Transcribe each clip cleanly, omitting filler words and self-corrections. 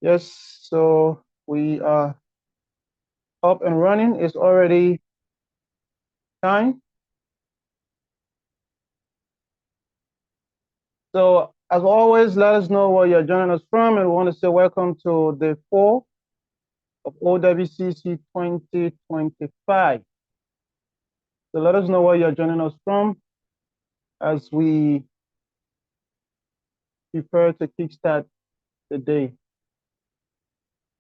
Yes, so we are up and running. It's already time. So as always, let us know where you're joining us from, and we want to say welcome to day 4 of OWCC 2025. So let us know where you're joining us from as we prepare to kickstart the day.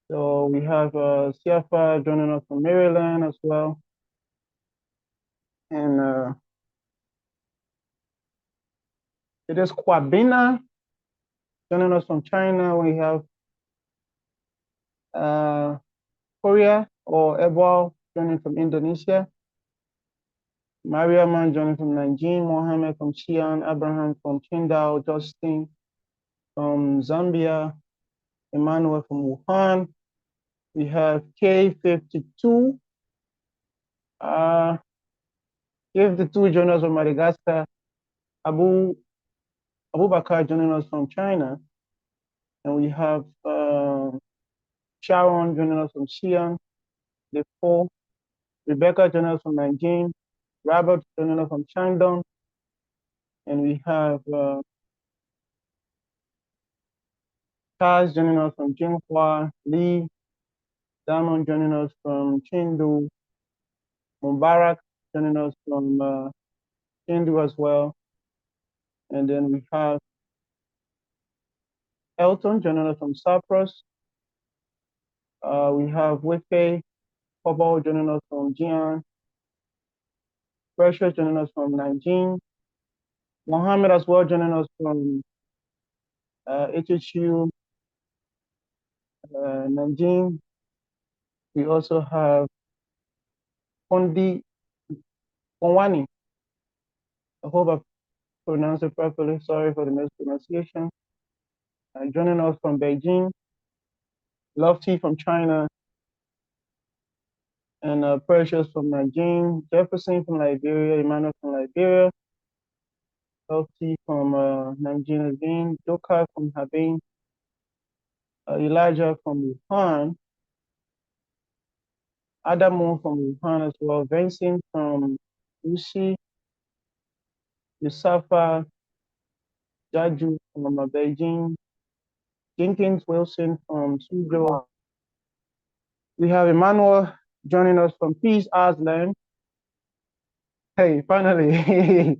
So we have Siafa joining us from Maryland as well. And it is Kwabina joining us from China. We have Korea or Ebal joining from Indonesia. Mariaman joining from Nanjing, Mohammed from Xi'an, Abraham from Qingdao, Justin from Zambia, Emmanuel from Wuhan. We have K52. K52 joining us from Madagascar. Abubakar joining us from China. And we have Sharon joining us from Xi'an, the 4. Rebecca joining us from Nanjing. Robert joining us from Shandong. And we have Taz joining us from Jinhua, Lee, Damon joining us from Chengdu, Mubarak joining us from Chengdu as well. And then we have Elton joining us from Cyprus. We have Wefe Kobo joining us from Jian. Precious joining us from Nanjing. Mohammed as well joining us from HHU Nanjing. We also have Kondi Konwani. I hope I pronounced it properly. Sorry for the mispronunciation. Joining us from Beijing. Lofty from China. And Precious from Nanjing. Jefferson from Liberia. Emmanuel from Liberia. Lofty from Nanjing again. Joka from Harbin. Elijah from Wuhan. Adamu from Wuhan as well. Vincent from Ushi. Yusafa Jaju from Beijing. Jenkins Wilson from Suzhou. We have Emmanuel joining us from Peace Island. Hey, finally.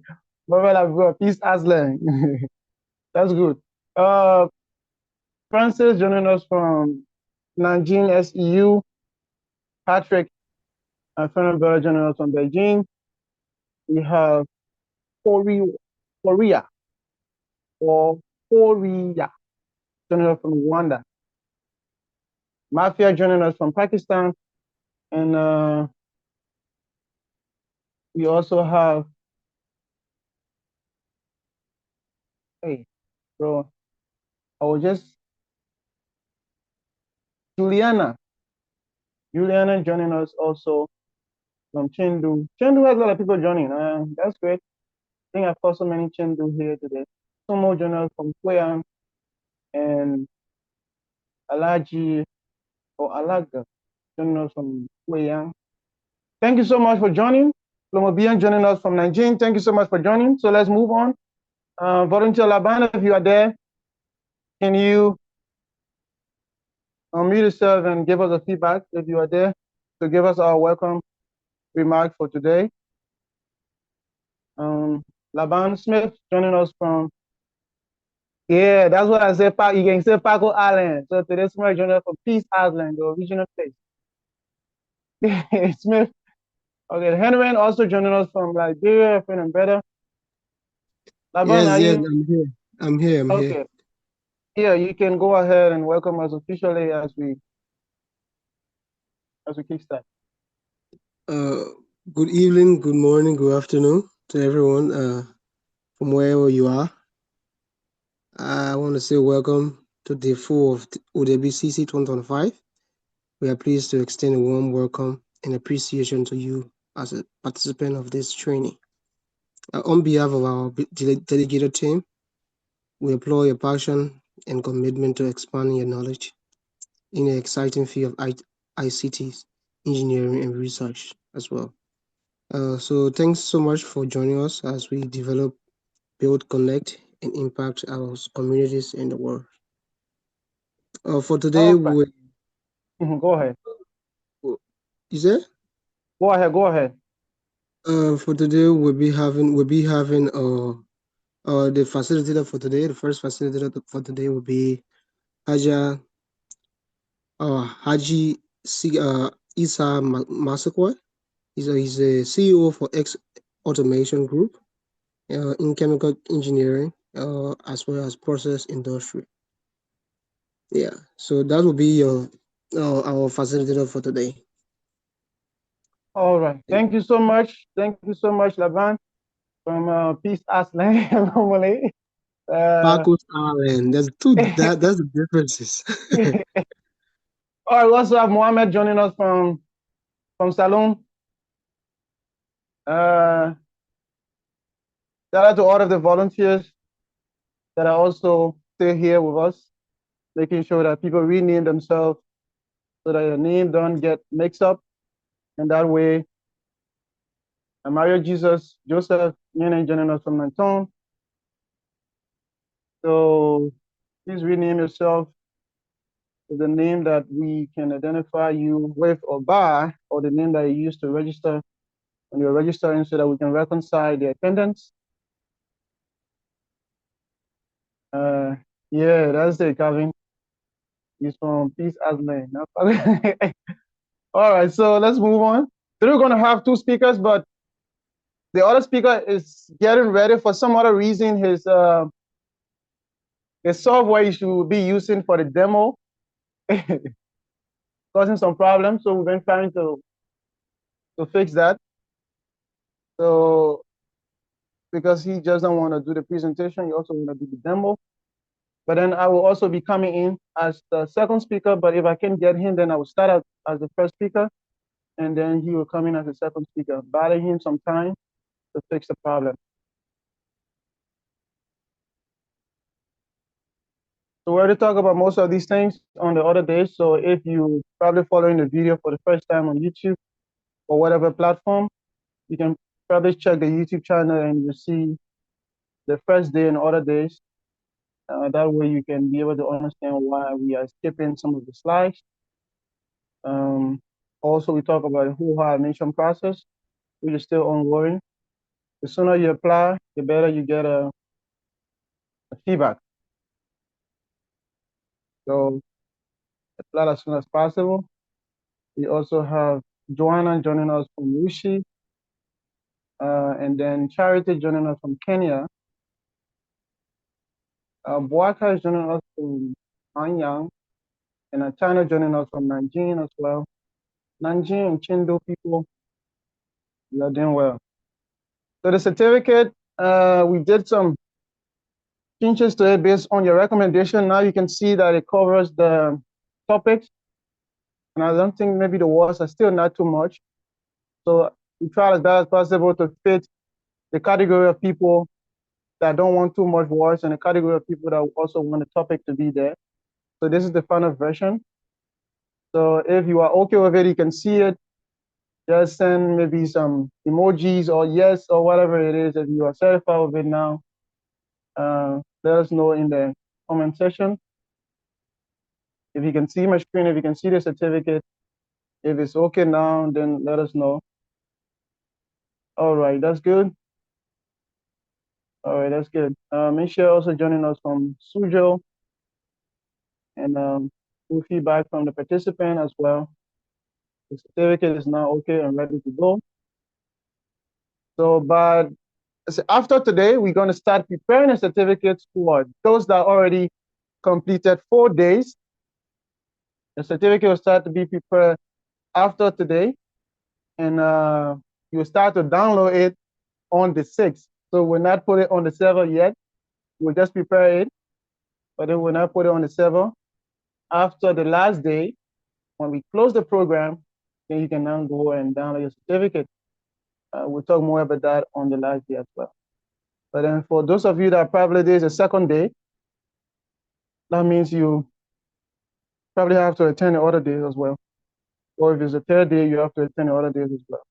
Peace Island. That's good. Francis joining us from Nanjing SEU. Patrick and Fernand joining us from Beijing. We have Korea joining us from Rwanda. Mafia joining us from Pakistan. And we also have, hey, bro, I was just, Juliana joining us also from Chengdu. Chengdu has a lot of people joining. That's great. I think I've got so many Chengdu here today. Some more joining us from Huyan and Alaji or Alaga joining us from Huyan. Thank you so much for joining. Lomobian joining us from Nanjing. Thank you so much for joining. So let's move on. Volunteer Laban, if you are there, can you unmute yourself and give us a feedback if you are there to give us our welcome remark for today. Laban Smith joining us from, yeah, that's what I said. You can say Paco Island. So today Smith joining us from Peace Island, the original place. Smith. Okay, Henry also joining us from Liberia, friend and brother. Laban, yes, I'm here. Okay. Yeah, you can go ahead and welcome us officially as we kickstart. Good evening, good morning, good afternoon to everyone from wherever you are. I want to say welcome to day 4 of OWCC 2025. We are pleased to extend a warm welcome and appreciation to you as a participant of this training. On behalf of our delegated team, we applaud your passion and commitment to expanding your knowledge in the exciting field of ICTs, engineering, and research as well. So thanks so much for joining us as we develop, build, connect, and impact our communities in the world. For today, All right. Go ahead. is there? Go ahead. Go ahead. For today, we'll be having the facilitator for today. The first facilitator for today will be Haja Haji Isa Masakwa. He's a CEO for X Automation Group in chemical engineering as well as process industry. Yeah, so that will be our facilitator for today. All right. Thank you so much. Thank you so much, Laban, from Peace Island, normally. Pacos Island. That's the differences. All right. We also have Mohammed joining us from Salon. Shout out to all of the volunteers that are also still here with us, making sure that people rename themselves so that their name don't get mixed up. And that way, Mario Jesus, Joseph, Nene joining us from Nanton. So please rename yourself with the name that we can identify you with or by, or the name that you used to register when you're registering so that we can reconcile the attendance. Yeah, that's it, Calvin. He's from Peace Island. All right, so let's move on. Today we're going to have two speakers, but the other speaker is getting ready for some other reason. His software he should be using for the demo causing some problems. So we've been trying to fix that. So because he just don't want to do the presentation, he also want to do the demo. But then I will also be coming in as the second speaker. But if I can get him, then I will start out as the first speaker, and then he will come in as the second speaker, buying him some time to fix the problem. So we already talked about most of these things on the other days. So if you probably following the video for the first time on YouTube or whatever platform, you can probably check the YouTube channel and you'll see the first day and other days. That way you can be able to understand why we are skipping some of the slides. Also, we talk about the whole admission process, which is still ongoing. The sooner you apply, the better you get a feedback. So apply as soon as possible. We also have Joanna joining us from Wuxi, and then Charity joining us from Kenya. Boaka is joining us from Anyang, and China joining us from Nanjing as well. Nanjing and Chengdu people, you are doing well. So the certificate, we did some changes to it based on your recommendation. Now you can see that it covers the topics, and I don't think maybe the words are still not too much. So we try as best as possible to fit the category of people that don't want too much words and the category of people that also want the topic to be there. So this is the final version. So if you are okay with it, you can see it. Just send maybe some emojis or yes or whatever it is. If you are certified with it now, let us know in the comment section. If you can see my screen, if you can see the certificate, if it's okay now, then let us know. All right, that's good. All right, that's good. Michelle also joining us from Suzhou, and full feedback from the participant as well. The certificate is now okay and ready to go. So, but after today, we're going to start preparing the certificates for those that already completed 4 days. The certificate will start to be prepared after today, and you'll start to download it on the 6th. So we'll not put it on the server yet. We'll just prepare it, but then we'll not put it on the server. After the last day, when we close the program, then you can now go and download your certificate. We'll talk more about that on the last day as well. But then for those of you that probably this is the second day, that means you probably have to attend the other days as well. Or if it's the third day, you have to attend the other days as well.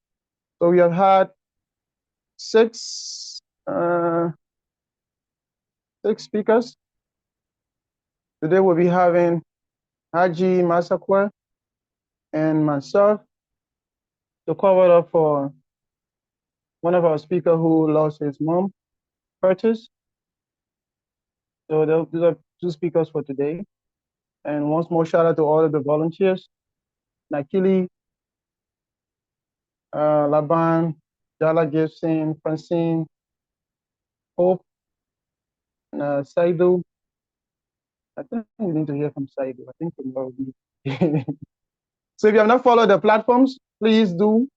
So we have had six speakers. Today we'll be having Haji Masakwe and myself to cover up for one of our speakers who lost his mom, Curtis. So these are two speakers for today. And once more, shout out to all of the volunteers, Nakili, Laban, Jala Gibson, Francine, Hope, Saidu. I think we need to hear from Saidu. I think tomorrow will be. So if you have not followed the platforms, please do,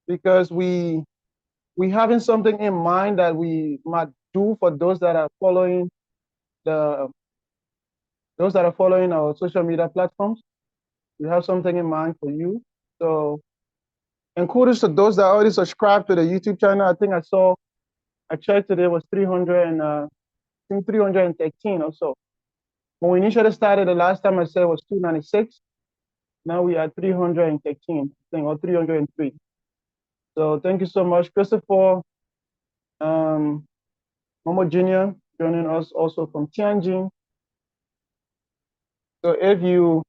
because we having something in mind that we might do for those that are following our social media platforms. We have something in mind for you. So, and kudos to those that already subscribed to the YouTube channel. I think I checked today was 300 and I think 313 or so. When we initially started, the last time I said was 296. Now we are 313, I think, or 303. So thank you so much, Christopher, Momo Jr. joining us also from Tianjin. So if you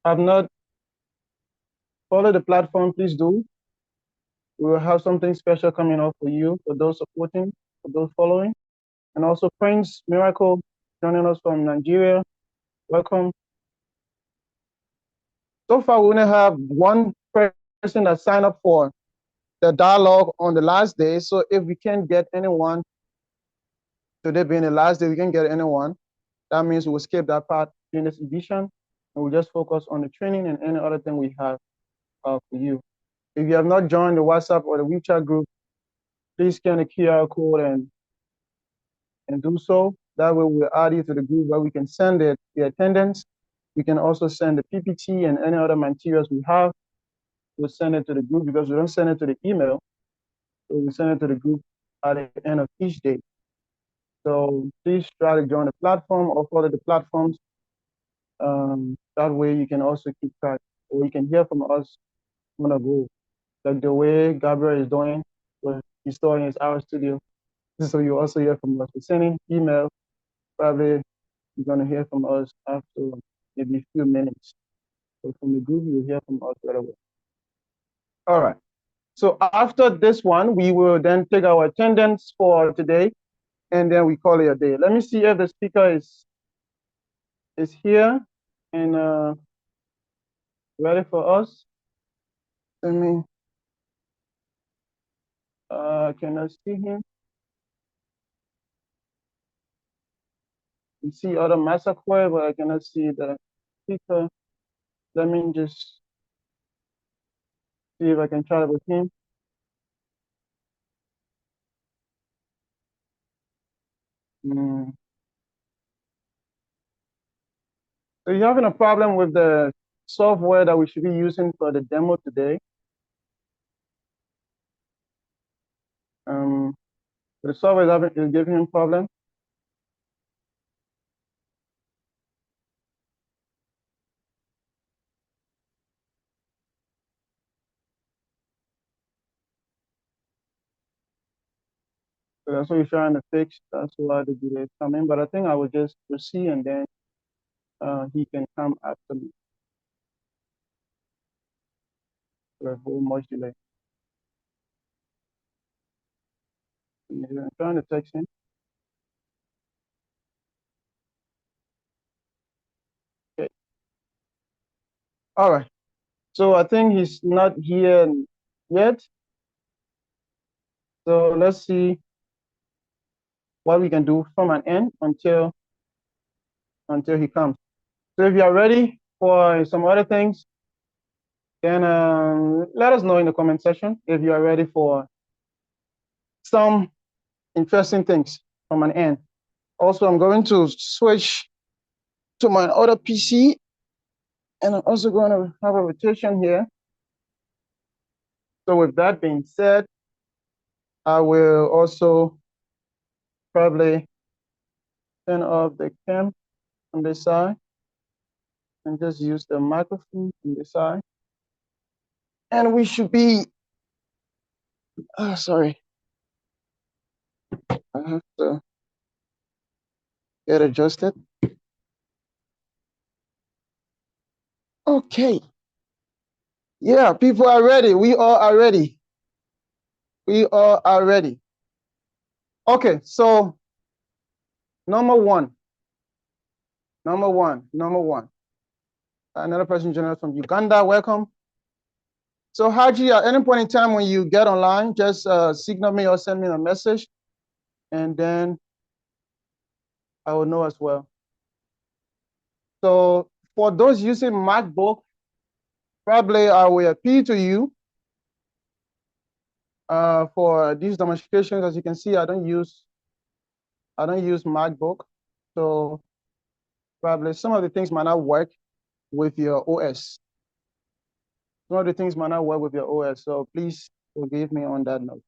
have not followed the platform, please do. We will have something special coming up for you, for those supporting, for those following. And also Prince Miracle joining us from Nigeria. Welcome. So far, we only have one person that signed up for the dialogue on the last day. So if we can't get anyone, today being the last day, we can get anyone. That means we'll skip that part during this edition, and we'll just focus on the training and any other thing we have for you. If you have not joined the WhatsApp or the WeChat group, please scan the QR code and do so. That way we'll add you to the group where we can send the attendance. We can also send the PPT and any other materials we have. We'll send it to the group because we don't send it to the email. So we send it to the group at the end of each day. So please try to join the platform or follow the platforms. That way you can also keep track, or you can hear from us on a go, like the way Gabriel is doing with he's storing his our studio. So you also hear from us. We're sending email. Probably you're gonna hear from us after maybe a few minutes. So from the group, you'll hear from us right away. All right. So after this one, we will then take our attendance for today, and then we call it a day. Let me see if the speaker is here and ready for us. Let me. Can I see him? You see other massacre, but I cannot see the speaker. Let me just see if I can try with him. So you're having a problem with the software that we should be using for the demo today. The software is giving him problem. So that's what we're trying to fix. That's why the delay is coming. But I think I will just proceed and then he can come after me. So a whole much delay. I'm trying to text him. Okay. All right. So I think he's not here yet. So let's see what we can do from an end until he comes. So if you are ready for some other things, then let us know in the comment section if you are ready for some interesting things from an end. Also, I'm going to switch to my other PC, and I'm also going to have a rotation here. So with that being said, I will also probably turn off the cam on this side and just use the microphone on this side. And we should be, sorry, I have to get adjusted. Okay. Yeah, people are ready. We all are ready. We all are ready. Okay, so number one. Another person joining us from Uganda. Welcome. So Haji, at any point in time when you get online, just signal me or send me a message, and then I will know as well. So for those using MacBook, probably I will appeal to you for these demonstrations. As you can see, I don't use MacBook, so probably some of the things might not work with your OS. Some of the things might not work with your OS, so please forgive me on that note.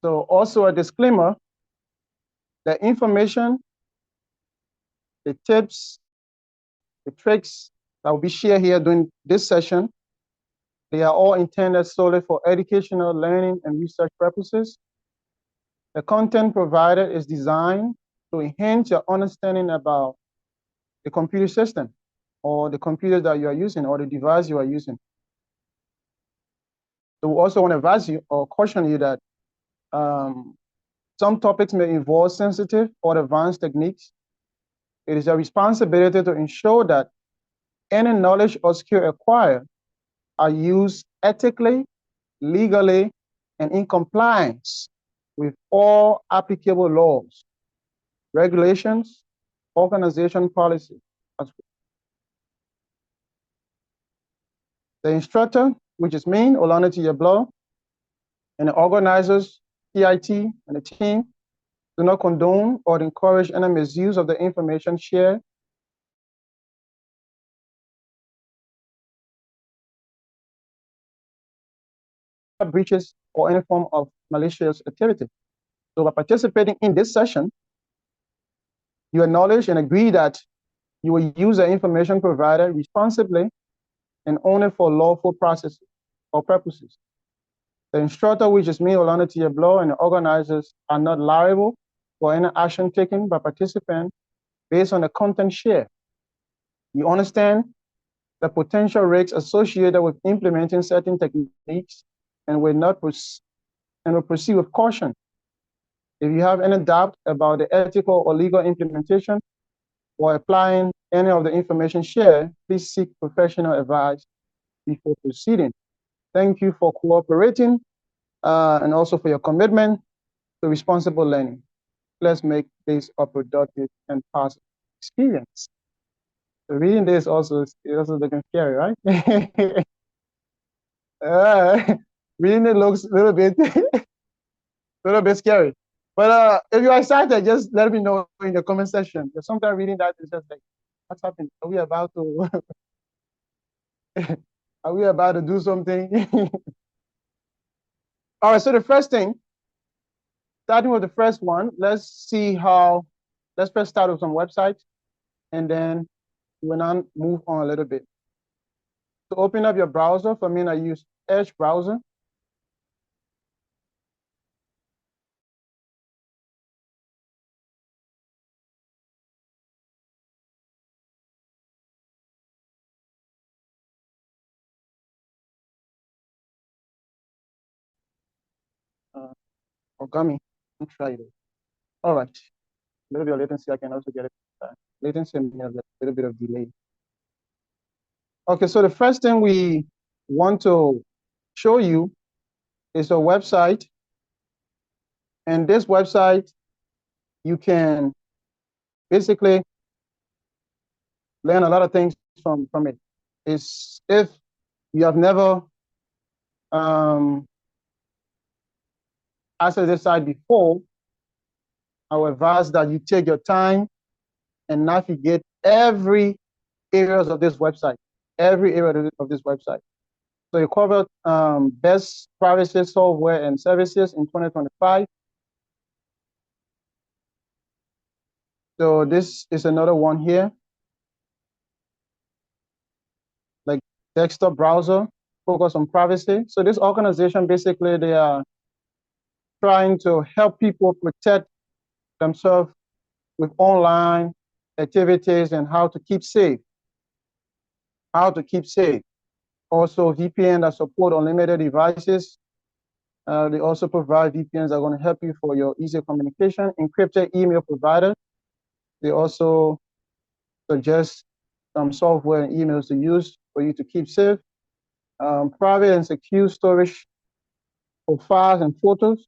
So also a disclaimer, the information, the tips, the tricks that will be shared here during this session, they are all intended solely for educational, learning, and research purposes. The content provided is designed to enhance your understanding about the computer system or the computer that you are using or the device you are using. So we also want to advise you or caution you that some topics may involve sensitive or advanced techniques. It is your responsibility to ensure that any knowledge or skill acquired are used ethically, legally, and in compliance with all applicable laws, regulations, organization policy. The instructor, which is me, Olano Teah Bloh, and the organizers, PIT, and the team, do not condone or encourage any misuse of the information shared breaches or any form of malicious activity. So by participating in this session, you acknowledge and agree that you will use the information provided responsibly and only for lawful processes or purposes. The instructor, which is me, Olano Teah Bloh, and the organizers are not liable for any action taken by participants based on the content shared. You understand the potential risks associated with implementing certain techniques and will proceed with caution. If you have any doubt about the ethical or legal implementation or applying any of the information shared, please seek professional advice before proceeding. Thank you for cooperating and also for your commitment to responsible learning. Let's make this a productive and positive experience. So reading this also looking scary, right? Reading it looks a little bit scary. But if you're excited, just let me know in the comment section. Because sometimes reading that is just like, what's happening? Are we about to are we about to do something? All right, so the first thing, starting with the first one, let's first start with some websites and then we'll now move on a little bit. To open up your browser, for me, I use Edge browser. Or Gummy. I'll try it. All right. A little bit of latency, I can also get it. Latency and a little bit of delay. Okay, so the first thing we want to show you is a website. And this website, you can basically learn a lot of things from it. Is if you have never accessed this site before, I would advise that you take your time and navigate every areas of this website, every area of this website. So you covered best privacy software and services in 2025. So this is another one here. desktop browser, focus on privacy. So this organization, basically, they are trying to help people protect themselves with online activities and how to keep safe. How to keep safe. Also, VPN that support unlimited devices. They also provide VPNs that are going to help you for your easy communication. Encrypted email provider. They also suggest some software and emails to use for you to keep safe. Private and secure storage for files and photos.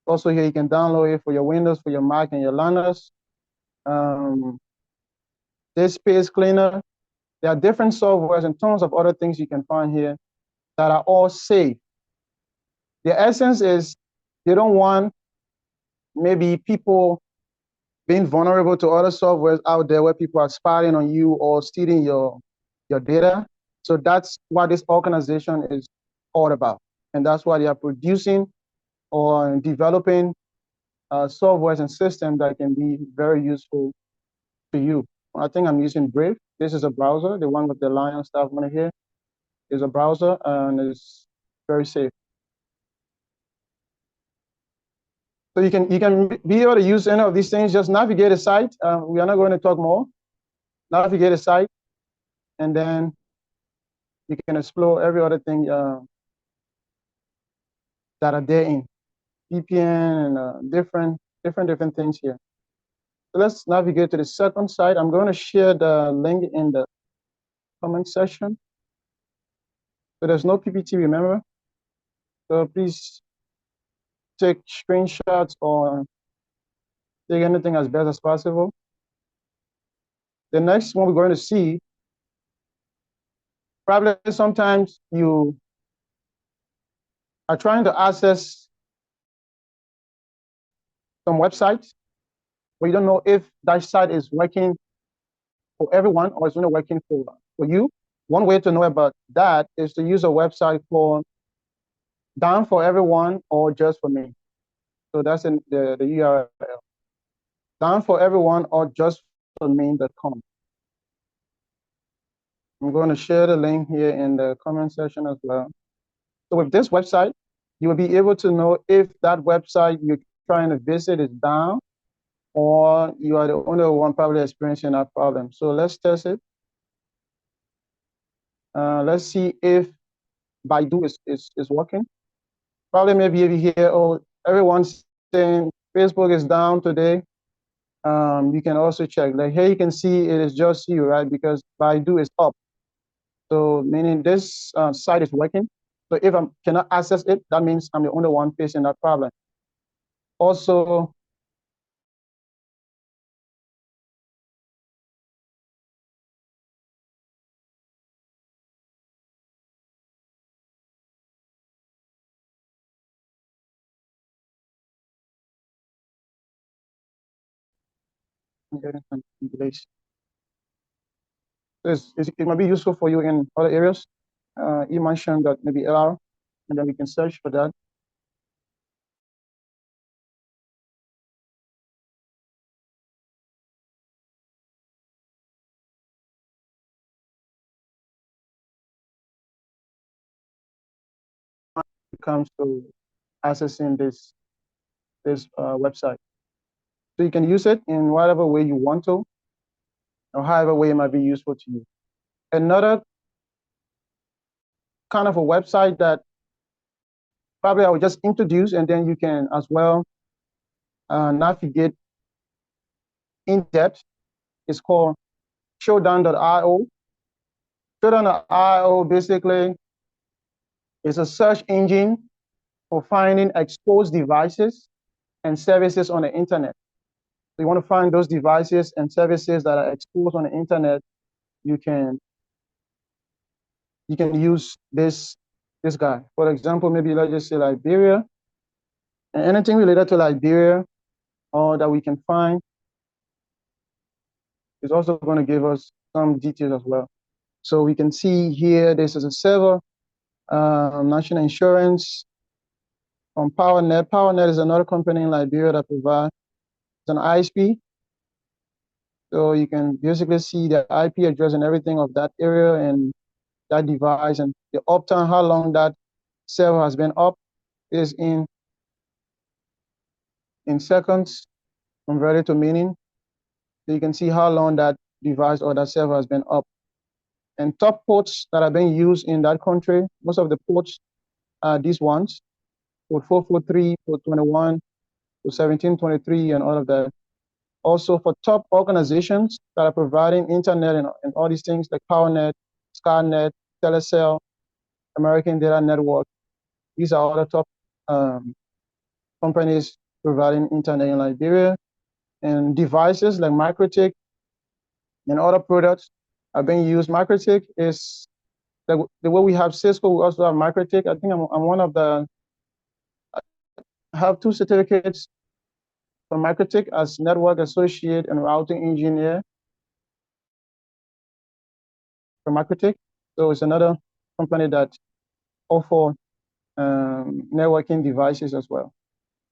Also here you can download it for your Windows, for your Mac, and your Linux. This space cleaner. There are different softwares and tons of other things you can find here that are all safe. The essence is they don't want maybe people being vulnerable to other softwares out there where people are spying on you or stealing your data. So that's what this organization is all about. And that's why they are producing or developing softwares and systems that can be very useful to you. I think I'm using Brave. This is a browser. The one with the lion stuff on here is a browser, and it's very safe. So you can be able to use any of these things. Just navigate a site. We are not going to talk more. Navigate a site, and then you can explore every other thing that are there in VPN and different things here. So let's navigate to the second site. I'm going to share the link in the comment section. So there's no PPT, remember? So please take screenshots or take anything as best as possible. The next one we're going to see, probably sometimes you are trying to access some websites, but you don't know if that site is working for everyone or it's only working for you. One way to know about that is to use a website called Down for Everyone or Just for Me. So that's in the URL. Down for Everyone or Just for Me.com. I'm going to share the link here in the comment section as well. So with this website, you will be able to know if that website you're trying to visit is down or you are the only one probably experiencing that problem. So let's test it. Let's see if Baidu is working. Probably maybe if you hear, oh, everyone's saying Facebook is down today. You can also check. Like here you can see it is just you, right? Because Baidu is up. So meaning this site is working. So if I cannot access it, that means I'm the only one facing that problem. Also, I'm getting some delays. It might be useful for you in other areas. You mentioned that maybe LR, and then we can search for that. When it comes to accessing this website. So you can use it in whatever way you want to, or however way it might be useful to you. Another kind of a website that probably I will just introduce, and then you can as well navigate in depth. It's called Showdown.io. Showdown.io basically is a search engine for finding exposed devices and services on the internet. So you want to find those devices and services that are exposed on the internet, you can use this guy. For example, maybe let's just say Liberia, and anything related to Liberia or that we can find is also going to give us some details as well. So we can see here, this is a server, national insurance from PowerNet. PowerNet is another company in Liberia that provides an ISP. So you can basically see the IP address and everything of that area and that device, and the uptime, how long that server has been up, is in seconds converted to minutes. So you can see how long that device or that server has been up. And top ports that are being used in that country, most of the ports are these ones: port 443, port 21, port 1723, and all of that. Also, for top organizations that are providing internet and all these things like PowerNet, SkyNet, Telecel, American Data Network, these are all the top companies providing internet in Liberia. And devices like MikroTik and other products are being used. MikroTik is the way we have Cisco, we also have MikroTik. I think I'm one of the, I have 2 certificates from MikroTik as network associate and routing engineer for MikroTik. So it's another company that offer networking devices as well.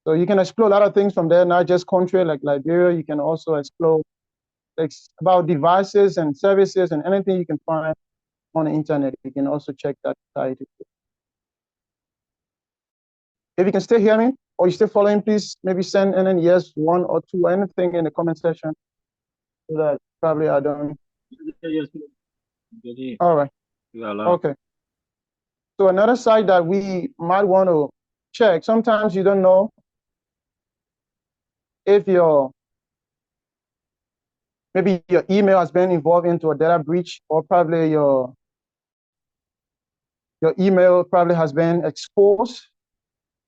So you can explore a lot of things from there, not just country like Liberia. You can also explore about devices and services and anything you can find on the internet. You can also check that site. If you can still hear me or you're still following, please maybe send in yes, 1 or 2, anything in the comment section, so that probably I don't. All right. Okay. So another site that we might want to check, sometimes you don't know if maybe your email has been involved into a data breach, or probably your email probably has been exposed.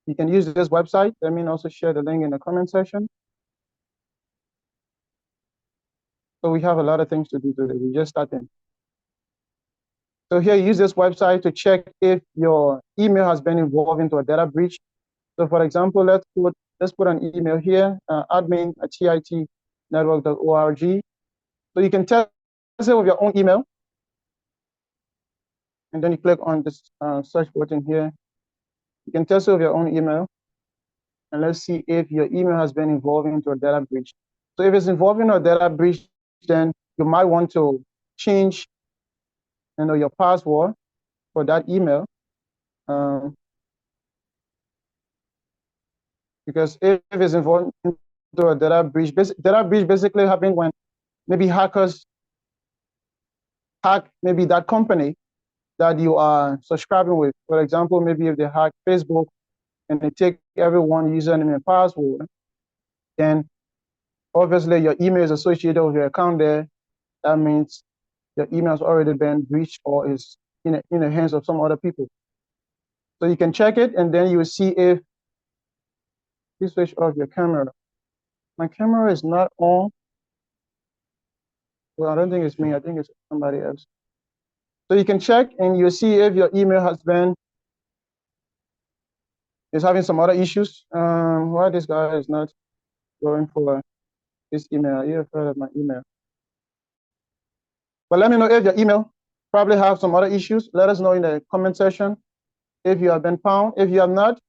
You can use this website. Let me also share the link in the comment section. So we have a lot of things to do today. We just started. So here, use this website to check if your email has been involved into a data breach. So for example, let's put an email here, admin@titnetwork.org. So you can test it with your own email. And then you click on this search button here. You can test it with your own email. And let's see if your email has been involved into a data breach. So if it's involving a data breach, then you might want to change your password for that email. Because if it's involved into a data breach basically happens when maybe hackers hack maybe that company that you are subscribing with. For example, maybe if they hack Facebook and they take everyone username and password, then obviously your email is associated with your account there. That means your email has already been breached or is in the hands of some other people. So you can check it, and then you will see if you switch off your camera. My camera is not on. Well, I don't think it's me. I think it's somebody else. So you can check, and you'll see if your email is having some other issues. Why this guy is not going for this email? You have heard of my email. But let me know if your email probably have some other issues. Let us know in the comment section if you have been found. If you have not,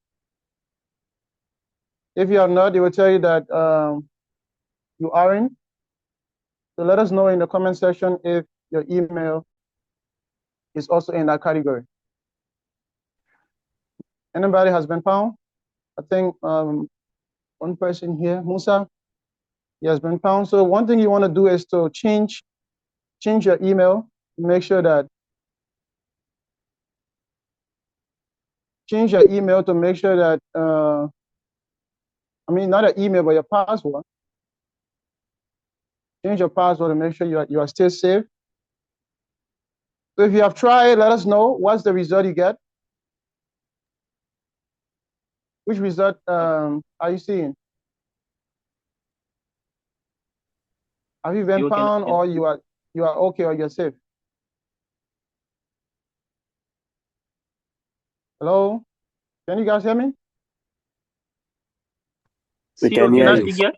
they will tell you that you aren't. So let us know in the comment section if your email is also in that category. Anybody has been found? I think one person here, Musa, he has been found. So one thing you want to do is to change your email. Make sure that change your email to make sure that I mean, not an email, but your password. Change your password to make sure you are still safe. So if you have tried, let us know what's the result you get. Which result are you seeing? Have you been found, or you are okay, or you're safe? Hello, can you guys hear me? We can hear you.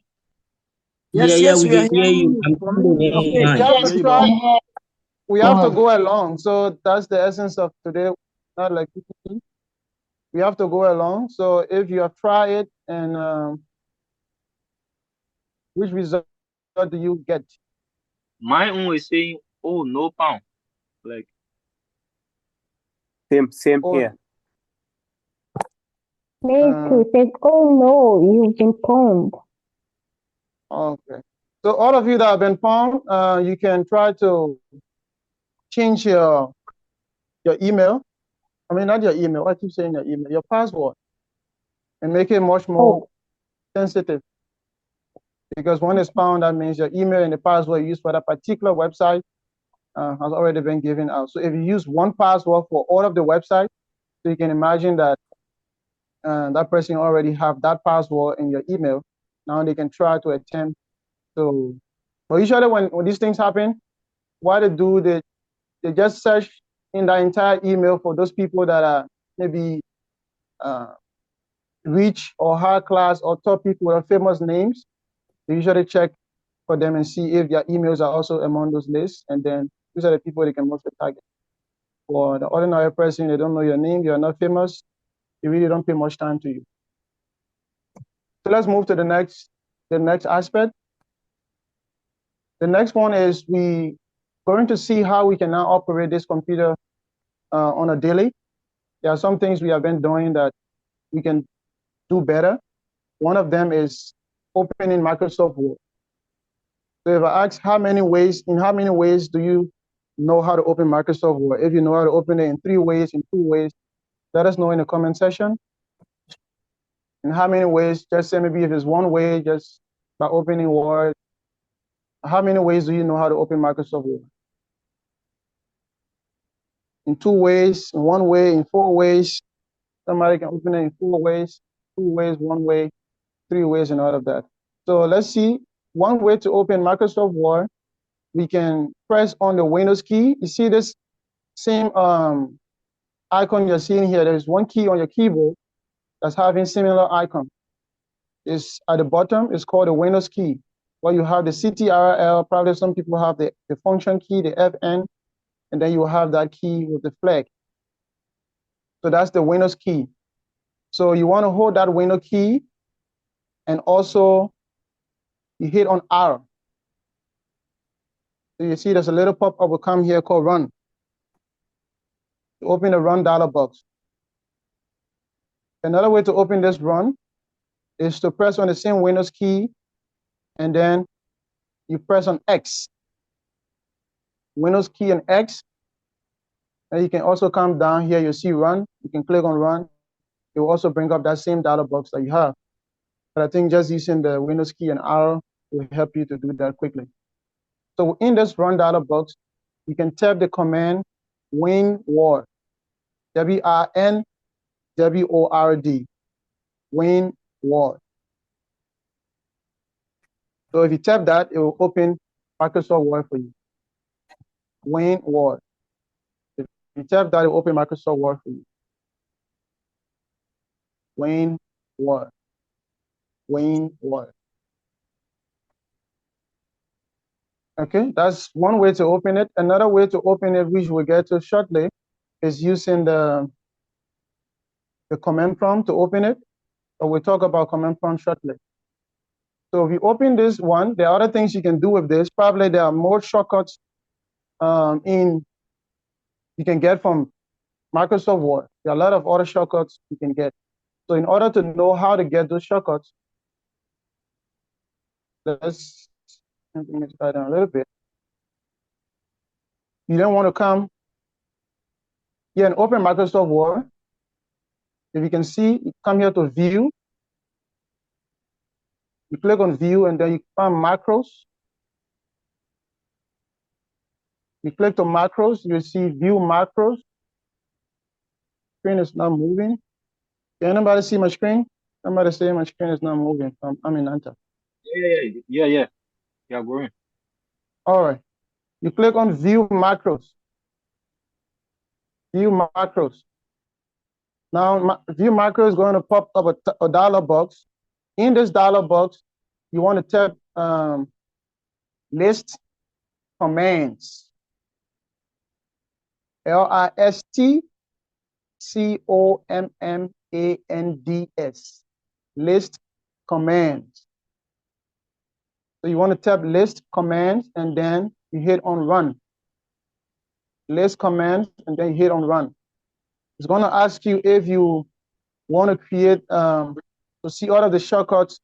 Yes, we can hear you. Okay, you have to try. We have to go along. So that's the essence of today. Not like we have to go along. So if you have tried it, and which result do you get? My own is saying, oh, no pound. Like, Same Oh, here. Me too. Says, oh no, you've been pwned. okay. So all of you that have been found, you can try to change your email. I mean, not your email. I keep saying your email, your password, and make it much more sensitive. Because when it's found, that means your email and the password used for that particular website has already been given out. So if you use one password for all of the websites, so you can imagine that that person already have that password in your email. Now they can try to attempt to. But usually when these things happen, what they do, they just search in the entire email for those people that are maybe rich or high class or top people or famous names. They usually check for them and see if their emails are also among those lists, and then these are the people they can mostly target. For the ordinary person, they don't know your name, you're not famous, they really don't pay much time to you. So let's move to the next aspect. The next one is we going to see how we can now operate this computer on a daily. There are some things we have been doing that we can do better. One of them is opening Microsoft Word. So if I ask in how many ways do you know how to open Microsoft Word? If you know how to open it in 3 ways, in 2 ways, let us know in the comment section. In how many ways, just say maybe if it's 1 way, just by opening Word. How many ways do you know how to open Microsoft Word? In 2 ways, in 1 way, in 4 ways. Somebody can open it in 4 ways, 2 ways, 1 way, 3 ways, and all of that. So let's see. 1 way to open Microsoft Word, we can press on the Windows key. You see this same icon you're seeing here. There's 1 key on your keyboard that's having similar icon. It's at the bottom. It's called the Windows key. Well, you have the CTRL. Probably some people have the function key, the FN, and then you have that key with the flag. So that's the Windows key. So you want to hold that Windows key, and also you hit on R. So you see there's a little pop-up will come here called Run. You open the Run dialog box. Another way to open this Run is to press on the same Windows key, and then you press on X. Windows key and X. And you can also come down here, you see Run. You can click on Run. It will also bring up that same dialog box that you have. But I think just using the Windows key and R will help you to do that quickly. So in this Run dialog box, you can type the command WinWord, WINWORD, WinWord. So if you tap that, it will open Microsoft Word for you. WinWord. If you tap that, it will open Microsoft Word for you. WinWord. WinWord. Okay, that's one way to open it. Another way to open it, which we'll get to shortly, is using the command prompt to open it. But we'll talk about command prompt shortly. So if you open this one, there are other things you can do with this. Probably there are more shortcuts you can get from Microsoft Word. There are a lot of other shortcuts you can get. So in order to know how to get those shortcuts, let's try down a little bit. You don't want to come here and open Microsoft Word. If you can see, you come here to View. You click on View, and then you find Macros. You click on Macros, you see View Macros. Screen is not moving. Can anybody see my screen? Somebody say my screen is not moving. I'm in Anta. Yeah, going. All right. You click on View Macros. View Macros. Now, View Macros is going to pop up a dialog box. In this dialog box, you want to tap List Commands. LISTCOMMANDS. List Commands. So you want to tap List Commands, and then you hit on Run. List Commands, and then you hit on Run. It's going to ask you if you want to create, to see all of the shortcuts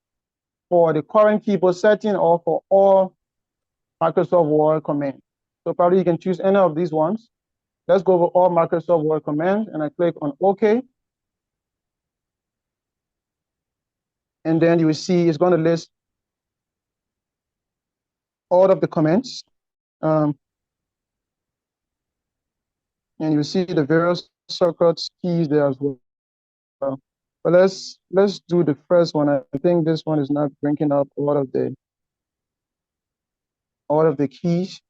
for the current keyboard setting or for all Microsoft Word commands. So probably you can choose any of these ones. Let's go over all Microsoft Word commands, and I click on OK. And then you will see it's going to list all of the commands. And you see the various shortcuts keys there as well. But let's do the first one. I think this one is not bringing up all of the keys.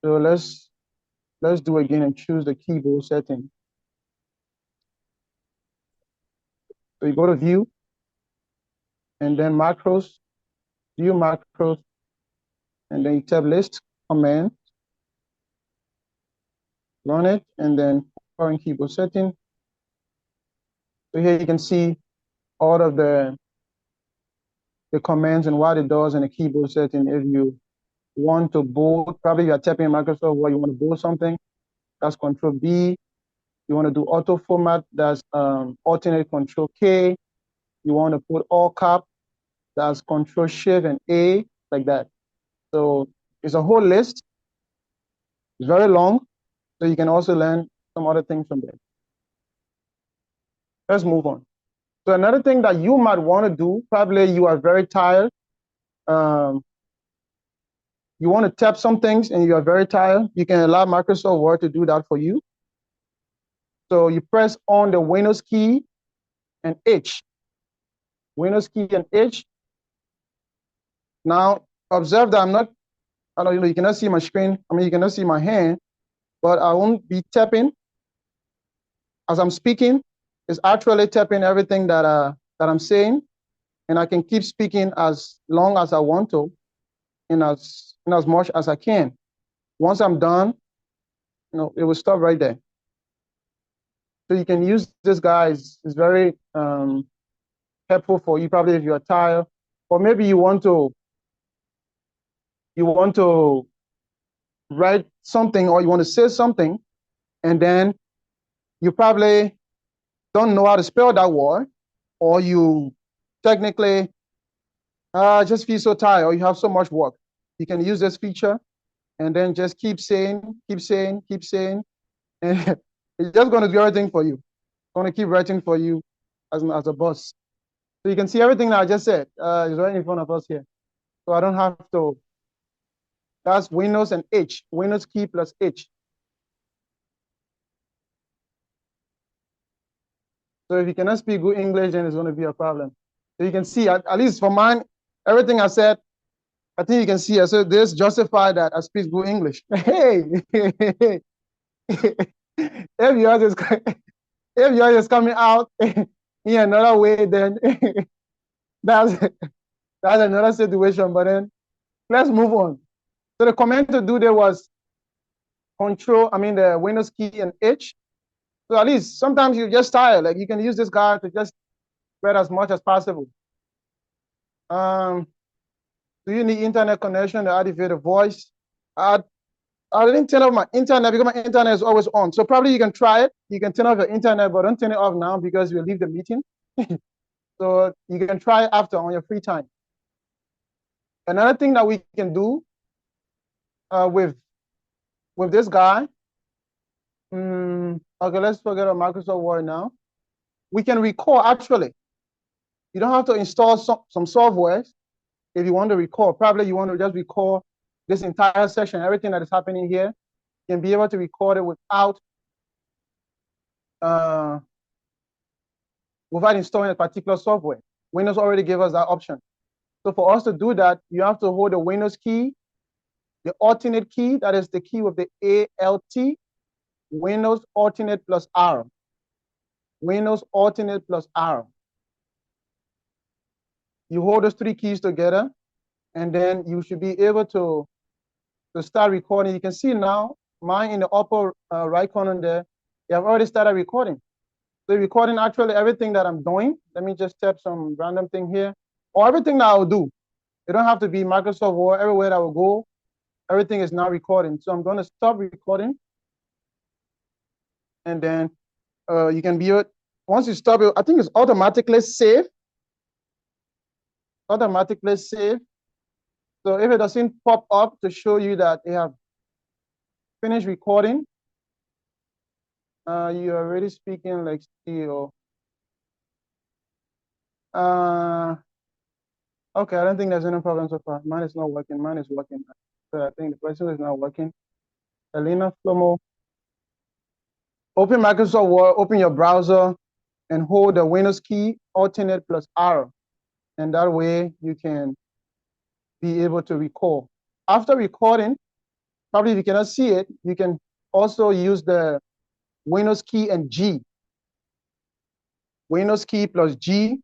So let's do again and choose the keyboard setting. So you go to View, and then Macros, View Macros, and then you tap List Command, run it, and then current keyboard setting. So here you can see all of the commands and what it does in the keyboard setting. If you want to bold, probably you are tapping Microsoft Word, you want to bold something, that's Control B. You want to do auto format, that's alternate Control K. You want to put all cap, that's Control Shift and A, like that. So it's a whole list. It's very long, so you can also learn some other things from there. Let's move on. So another thing that you might want to do, probably you are very tired. You want to tap some things and you are very tired. You can allow Microsoft Word to do that for you. So you press on the Windows key and H. Windows key and H. Now observe that I don't know, you cannot see my screen. I mean, you cannot see my hand, but I won't be tapping as I'm speaking. It's actually tapping everything that I'm saying, and I can keep speaking as long as I want to, in as much as I can. Once I'm done, it will stop right there. So you can use this, guys. It's very helpful for you, probably if you're tired, or maybe you want to write something, or you want to say something, and then you probably don't know how to spell that word, or you technically just feel so tired, or you have so much work. You can use this feature and then just keep saying, and it's just going to do everything for you. It's going to keep writing for you as a boss. So you can see everything that I just said is right in front of us here. So I don't have to. That's Windows and H. Windows key plus H. So if you cannot speak good English, then it's going to be a problem. So you can see, at least for mine, everything I said, I think you can see. So this justify that I speak good English. Hey, if yours is coming out in another way, then that's another situation. But then let's move on. So the command to do there was the Windows key and H. So at least sometimes you're just tired. Like you can use this guy to just read as much as possible. Do you need internet connection to activate a voice? I didn't turn off my internet because my internet is always on. So probably you can try it. You can turn off your internet, but don't turn it off now because you'll leave the meeting. So you can try it after on your free time. Another thing that we can do with this guy. Okay, let's forget about Microsoft Word now. We can record actually. You don't have to install some software if you want to record. Probably you want to just record this entire session, everything that is happening here. You can be able to record it without installing a particular software. Windows already gave us that option. So for us to do that, you have to hold the Windows key, the alternate key, that is the key with the ALT, Windows alternate plus R. Windows alternate plus R. You hold those three keys together, and then you should be able to start recording. You can see now, mine in the upper right corner there, you have already started recording. So recording actually everything that I'm doing. Let me just tap some random thing here, or everything that I'll do. It don't have to be Microsoft Word. Everywhere that I will go, everything is now recording. So I'm going to stop recording, and then You can view it. Once you stop it, I think it's automatically save. Automatically save. So if it doesn't pop up to show you that you have finished recording, you're already speaking like CEO. Okay, I don't think there's any problem so far. Mine is not working. Mine is working. So I think the person is not working. Elena Flomo. Open Microsoft Word, open your browser, and hold the Windows key, alternate plus R. And that way you can be able to record. After recording, probably if you cannot see it, you can also use the Windows key and G. Windows key plus G.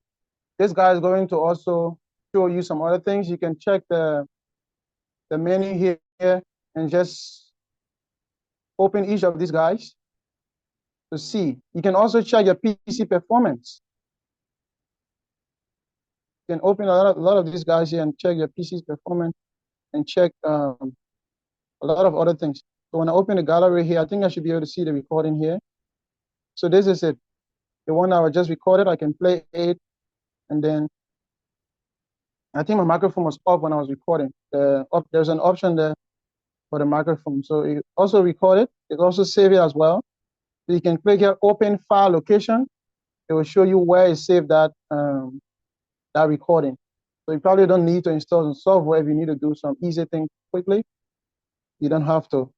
This guy is going to also show you some other things. You can check the menu here and just open each of these guys to see. You can also check your PC performance. You can open a lot of these guys here and check your PC's performance and check a lot of other things. So when I open the gallery here, I think I should be able to see the recording here. So this is it. The one I just recorded, I can play it, and then I think my microphone was off when I was recording. There's an option there for the microphone. So it also recorded. It also save it as well. So you can click here, open file location. It will show you where it saved that recording. So you probably don't need to install some software if you need to do some easy things quickly. You don't have to.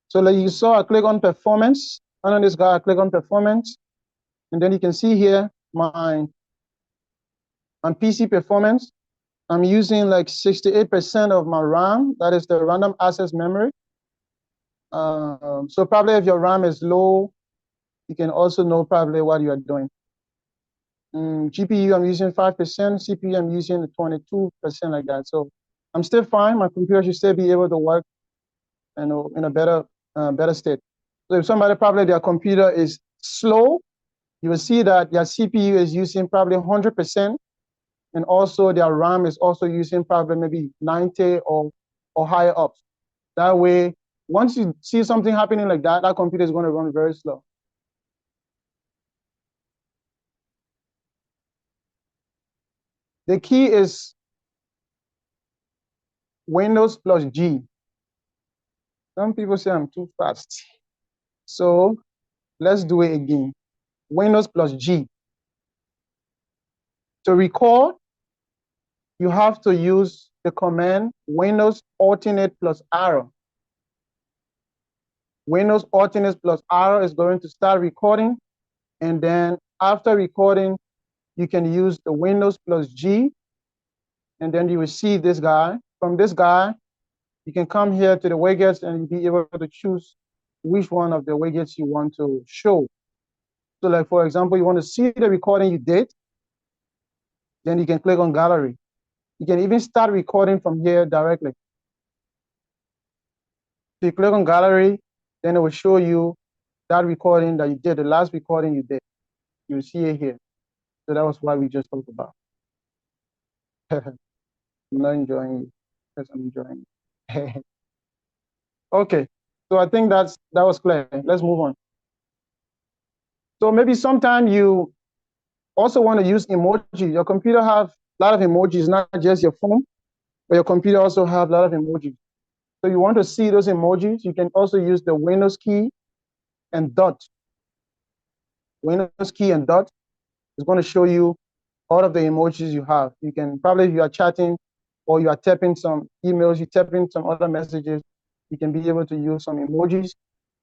So like you saw, I click on performance. Under this guy, I click on performance. And then you can see here on PC performance, I'm using like 68% of my RAM. That is the random access memory. So probably if your RAM is low, you can also know probably what you are doing. GPU, I'm using 5%. CPU, I'm using 22%, like that. So I'm still fine. My computer should still be able to work in a better state. So if somebody probably their computer is slow, you will see that their CPU is using probably 100%, and also their RAM is also using probably maybe 90 or higher up. That way, once you see something happening like that, that computer is going to run very slow. The key is Windows plus G. Some people say I'm too fast. So let's do it again. Windows plus G. To record, you have to use the command Windows alternate plus R. Windows alternate plus R is going to start recording. And then after recording, you can use the Windows plus G. And then you will see this guy. From this guy, you can come here to the widgets and be able to choose which one of the widgets you want to show. So like, for example, you want to see the recording you did, then you can click on gallery. You can even start recording from here directly. So you click on gallery, then it will show you that recording that you did, the last recording you did. You'll see it here. So that was what we just talked about. I'm not enjoying it because I'm enjoying it. Okay, so I think that was clear. Let's move on. So maybe sometime you also want to use emoji. Your computer have a lot of emojis, not just your phone, but your computer also have a lot of emojis. So you want to see those emojis, you can also use the Windows key and dot. Windows key and dot is going to show you all of the emojis you have. You can probably, if you are chatting or you are typing some emails, you typing some other messages, you can be able to use some emojis.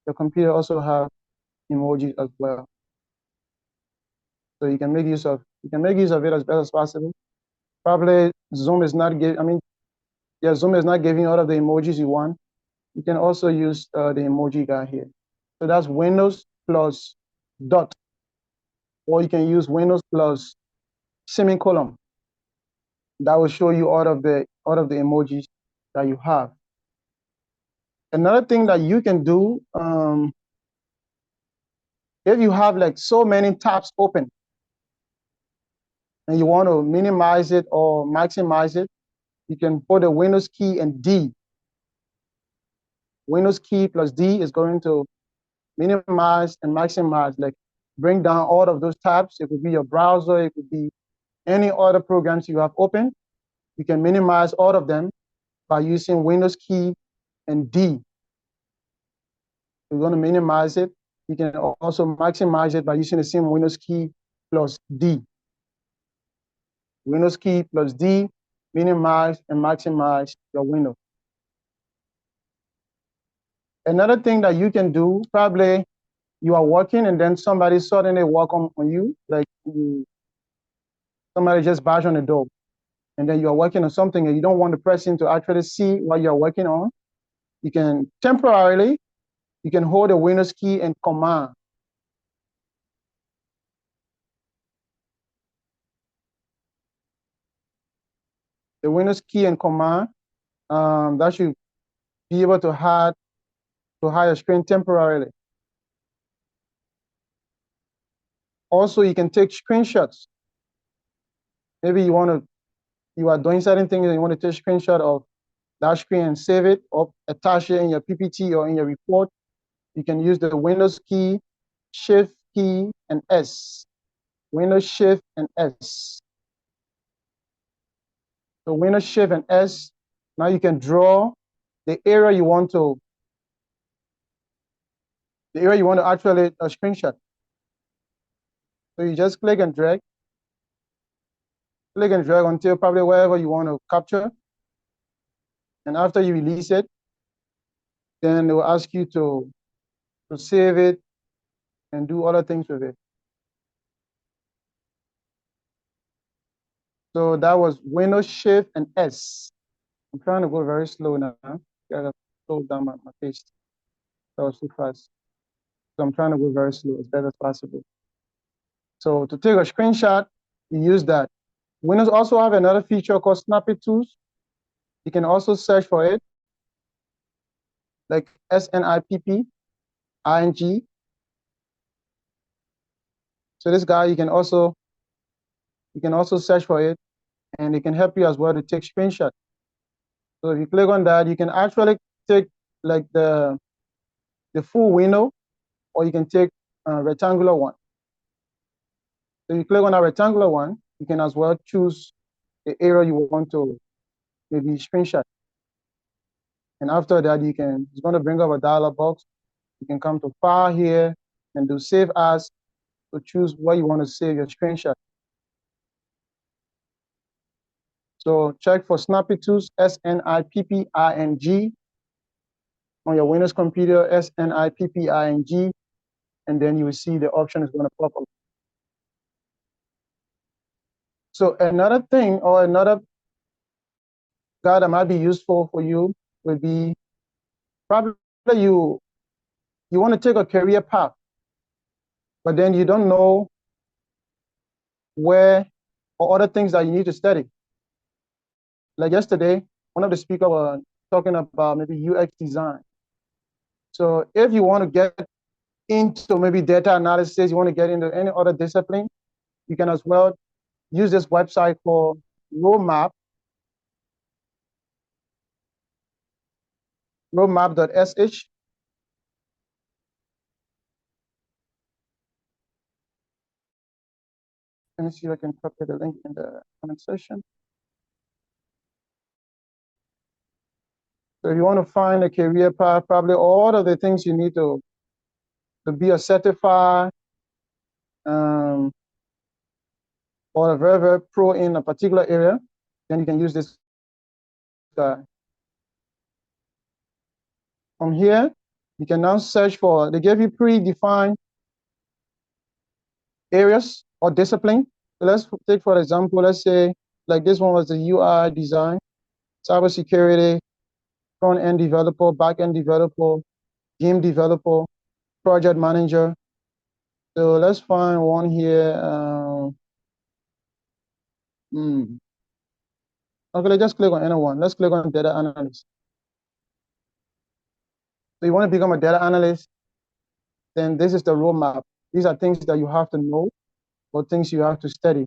Your computer also have emojis as well. So you can make use of it as best as possible. Probably Zoom is not giving, Zoom is not giving all of the emojis you want. You can also use the emoji guy here. So that's Windows plus dot, or you can use Windows plus semicolon. That will show you all of the emojis that you have. Another thing that you can do, if you have like so many tabs open and you want to minimize it or maximize it, you can put the Windows key and D. Windows key plus D is going to minimize and maximize like bring down all of those tabs. It could be your browser, it could be any other programs you have open. You can minimize all of them by using Windows key and D. You're going to minimize it. You can also maximize it by using the same Windows key plus D. Windows key plus D, minimize and maximize your window. Another thing that you can do, probably you are working and then somebody suddenly walk on you, like somebody just bash on the door, and then you're working on something and you don't want the person to actually see what you're working on. You can temporarily, you can hold the Windows key and command. The Windows key and command, that should be able to hide your screen temporarily. Also, you can take screenshots. Maybe you are doing certain things and you want to take a screenshot of that screen and save it or attach it in your PPT or in your report. You can use the Windows key, Shift key, and S. Windows Shift and S. So Windows Shift and S. Now you can draw the area you want to actually a screenshot. So you just click and drag until probably wherever you want to capture. And after you release it, then they will ask you to save it and do other things with it. So that was Windows Shift and S. I'm trying to go very slow now. I gotta slow down my pace. That was too fast. So I'm trying to go very slow as best as possible. So to take a screenshot, you use that. Windows also have another feature called Snappy Tools. You can also search for it, like SNIPPING. So this guy, you can also search for it, and it can help you as well to take screenshots. So if you click on that, you can actually take like the full window, or you can take a rectangular one. So you click on a rectangular one, you can as well choose the area you want to maybe screenshot. And after that, it's going to bring up a dialog box. You can come to File here and do Save As to choose where you want to save your screenshot. So check for Snappy Tools, SNIPPING, on your Windows computer, SNIPPING, and then you will see the option is going to pop up. So another thing, or another guide that might be useful for you would be probably you want to take a career path, but then you don't know where or other things that you need to study. Like yesterday, one of the speakers was talking about maybe UX design. So if you want to get into maybe data analysis, you want to get into any other discipline, you can as well use this website called roadmap.sh. Let me see if I can copy the link in the comment section. So if you want to find a career path, probably all of the things you need to be a certified or a very, very pro in a particular area, then you can use this guy. From here, you can now search for, they give you predefined areas or discipline. So let's take, for example, let's say, like this one was the UI design, cybersecurity, front-end developer, back-end developer, game developer, project manager. So let's find one here. Okay, let's just click on any one. Let's click on data analyst. So you want to become a data analyst, then this is the roadmap. These are things that you have to know or things you have to study.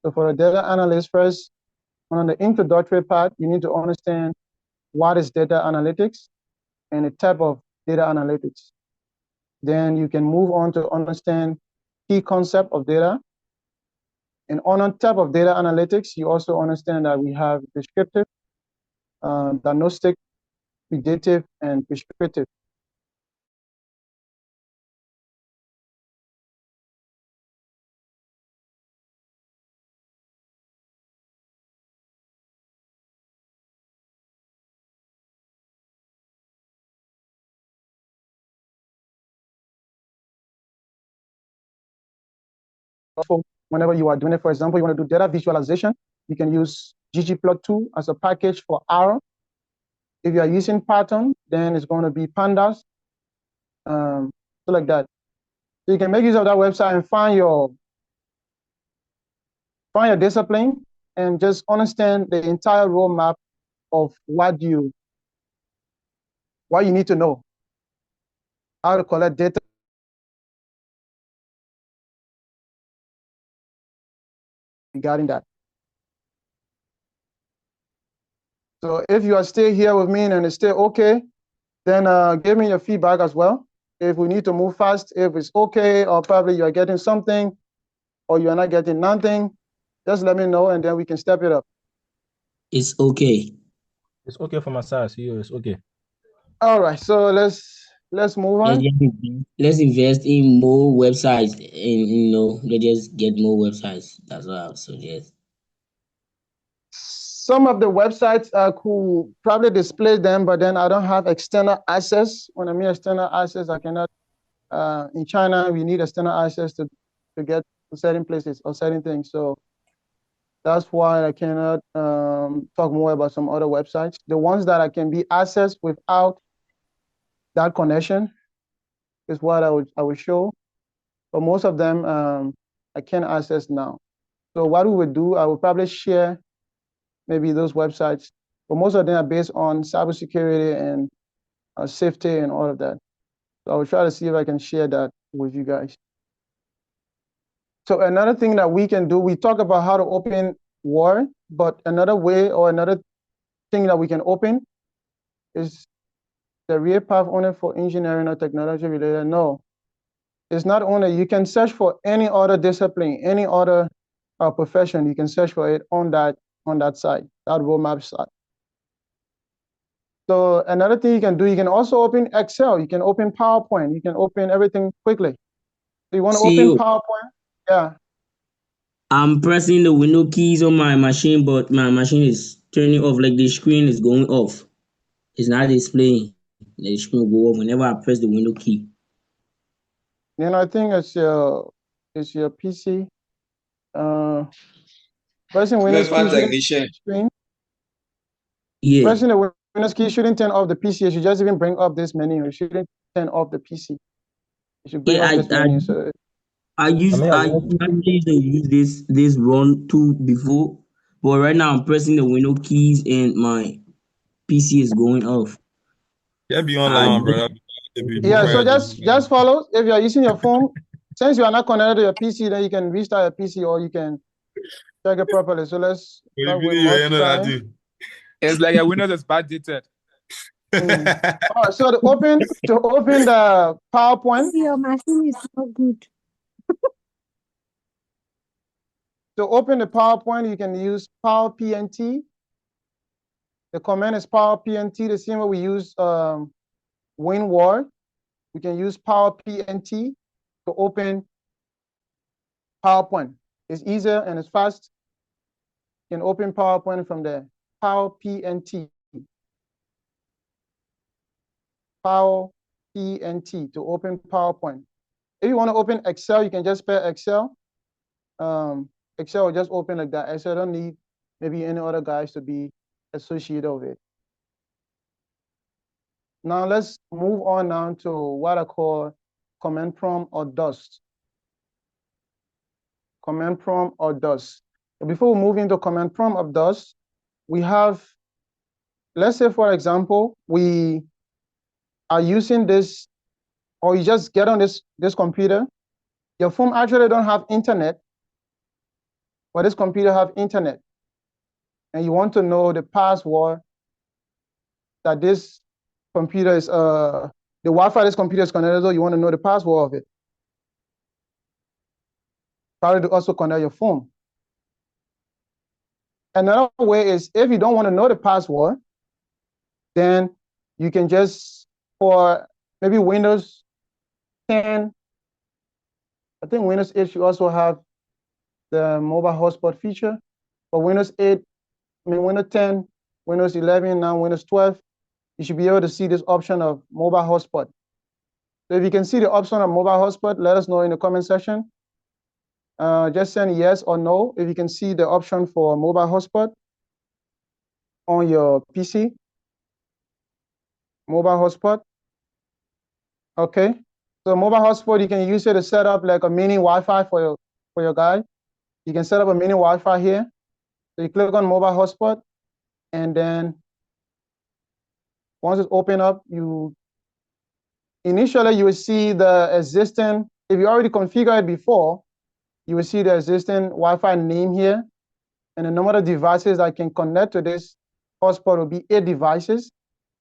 So for a data analyst, first, on the introductory part, you need to understand what is data analytics and the type of data analytics. Then you can move on to understand key concept of data. And on top of data analytics, you also understand that we have descriptive, diagnostic, predictive, and prescriptive. Whenever you are doing it, for example, you want to do data visualization, you can use ggplot2 as a package for R. If you are using Python, then it's going to be pandas, so like that. So you can make use of that website and find your discipline and just understand the entire roadmap of what you need to know, how to collect data regarding that. So if you are still here with me and it's still okay, then give me your feedback as well. If we need to move fast, if it's okay, or probably you're getting something, or you're not getting nothing, just let me know and then we can step it up. It's okay. It's okay for my size. It's okay. All right, so let's move on. Let's invest in more websites, and let's just get more websites. That's what I would suggest. Some of the websites could probably display them, but then I don't have external access. When I mean external access, I cannot. In China, we need external access to get to certain places or certain things. So that's why I cannot talk more about some other websites. The ones that I can be accessed without that connection is what I would show. But most of them I can access now. So what we would do, I would probably share maybe those websites, but most of them are based on cybersecurity and safety and all of that. So I will try to see if I can share that with you guys. So another thing that we can do, we talk about how to open Word, but another way or another thing that we can open is the real path only for engineering or technology related. No, it's not only, you can search for any other discipline, any other profession, you can search for it on that site, that roadmap site. So another thing you can do, you can also open Excel, you can open PowerPoint, you can open everything quickly. So you want to open PowerPoint? Yeah. I'm pressing the window keys on my machine, but my machine is turning off, like the screen is going off. It's not displaying. The screen will go off whenever I press the window key. Then I think it's your PC. Pressing Windows key screen. Yeah. Pressing the Windows key shouldn't turn off the PC. You should just even bring up this menu. You shouldn't turn off the PC. You should bring up this menu. So I used to use this run tool before, but right now I'm pressing the window keys and my PC is going off. Yeah, be online, bro. Yeah, so just follow. If you are using your phone, since you are not connected to your PC, then you can restart your PC or you can check it properly. So let's start with much time. It's like a Windows is backdated. All right, so to open the PowerPoint. Your machine is not good. To open the PowerPoint, you can use PowerPNT. The command is PowerPNT, the same way we use WinWord. We can use PowerPNT to open PowerPoint. It's easier and it's fast. You can open PowerPoint from there. PowerPNT. PowerPNT to open PowerPoint. If you want to open Excel, you can just spell Excel. Excel will just open like that. Excel don't need maybe any other guys to be associated with it. Now let's move on now to what I call command prompt or DOS. Command prompt or DOS. Before we move into command prompt or DOS, we have, let's say for example, we are using this, or you just get on this computer. Your phone actually don't have internet, but this computer have internet. And you want to know the password that this computer is, the Wi-Fi this computer is connected to, you want to know the password of it. probably to also connect your phone. Another way is if you don't want to know the password, then you can just, for maybe Windows 10, I think Windows 8 should also have the mobile hotspot feature. For Windows 8, Windows 10, Windows 11, now Windows 12, you should be able to see this option of mobile hotspot. So if you can see the option of mobile hotspot, let us know in the comment section. Just send yes or no if you can see the option for mobile hotspot on your PC. Mobile hotspot. Okay. So mobile hotspot, you can use it to set up like a mini Wi-Fi for your guy. You can set up a mini Wi-Fi here. So you click on mobile hotspot, and then once it's open up, initially you will see the existing, if you already configured it before, you will see the existing Wi-Fi name here, and the number of devices that can connect to this hotspot will be 8 devices.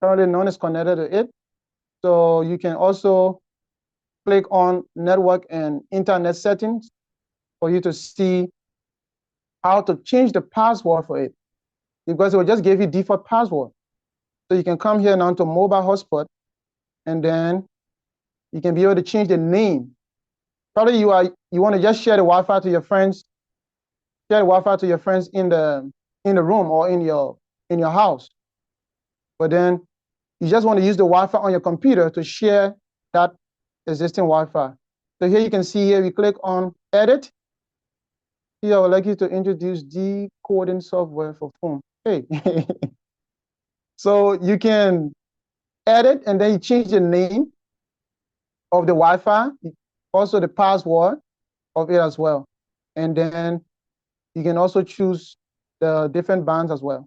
Currently none is connected to it. So you can also click on network and internet settings for you to see how to change the password for it, because it will just give you default password. So you can come here now to mobile hotspot, and then you can be able to change the name. Probably you want to just share the Wi-Fi to your friends, share the Wi-Fi to your friends in the room or in your house. But then you just want to use the Wi-Fi on your computer to share that existing Wi-Fi. So here you can see here, we click on edit. Here I would like you to introduce decoding software for phone. Hey. So you can edit, and then you change the name of the Wi-Fi, also the password of it as well. And then you can also choose the different bands as well.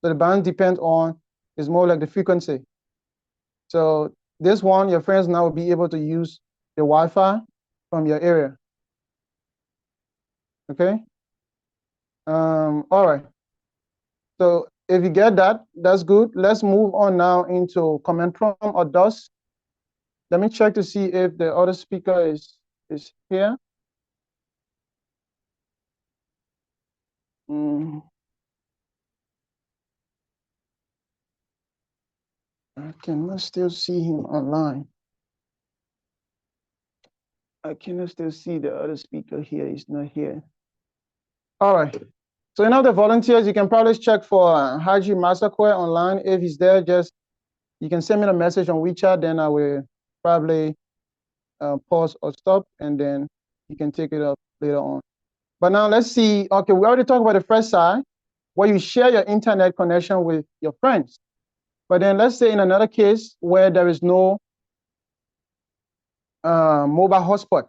So the band depends on, is more like the frequency. So this one, your friends now will be able to use the Wi-Fi from your area. Okay. All right. So if you get that, that's good. Let's move on now into command prompt or DOS. Let me check to see if the other speaker is here. I cannot still see him online. I cannot still see the other speaker here. He's not here. All right. So now the volunteers, you can probably check for Haji Masterclass online. If he's there, just you can send me a message on WeChat. Then I will probably pause or stop, and then you can take it up later on. But now let's see. Okay, we already talked about the first side, where you share your internet connection with your friends. But then let's say in another case where there is no mobile hotspot.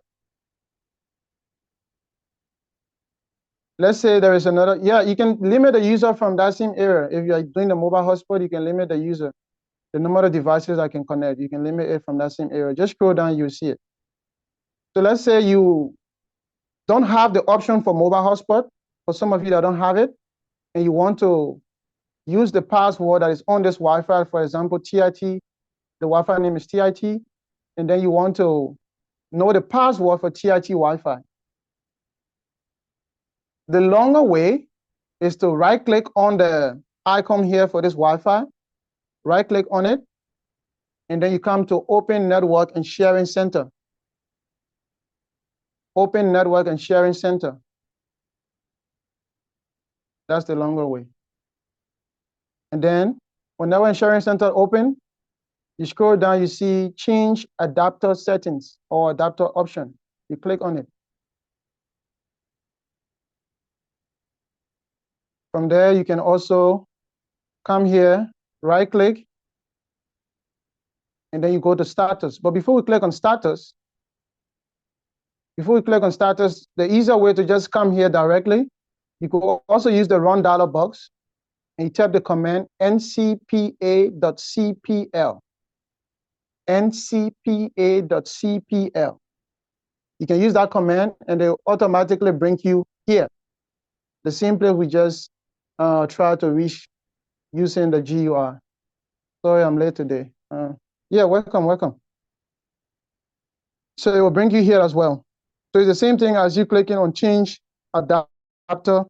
Let's say there is another, yeah, you can limit the user from that same area. If you're doing the mobile hotspot, you can limit the user, the number of devices I can connect. You can limit it from that same area. Just scroll down, you'll see it. So let's say you don't have the option for mobile hotspot. For some of you that don't have it, and you want to use the password that is on this Wi-Fi, for example, TIT, the Wi-Fi name is TIT, and then you want to know the password for TIT Wi-Fi. The longer way is to right-click on the icon here for this Wi-Fi, right-click on it, and then you come to Open Network and Sharing Center. Open Network and Sharing Center. That's the longer way. And then when Network and Sharing Center open, you scroll down, you see Change Adapter Settings or Adapter Option. You click on it. From there, you can also come here, right-click, and then you go to Status. But before we click on Status, the easier way to just come here directly, you could also use the Run dialog box, and you type the command ncpa.cpl. ncpa.cpl. You can use that command, and they will automatically bring you here. The same place we just try to reach using the GUI. Sorry, I'm late today. Yeah, welcome. So it will bring you here as well. So it's the same thing as you clicking on change adapter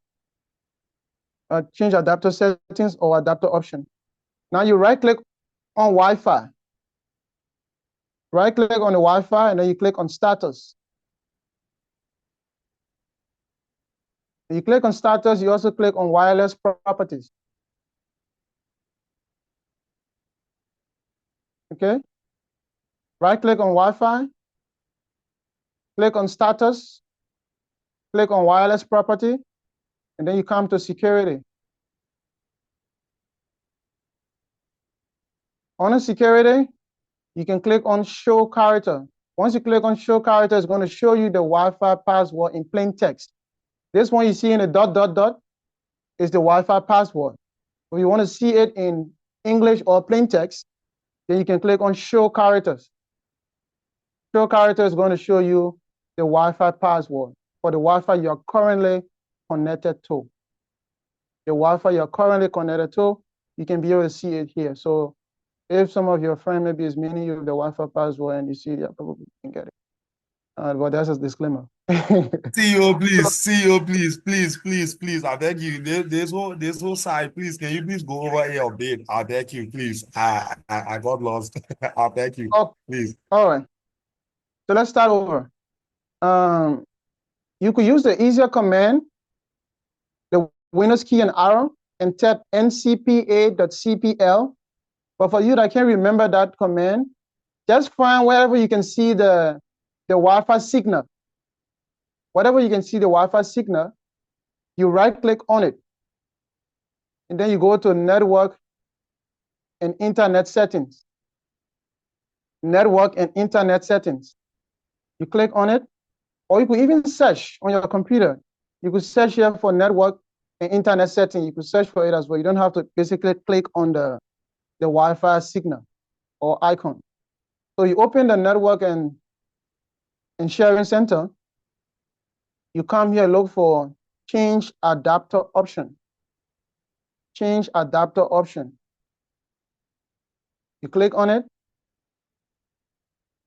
settings or adapter option. Now you right click on Wi-Fi. Right click on the Wi-Fi and then you click on status. You click on status, you also click on wireless properties. Okay. Right click on Wi-Fi, click on status, click on wireless property, and then you come to security. On security, you can click on show character. Once you click on show character, it's going to show you the Wi-Fi password in plain text. This one you see in the ... is the Wi-Fi password. If you want to see it in English or plain text, then you can click on show characters. Show character is going to show you the Wi-Fi password for the Wi-Fi you're currently connected to. The Wi-Fi you're currently connected to, you can be able to see it here. So if some of your friend maybe is meaning you the Wi-Fi password and you see it, probably can get it. But that's a disclaimer. CEO, please, CEO, please. I beg you. This whole side, please. Can you please go over here a bit? I beg you, please. I got lost. I beg you, please. All right. So let's start over. You could use the easier command, the Windows key and arrow, and tap ncpa.cpl. But for you that can't remember that command, just find wherever you can see the Wi-Fi signal. Whatever you can see the Wi-Fi signal, you right-click on it. And then you go to Network and Internet Settings. Network and Internet Settings. You click on it, or you could even search on your computer. You could search here for Network and Internet Settings. You could search for it as well. You don't have to basically click on the Wi-Fi signal or icon. So you open the Network and Sharing Center. You come here, look for Change Adapter option. Change Adapter option. You click on it,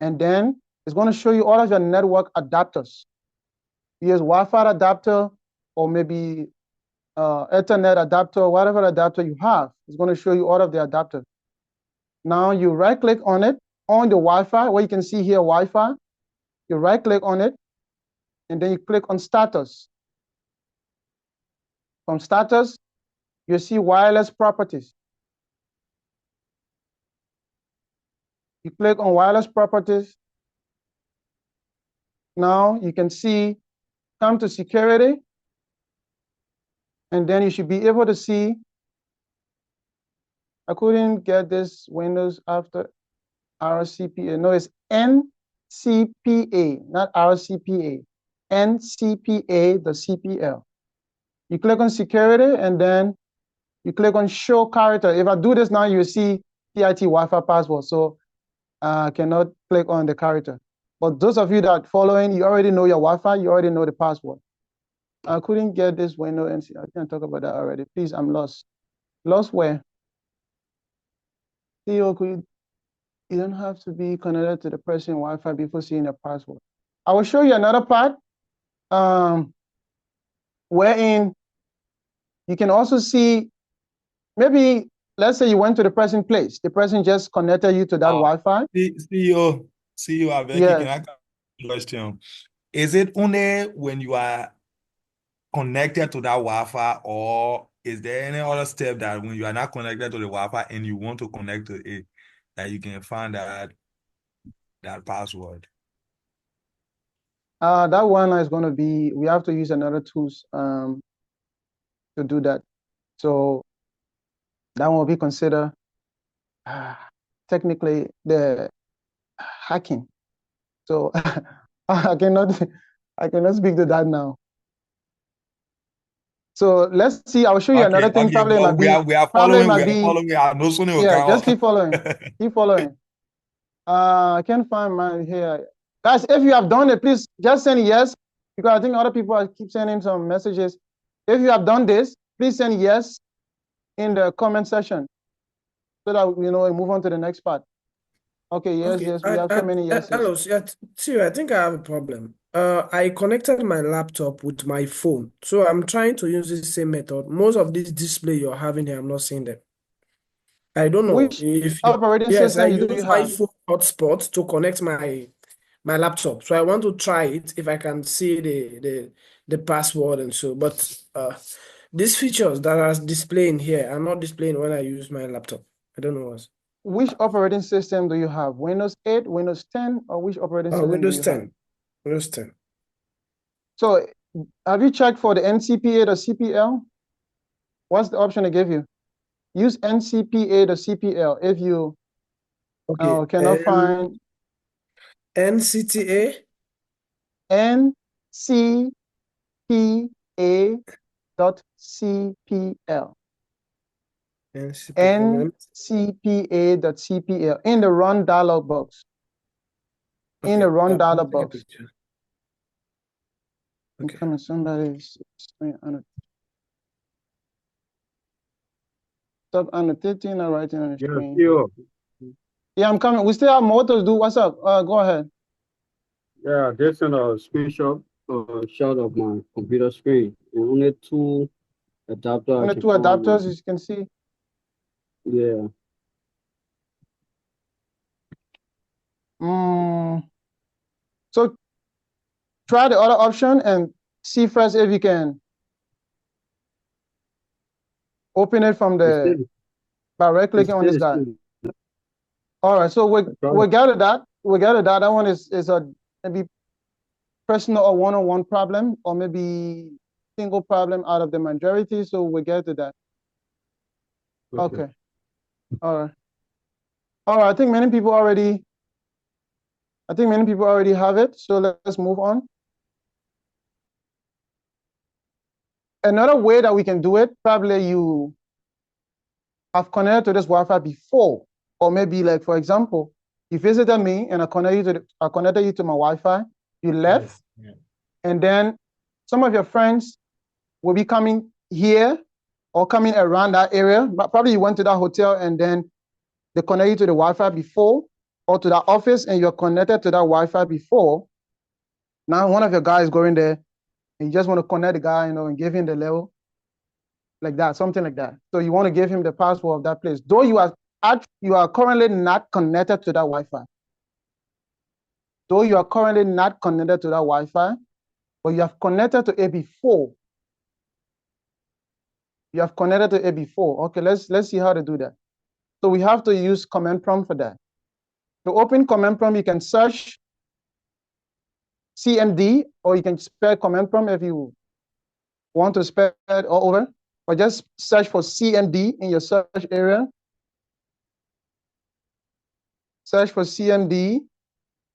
and then it's going to show you all of your network adapters. Use Wi-Fi adapter or maybe Ethernet adapter, whatever adapter you have. It's going to show you all of the adapters. Now you right-click on it, on the Wi-Fi, where you can see here Wi-Fi. You right-click on it, and then you click on status. From status, you see wireless properties. You click on wireless properties. Now you can see, come to security, and then you should be able to see, I couldn't get this Windows after RCPA. No, it's NCPA, not RCPA. NCPA, the CPL. You click on security, and then you click on show character. If I do this now, you see PIT Wi-Fi password. So I cannot click on the character. But those of you that are following, you already know your Wi-Fi, you already know the password. I couldn't get this window, and I can't talk about that already. Please, I'm lost. Lost where? CEO, you don't have to be connected to the person Wi-Fi before seeing the password. I will show you another part wherein you can also see, maybe, let's say you went to the person place. The person just connected you to that Wi-Fi. CEO, I beg you, can I ask a question? Is it only when you are connected to that Wi-Fi, or is there any other step that when you are not connected to the Wi-Fi and you want to connect to it, that you can find that password? That one is going to be, we have to use another tools to do that. So that one will be considered technically the hacking. So I cannot speak to that now. So let's see. I'll show you another thing. Probably well, might be. We are following. I know soon. Yeah, just keep following. Keep following. I can't find mine here, guys. If you have done it, please just send yes, because I think other people keep sending some messages. If you have done this, please send yes in the comment section, so that we move on to the next part. Okay. Yes. We have so many yeses. Hello, yeah, Tio, I think I have a problem. I connected my laptop with my phone, so I'm trying to use the same method. Most of this display you're having here, I'm not seeing them. I don't know Which if operating yes, I system do you use my have? phone hotspot to connect my laptop. So I want to try it if I can see the password and so. But these features that are displaying here are not displaying when I use my laptop. I don't know what. Which operating system do you have? Windows 8, Windows 10, or which operating system do Windows you have? 10. Windows 10. So have you checked for the NCPA or CPL? What's the option they give you? Use NCPA or CPL if you Okay. cannot find NCTA. NCPA.CPL. NCPA.CPL in the run dialog box. In the run dialog box. I'm coming. Somebody's stop annotating and writing on the screen. Yeah, I'm coming. We still have more to do. What's up? Go ahead. Yeah, this is a screenshot shot of my computer screen, and only two adapters. Only two adapters, as you can see. Yeah. So try the other option and see first if you can open it from the by right clicking on this guy. All right, so we gathered that. We gathered that. That one is a maybe personal or one-on-one problem, or maybe single problem out of the majority. So we get to that. Okay. All right. All right. I think many people already have it. So let's move on. Another way that we can do it, probably you have connected to this Wi-Fi before, or maybe like, for example, you visited me and I connected you to my Wi-Fi. You left, and then some of your friends will be coming here or coming around that area. But probably you went to that hotel and then they connect you to the Wi-Fi before, or to that office and you're connected to that Wi-Fi before. Now one of your guys going there and you just want to connect the guy, and give him the level like that, something like that. So you want to give him the password of that place, though you are currently not connected to that Wi-Fi. Though you are currently not connected to that Wi-Fi, but you have connected to it before. You have connected to it before. Okay, let's see how to do that. So we have to use command prompt for that. To open command prompt, you can search CMD, or you can spell command prompt if you want to spell it all over, or just search for CMD in your search area. Search for CMD,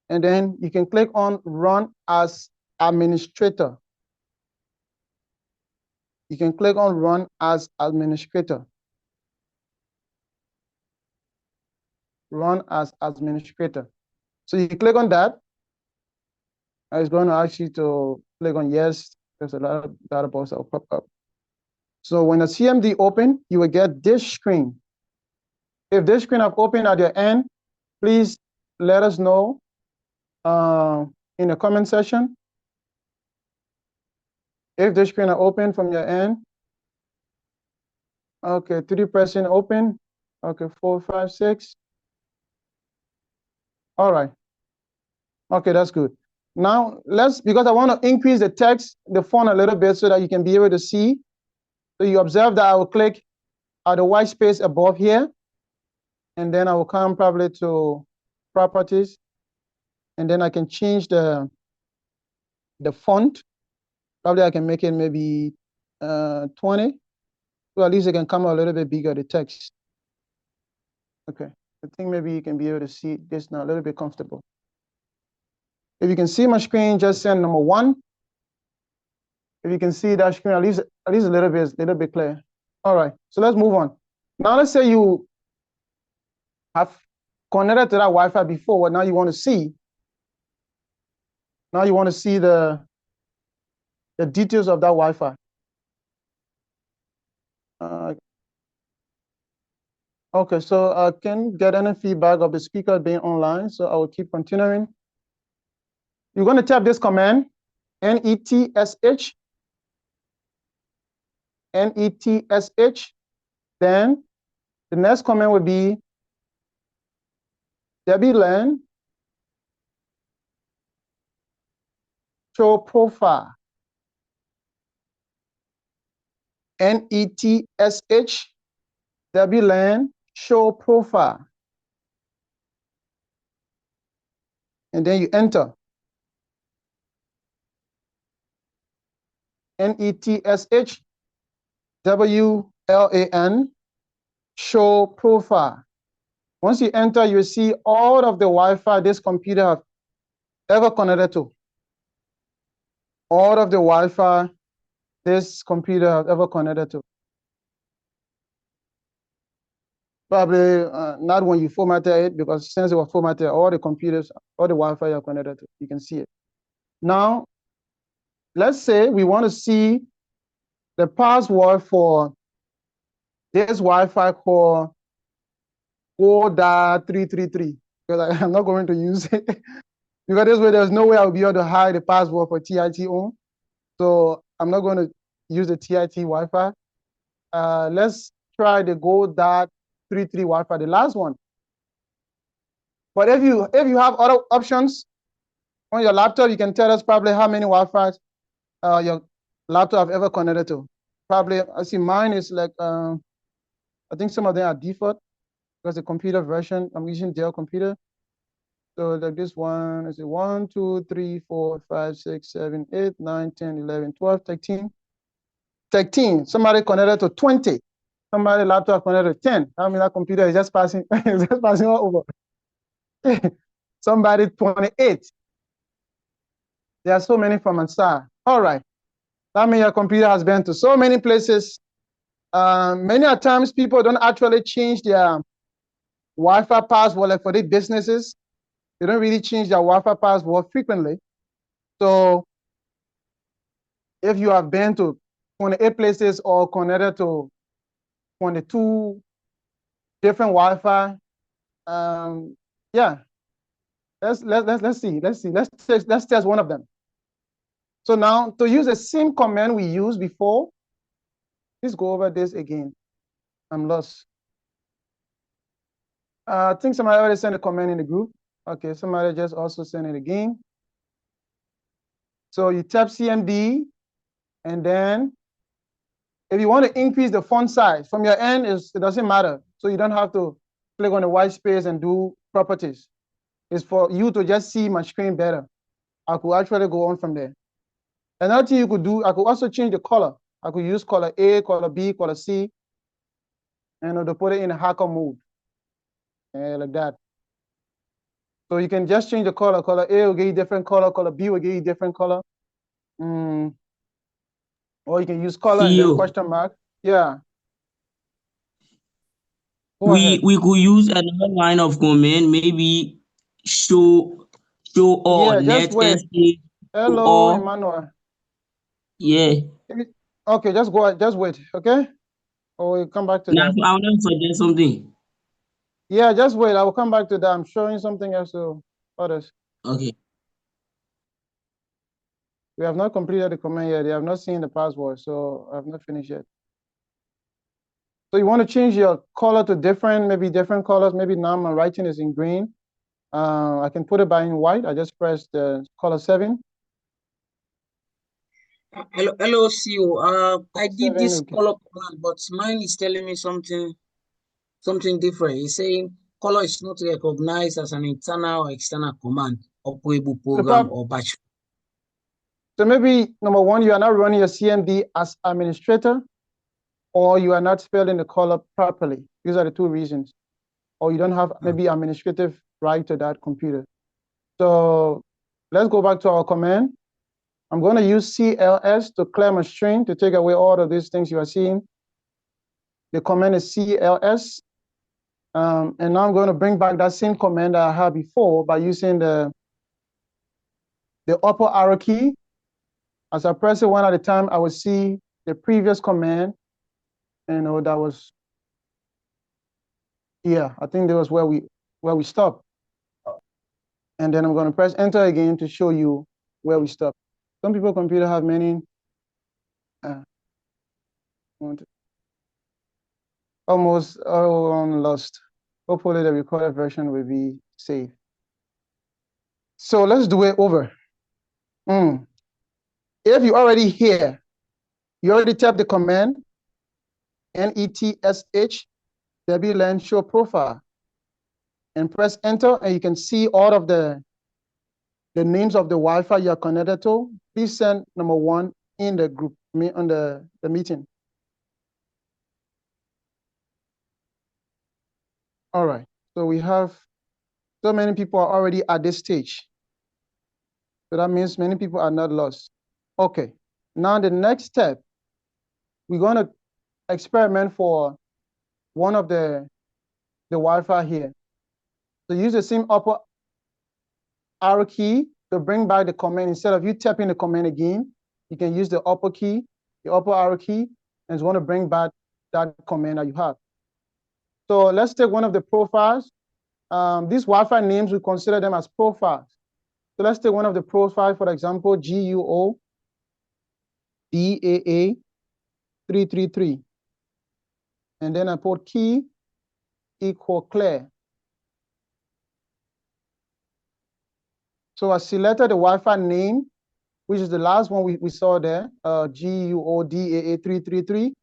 and then you can click on Run as Administrator. You can click on Run as Administrator. Run as Administrator. So you click on that. It's going to ask you to click on yes. There's a lot of data box that will pop up. So when the CMD open, you will get this screen. If this screen have opened at your end, please let us know in the comment section. If this screen are open from your end. Okay, 3% open. Okay, 4, 5, 6. All right. Okay, that's good. Now because I want to increase the text, the font a little bit so that you can be able to see. So you observe that I will click at the white space above here, and then I will come probably to properties, and then I can change the font. Probably I can make it maybe 20, so at least it can come a little bit bigger, the text. Okay, I think maybe you can be able to see this now a little bit comfortable. If you can see my screen, just send number 1. If you can see that screen, at least a little bit clear. All right, so let's move on. Now let's say you have connected to that Wi-Fi before. What now you want to see? Now you want to see the details of that Wi-Fi. Okay, so I can't get any feedback of the speaker being online, so I will keep continuing. You're going to type this command. NETSH, NETSH. Then the next comment would be Debian show profile. NETSH, Debian show profile. And then you enter. NETSH, WLAN, show profile. Once you enter, you see all of the Wi-Fi this computer have ever connected to. All of the Wi-Fi this computer have ever connected to. Probably not when you formatted it, because since it was formatted, all the computers, all the Wi-Fi are connected to. You can see it. Now, let's say we want to see the password for this Wi-Fi called 4.333, because I'm not going to use it. Because this way, there's no way I'll be able to hide the password for TIT on. So I'm not going to use the TIT Wi-Fi. Let's try the Go.33 Wi-Fi, the last one. But if you have other options on your laptop, you can tell us probably how many Wi-Fi's your laptop have ever connected to. Probably, I see mine is like, I think some of them are default because the computer version, I'm using Dell computer. So like this one, is it 1, 2, 3, 4, 5, 6, 7, 8, 9, 10, 11, 12, 13. 13. Somebody connected to 20. Somebody laptop connected to 10. I mean, that computer is just passing, just passing all over. Somebody 28. There are so many from inside. All right. That means your computer has been to so many places. Many times people don't actually change their Wi-Fi password, like for the businesses. They don't really change their Wi-Fi password frequently. So if you have been to 28 places or connected to 22 different Wi-Fi, yeah. Let's see. Let's test one of them. So now to use the same command we used before, let's go over this again. I'm lost. I think somebody already sent a comment in the group. Okay, somebody just also sent it again. So you tap CMD, and then if you want to increase the font size from your end, it doesn't matter. So you don't have to click on the white space and do properties. It's for you to just see my screen better. I could actually go on from there. Another thing you could do, I could also change the color. I could use color A, color B, color C, and to put it in a hacker mode, like that. So you can just change the color. Color A will give you different color. Color B will give you different color. Or you can use color and then question mark. Yeah. Go ahead. We could use another line of command, maybe show all Yeah, just net wait. SA Hello, all. Emmanuel. Yeah. Okay, just go ahead. Just wait. Okay. Or we'll come back to Now that. I want to suggest something. Yeah, just wait. I will come back to that. I'm showing something else to others. Okay. We have not completed the command yet. They have not seen the password, so I have not finished yet. So you want to change your color to different, maybe different colors. Maybe now my writing is in green. I can put it by in white. I just press the color 7. Hello, CEO. I did 7, this okay. color command, but mine is telling me something different. It's saying color is not recognized as an internal or external command, operable program, or batch. So maybe number 1, you are not running your CMD as administrator, or you are not spelling the color properly. These are the 2 reasons. Or you don't have maybe administrative right to that computer. So let's go back to our command. I'm going to use CLS to clear my string to take away all of these things you are seeing. The command is CLS. And now I'm going to bring back that same command that I had before by using the upper arrow key. As I press it one at a time, I will see the previous command. And that was, yeah, I think that was where we stopped. And then I'm going to press enter again to show you where we stopped. Some people computer have many. Almost all lost. Hopefully the recorded version will be safe. So let's do it over. If you already here, you already type the command NETSH WLAN show profile and press enter, and you can see all of the names of the Wi-Fi you're connected to. Please send number 1 in the group, on the meeting. All right, so we have so many people are already at this stage. So that means many people are not lost. Okay, now the next step, we're going to experiment for one of the Wi-Fi here. So use the same upper arrow key to bring back the command. Instead of you tapping the command again, you can use the upper key, the upper arrow key, and it's going to bring back that command that you have. So let's take one of the profiles. These Wi-Fi names, we consider them as profiles. So let's take one of the profiles, for example, GUO DAA 333. And then I put key equal clear. So I selected the Wi-Fi name, which is the last one we saw there, GUO DAA 333.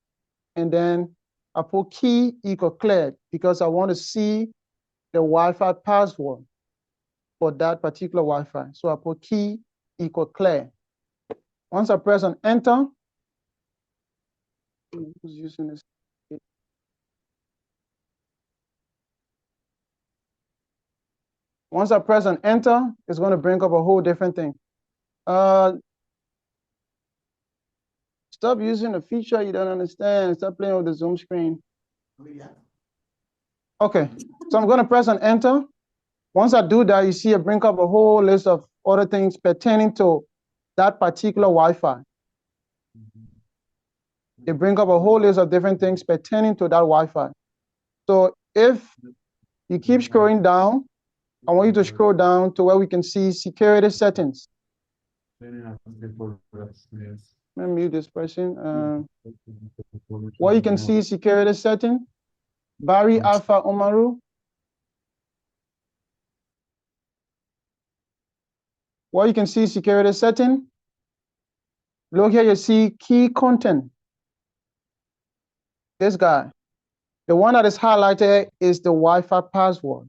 And then I put key equal clear because I want to see the Wi-Fi password for that particular Wi-Fi. So I put key equal clear. Once I press on enter, who's using this? Once I press on enter, it's going to bring up a whole different thing. Stop using a feature you don't understand. Stop playing with the Zoom screen. Okay, so I'm going to press on enter. Once I do that, you see it bring up a whole list of other things pertaining to that particular Wi-Fi. It brings up a whole list of different things pertaining to that Wi-Fi. So if you keep scrolling down, I want you to scroll down to where we can see security settings. Let me mute this person. Where you can see security setting, Barry Alpha Omaru. Where you can see security setting, look here, you see key content. This guy. The one that is highlighted is the Wi-Fi password.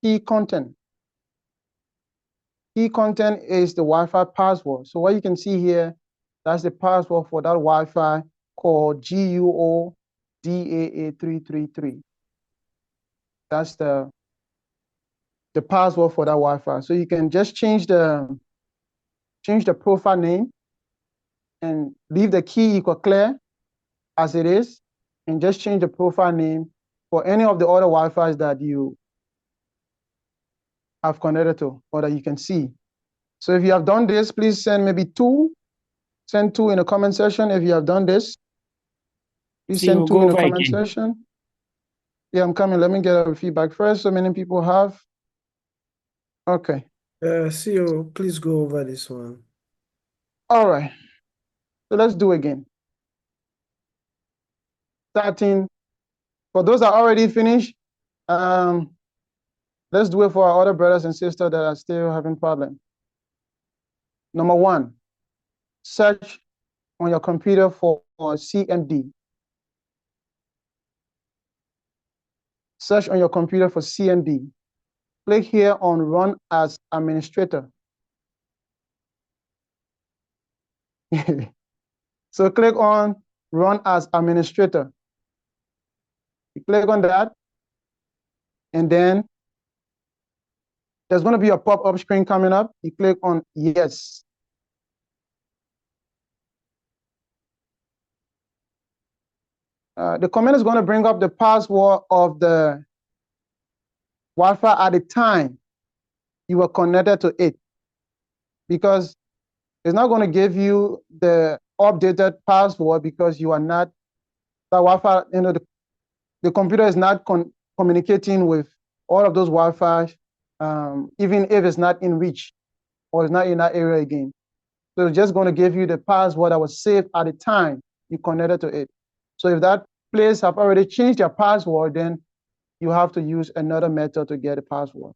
Key content. Key content is the Wi-Fi password. So what you can see here, that's the password for that Wi-Fi called GUO DAA 333. That's the password for that Wi-Fi. So you can just change the profile name and leave the key equal clear as it is, and just change the profile name for any of the other Wi-Fis that you have connected to or that you can see. So if you have done this, please send maybe 2. Send 2 in the comment section if you have done this. Please send 2 in the comment section. Yeah, I'm coming. Let me get a feedback first. So many people have. Okay. CEO, please go over this one. All right. So let's do again. Starting, for those that already finished, let's do it for our other brothers and sisters that are still having problems. Number 1, search on your computer for CMD. Search on your computer for CMD. Click here on Run as Administrator. So click on Run as Administrator. You click on that, and then there's going to be a pop-up screen coming up. You click on Yes. The command is going to bring up the password of the Wi-Fi at the time you were connected to it, because it's not going to give you the updated password because you are not, the Wi-Fi, the computer is not communicating with all of those Wi-Fi, even if it's not in reach or it's not in that area again. So it's just going to give you the password that was saved at the time you connected to it. So if that place have already changed their password, then you have to use another method to get a password.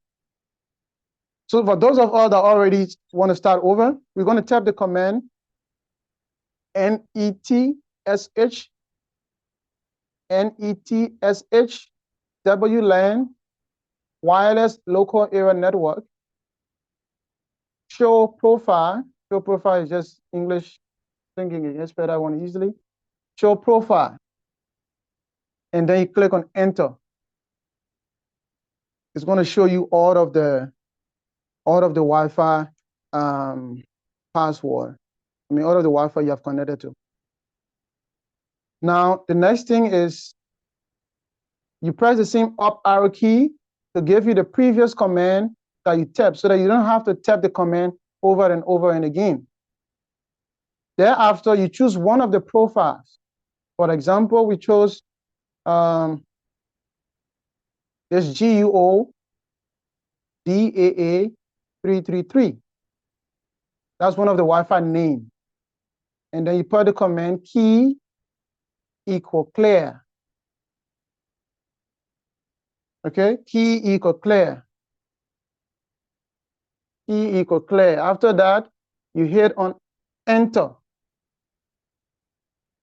So for those of us that already want to start over, we're going to type the command NETSH WLAN wireless local area network show profile. Show profile is just English thinking. You can spell that one easily. Show profile, and then you click on enter. It's going to show you all of the Wi-Fi password. I mean, all of the Wi-Fi you have connected to. Now, the next thing is you press the same up arrow key to give you the previous command that you typed, so that you don't have to type the command over and over and again. Thereafter, you choose one of the profiles. For example, we chose this GUO DAA 333. That's one of the Wi-Fi name. And then you put the command key equal clear. Okay, key equal clear. Key equal clear. After that, you hit on enter.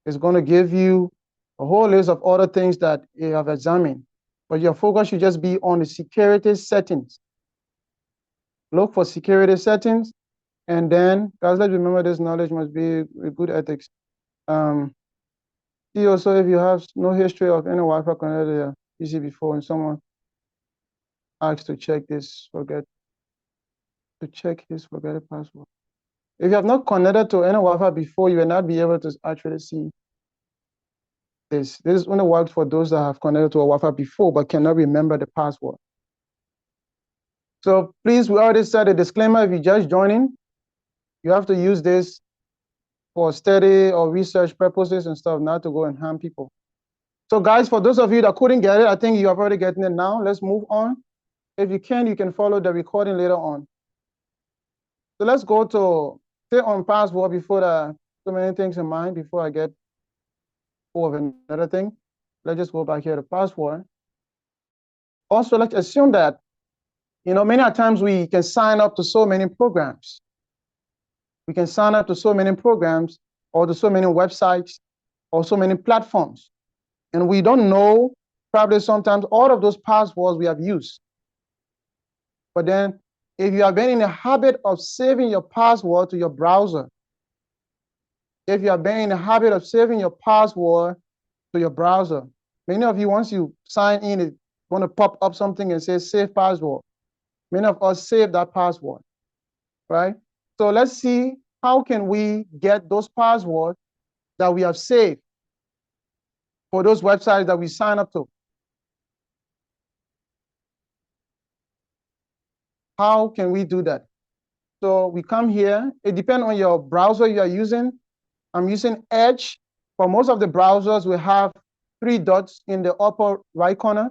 It's going to give you a whole list of other things that you have examined. But your focus should just be on the security settings. Look for security settings. And then, guys, let's remember this knowledge must be with good ethics. See also if you have no history of any Wi-Fi connected to your PC before, and someone asks to check this, forget the password. If you have not connected to any Wi-Fi before, you will not be able to actually see this. This only works for those that have connected to a Wi-Fi before but cannot remember the password. So please, we already said a disclaimer. If you're just joining, you have to use this for study or research purposes and stuff, not to go and harm people. So guys, for those of you that couldn't get it, I think you have already gotten it now. Let's move on. If you can follow the recording later on. So let's go to stay on password before so many things in mind before I get over another thing. Let's just go back here to password. Also, let's assume that, many times we can sign up to so many programs. We can sign up to so many programs or to so many websites or so many platforms. And we don't know probably sometimes all of those passwords we have used. But then if you have been in the habit of saving your password to your browser, if you have been in the habit of saving your password to your browser, many of you, once you sign in, it's going to pop up something and say save password. Many of us save that password, right? So let's see, how can we get those passwords that we have saved for those websites that we sign up to? How can we do that? So we come here. It depends on your browser you are using. I'm using Edge. For most of the browsers, we have 3 dots in the upper right corner.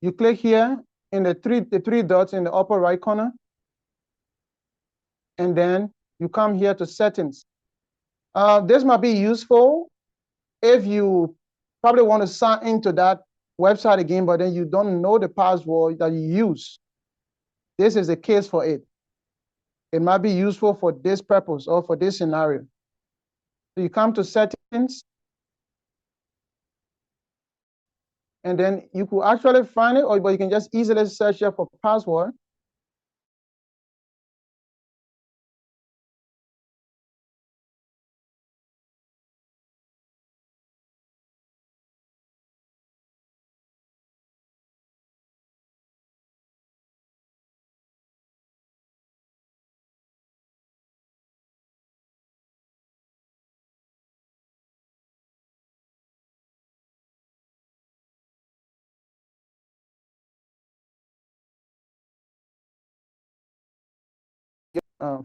You click here in the three dots in the upper right corner. And then you come here to settings. This might be useful if you probably want to sign into that website again, but then you don't know the password that you use. This is the case for it. It might be useful for this purpose or for this scenario. So you come to settings, and then you could actually find it, but you can just easily search here for password.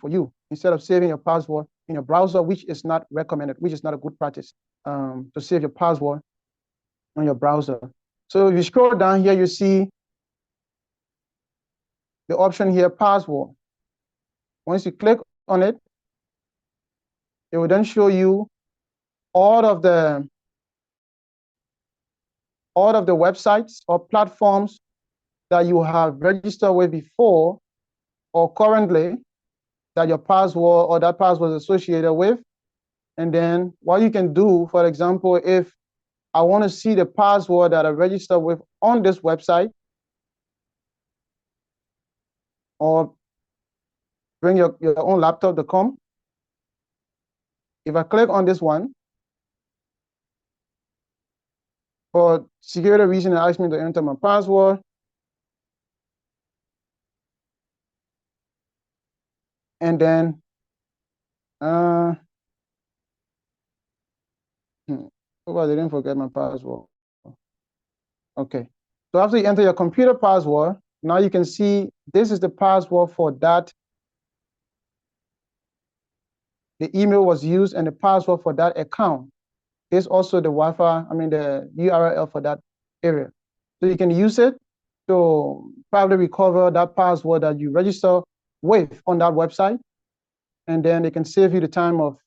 For you, instead of saving your password in your browser, which is not recommended, which is not a good practice, to save your password on your browser. So if you scroll down here, you see the option here, password. Once you click on it, it will then show you all of the websites or platforms that you have registered with before or currently that your password or that password is associated with. And then what you can do, for example, if I want to see the password that I registered with on this website, or bring your own laptop to come. If I click on this one, for security reason, it asks me to enter my password. And then, hope I didn't forget my password. Okay, so after you enter your computer password, now you can see this is the password for that. The email was used and the password for that account is also the Wi-Fi, the URL for that area. So you can use it to probably recover that password that you register with on that website. And then it can save you the time of,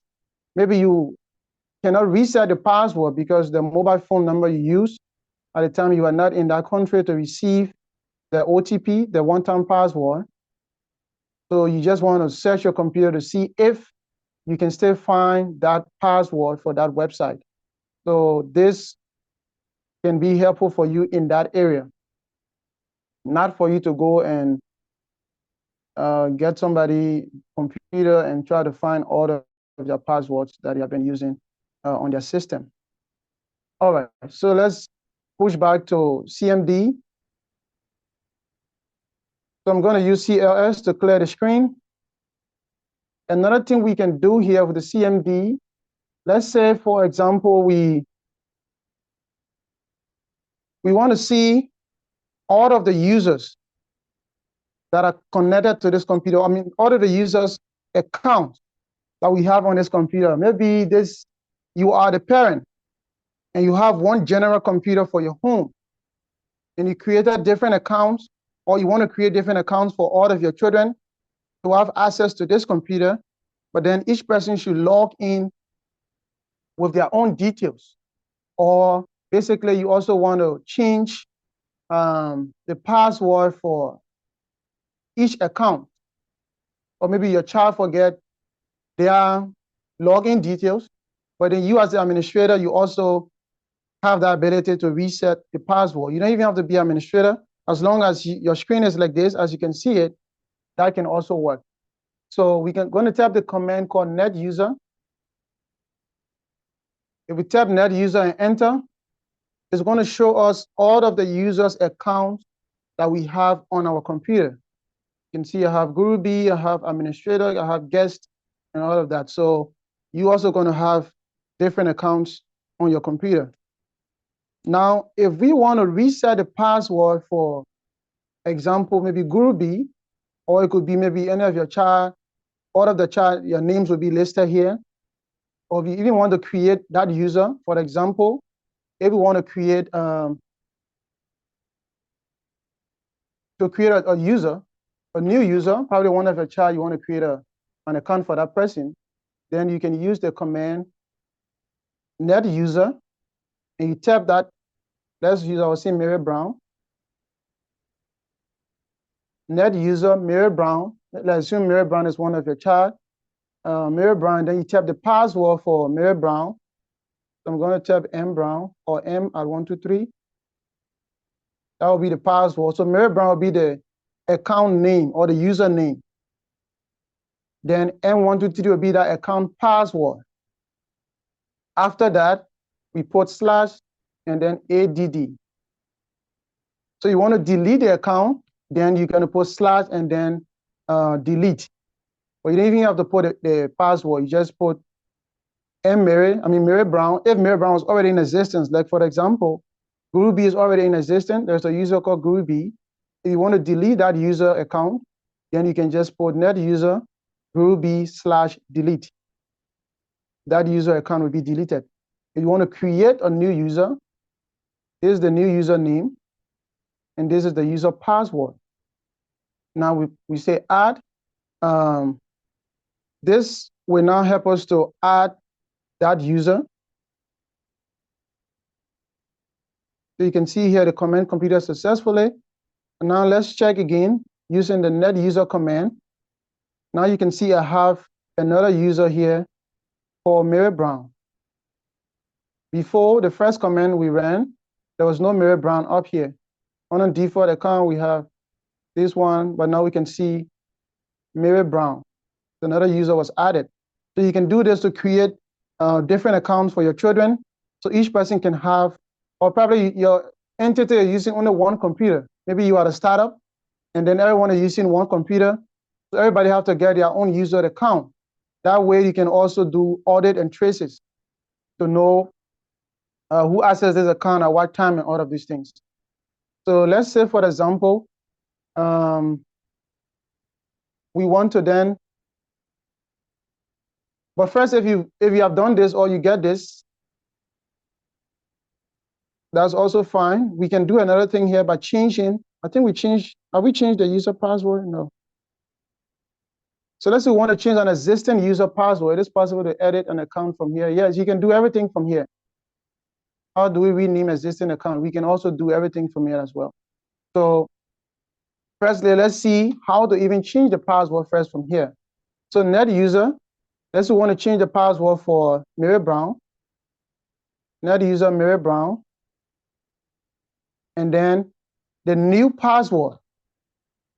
maybe you cannot reset the password because the mobile phone number you use at the time you are not in that country to receive the OTP, the one-time password. So you just want to search your computer to see if you can still find that password for that website. So this can be helpful for you in that area, not for you to go and get somebody computer and try to find all of their passwords that you have been using on their system. All right, so let's push back to CMD. So I'm going to use CLS to clear the screen. Another thing we can do here with the CMD, let's say, for example, we want to see all of the users that are connected to this computer. All of the users' accounts that we have on this computer. Maybe you are the parent and you have one general computer for your home, and you created different accounts, or you want to create different accounts for all of your children to have access to this computer, but then each person should log in with their own details. Or basically you also want to change the password for each account, or maybe your child forget their login details, but then you as the administrator, you also have the ability to reset the password. You don't even have to be administrator. As long as your screen is like this, as you can see it, that can also work. So we can going to type the command called net user. If we type net user and enter, it's going to show us all of the users' accounts that we have on our computer. You can see I have Guru B, I have administrator, I have guest, and all of that. So you also going to have different accounts on your computer. Now, if we want to reset the password for example, maybe Guru B, or it could be maybe any of your child, all of the child, your names will be listed here. Or if you even want to create that user, for example, if we want to create a user, a new user, probably one of your child, you want to create an account for that person, then you can use the command net user, and you tap that. Let's use our same Mary Brown. Net user Mary Brown. Let's assume Mary Brown is one of your child. Mary Brown, then you tap the password for Mary Brown. So I'm going to tap M Brown, or M at 123. That will be the password. So Mary Brown will be the account name or the user name. Then M123 will be that account password. After that, we put slash and then ADD. So you want to delete the account, then you're going to put slash and then delete. But you don't even have to put the password. You just put Mary Brown. If Mary Brown is already in existence, like for example, Guru B is already in existence. There's a user called Guru B. If you want to delete that user account, then you can just put net user Guru B / delete. That user account will be deleted. If you want to create a new user, this is the new user name, and this is the user password. Now we say add. This will now help us to add that user. So you can see here the command completed successfully. And now let's check again using the net user command. Now you can see I have another user here called Mary Brown. Before the first command we ran, there was no Mary Brown up here. On a default account, we have this one, but now we can see Mary Brown. Another user was added. So you can do this to create different accounts for your children. So each person can have, or probably your entity is using only one computer. Maybe you are a startup, and then everyone is using one computer. So everybody have to get their own user account. That way you can also do audit and traces to know who accessed this account at what time and all of these things. So let's say, for example, we want to then, but first, if you have done this or you get this, that's also fine. We can do another thing here by changing. I think we changed. Have we changed the user password? No. So let's say we want to change an existing user password. It is possible to edit an account from here. Yes, you can do everything from here. How do we rename existing account? We can also do everything from here as well. So firstly, let's see how to even change the password first from here. So net user, let's say we want to change the password for Mary Brown. Net user Mary Brown. And then the new password.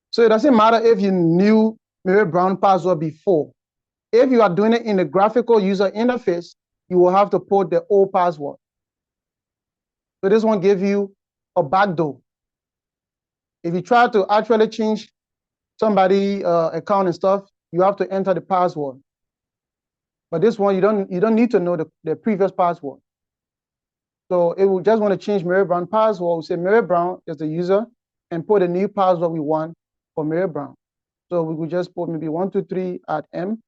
So it doesn't matter if you knew Mary Brown password before. If you are doing it in the graphical user interface, you will have to put the old password. So this one gives you a backdoor. If you try to actually change somebody's account and stuff, you have to enter the password. But this one, you don't need to know the previous password. So it will just want to change Mary Brown password. We say Mary Brown is the user and put a new password we want for Mary Brown. So we could just put maybe 123@m.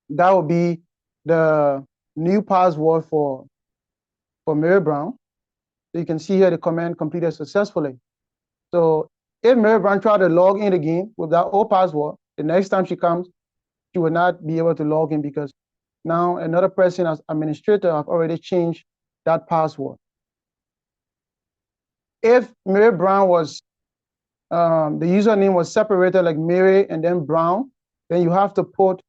That will be the new password for Mary Brown. So you can see here the command completed successfully. So if Mary Brown tried to log in again with that old password, the next time she comes, she will not be able to log in because now another person as administrator have already changed that password. If Mary Brown was, the username was separated like Mary and then Brown, then you have to put,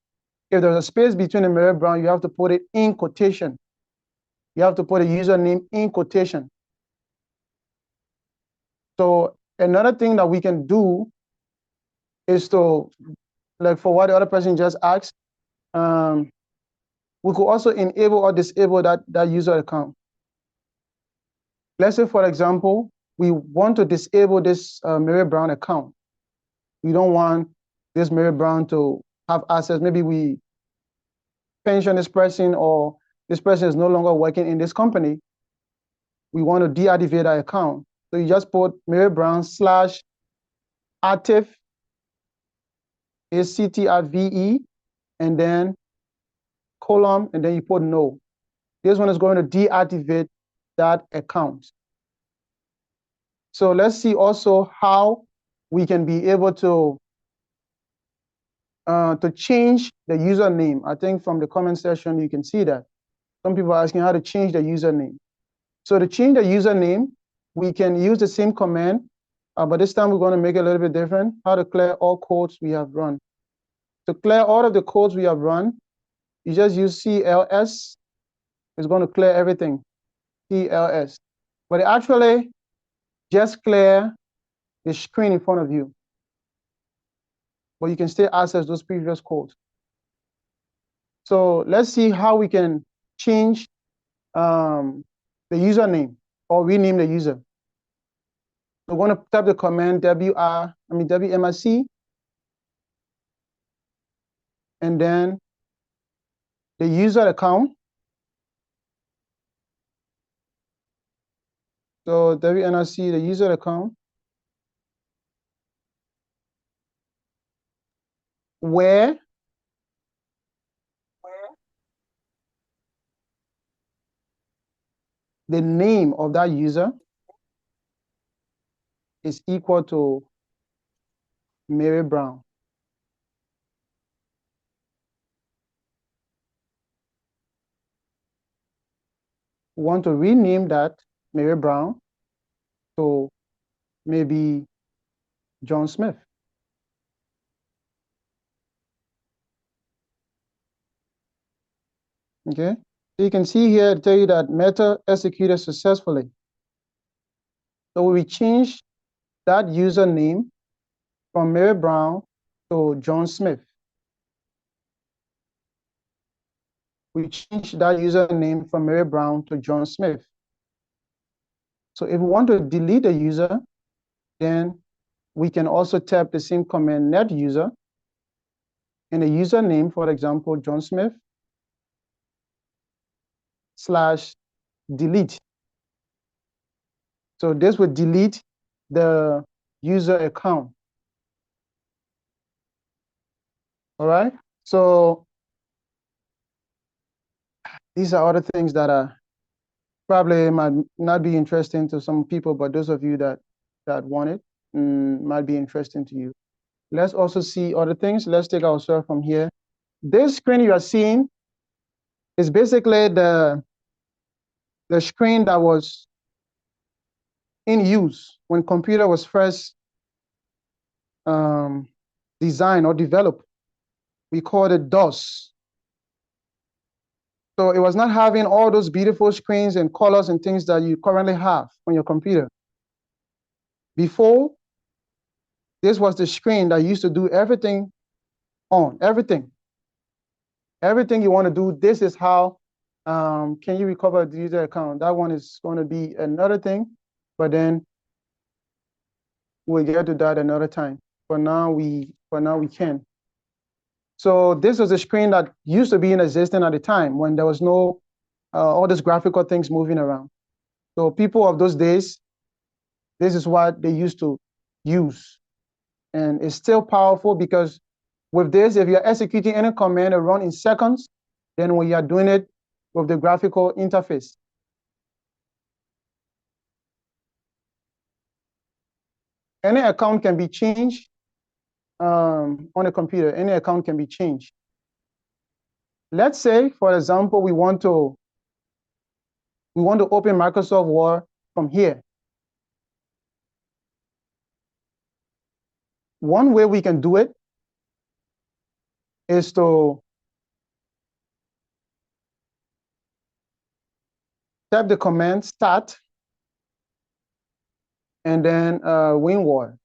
if there's a space between the Mary Brown, you have to put it in quotation. You have to put a username in quotation. So another thing that we can do is to, like for what the other person just asked, we could also enable or disable that user account. Let's say, for example, we want to disable this Mary Brown account. We don't want this Mary Brown to have access. Maybe we pension this person or this person is no longer working in this company. We want to deactivate that account. So you just put Mary Brown /active, ACTIVE, and then column, and then you put no. This one is going to deactivate that account. So let's see also how we can be able to change the username. I think from the comment section, you can see that. Some people are asking how to change the username. So to change the username, we can use the same command, but this time we're going to make it a little bit different. How to clear all codes we have run. To clear all of the codes we have run, you just use CLS. It's going to clear everything, CLS. But it actually just clear the screen in front of you. But you can still access those previous codes. So let's see how we can change the username or rename the user. We're going to type the command WMRC, and then the user account. So WMRC, the user account, where the name of that user is equal to Mary Brown. We want to rename that Mary Brown to maybe John Smith. Okay, so you can see here to tell you that meta executed successfully. So we change that username from Mary Brown to John Smith. We change that username from Mary Brown to John Smith. So if we want to delete a user, then we can also type the same command net user and the username, for example, John Smith /delete. So this would delete the user account. All right. So these are other things that are probably might not be interesting to some people, but those of you that want it might be interesting to you. Let's also see other things. Let's take ourselves from here. This screen you are seeing is basically the screen that was in use when computer was first designed or developed. We called it DOS. So it was not having all those beautiful screens and colors and things that you currently have on your computer. Before, this was the screen that used to do everything on, everything. Everything you want to do, this is how can you recover the user account. That one is going to be another thing, but then we'll get to that another time. For now, we can. So this was a screen that used to be in existence at the time when there was no all these graphical things moving around. So people of those days, this is what they used to use. And it's still powerful because with this, if you're executing any command and run in seconds, then when you're doing it with the graphical interface. Any account can be changed on a computer. Any account can be changed. Let's say, for example, we want to open Microsoft Word from here. One way we can do it is to type the command start and then WinWord.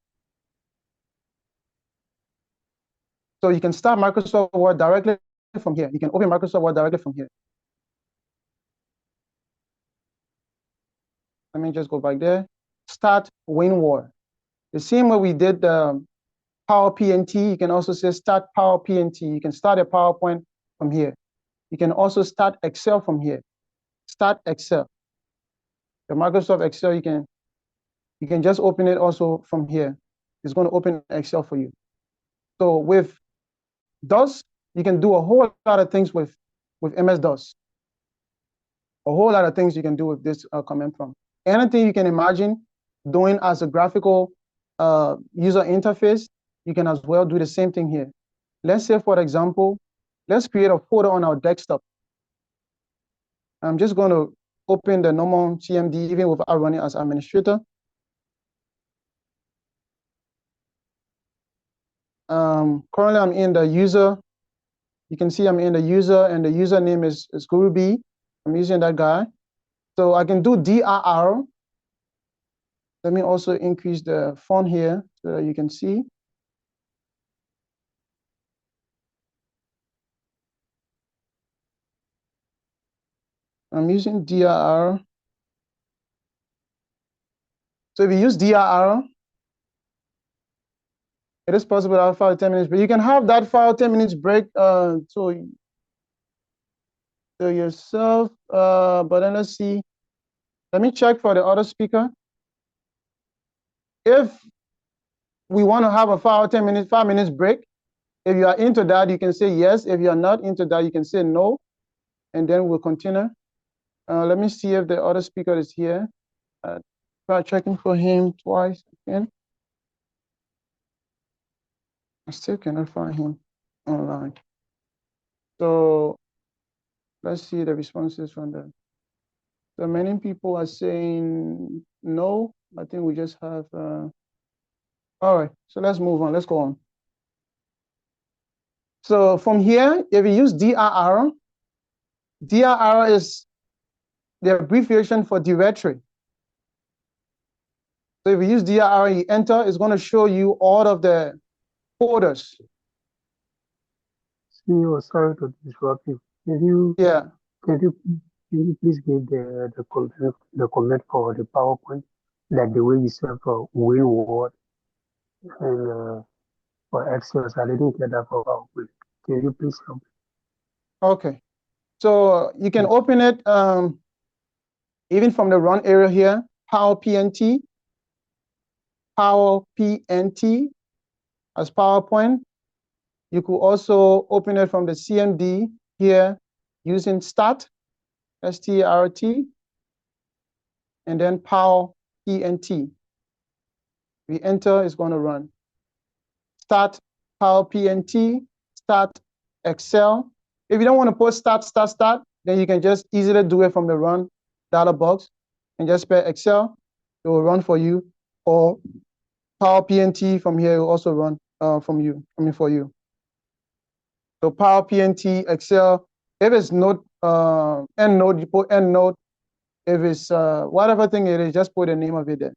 So you can start Microsoft Word directly from here. You can open Microsoft Word directly from here. Let me just go back there. Start WinWord. The same way we did Power PNT, you can also say start Power PNT. You can start a PowerPoint from here. You can also start Excel from here. Start Excel. The Microsoft Excel, you can just open it also from here. It's going to open Excel for you. So with DOS, you can do a whole lot of things with MS-DOS. A whole lot of things you can do with this command prompt. Anything you can imagine doing as a graphical user interface, you can as well do the same thing here. Let's say, for example, let's create a folder on our desktop. I'm just going to open the normal CMD even without running as administrator. Currently, I'm in the user. You can see I'm in the user, and the username is Guru B. I'm using that guy. So I can do DRR. Let me also increase the font here so that you can see. I'm using DRR. So if you use DRR, it is possible to have 5 to 10 minutes break. You can have that 5 to 10 minutes break to yourself. But then let's see. Let me check for the other speaker. If we want to have a 5 minutes break, if you are into that, you can say yes. If you are not into that, you can say no. And then we'll continue. Let me see if the other speaker is here. Try checking for him twice again. I still cannot find him online. So let's see the responses from them. So many people are saying no. I think we just have. All right, so let's move on. Let's go on. So from here, if you use DRR, DRR is the abbreviation for directory. So if you use DRR, you enter, it's going to show you all of the folders. CEO, sorry to disrupt you. Can you please give the comment for the PowerPoint, like the way you said for Win Word and for Excel? I didn't get that for PowerPoint. Can you please help? Okay, so you can open it even from the run area here, Power PNT as PowerPoint. You could also open it from the CMD here using Start, START, and then Power PNT. We enter, it's going to run. Start Power PNT, Start Excel. If you don't want to put Start, then you can just easily do it from the Run dialog box and just spell Excel. It will run for you, or Power PNT from here will also run for you. So Power PNT, Excel. If it's Note, EndNote, you put EndNote. If it's whatever thing it is, just put the name of it there.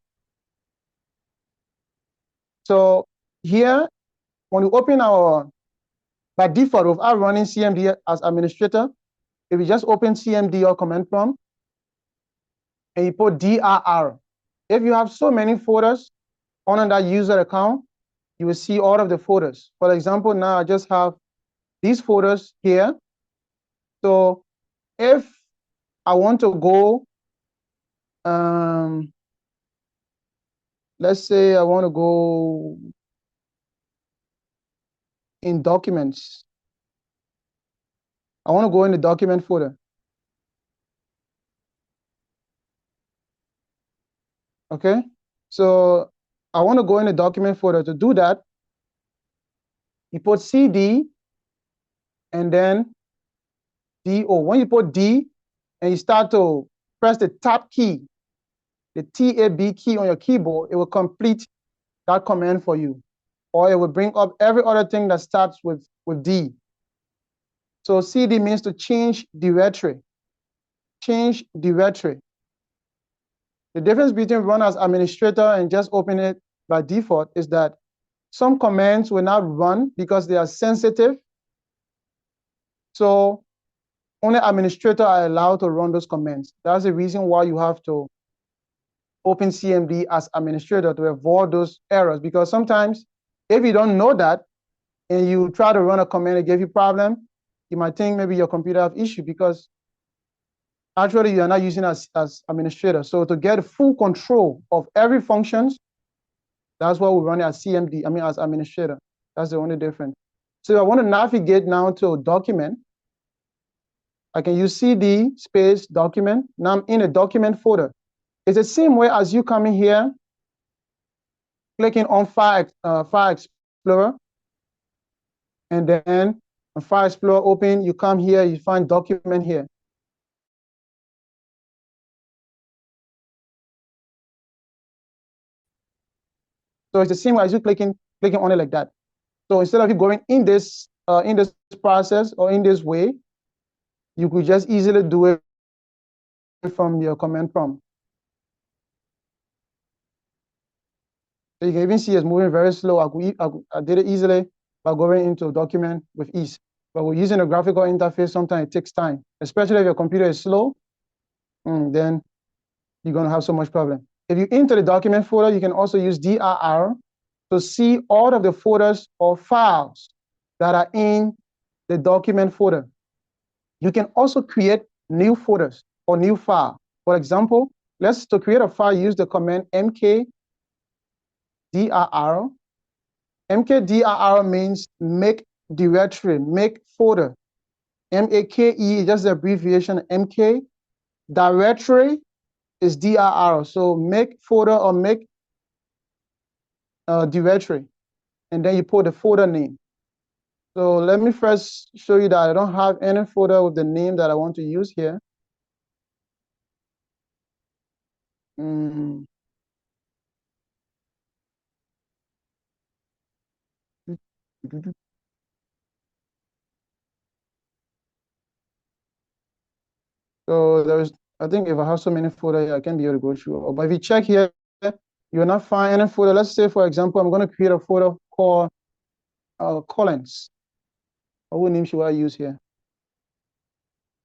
So here, when we open by default, without running CMD as administrator, if you just open CMD or command prompt, and you put DRR, if you have so many folders on that user account, you will see all of the folders. For example, now I just have these folders here. So if I want to go, let's say I want to go in documents. I want to go in the document folder. Okay, so I want to go in the document folder. To do that, you put CD and then DO. When you put D and you start to press the tab key, the TAB key on your keyboard, it will complete that command for you, or it will bring up every other thing that starts with D. So CD means to change directory. Change directory. The difference between run as administrator and just open it by default is that some commands will not run because they are sensitive. So only administrators are allowed to run those commands. That's the reason why you have to open CMD as administrator to avoid those errors. Because sometimes if you don't know that and you try to run a command and give you problem, you might think maybe your computer have issue because actually you are not using as administrator. So to get full control of every functions, that's why we run it as CMD, as administrator. That's the only difference. So if I want to navigate now to a document, I can use CD space document. Now I'm in a document folder. It's the same way as you coming here, clicking on File Explorer, and then when File Explorer open, you come here, you find document here. So it's the same way as you clicking on it like that. So instead of you going in this process or in this way, you could just easily do it from your command prompt. So you can even see it's moving very slow. I did it easily by going into a document with ease. But we're using a graphical interface, sometimes it takes time, especially if your computer is slow, then you're going to have so much problem. If you enter the document folder, you can also use DRR to see all of the folders or files that are in the document folder. You can also create new folders or new file. For example, to create a file, use the command mkdir. Mkdir means make directory, make folder. MAKE is just the abbreviation MK. Directory is DRR. So make folder or make directory. and then you put the folder name. So let me first show you that I don't have any folder with the name that I want to use here. So there's, I think if I have so many folders here, I can be able to go through. But if you check here, you'll not find any folder. Let's say, for example, I'm going to create a folder called Collins. What name should I use here?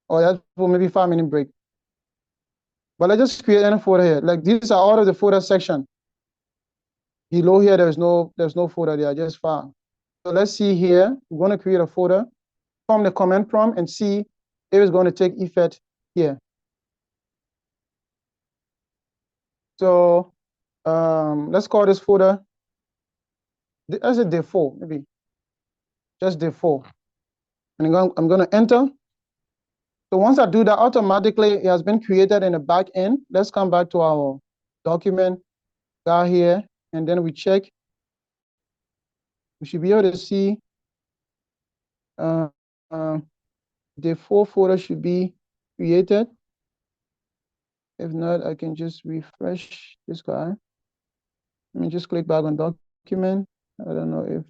Or that's for maybe 5-minute break. But let's just create any folder here. Like these are all of the folder section. Below here, there's no folder there, just file. So let's see here. We're going to create a folder from the command prompt and see if it's going to take effect here. So let's call this folder, as a default, maybe just default. And I'm going to enter. So once I do that, automatically it has been created in the back end. Let's come back to our document down here, and then we check. We should be able to see default folder should be created. If not, I can just refresh this guy. Let me just click back on document. I don't know if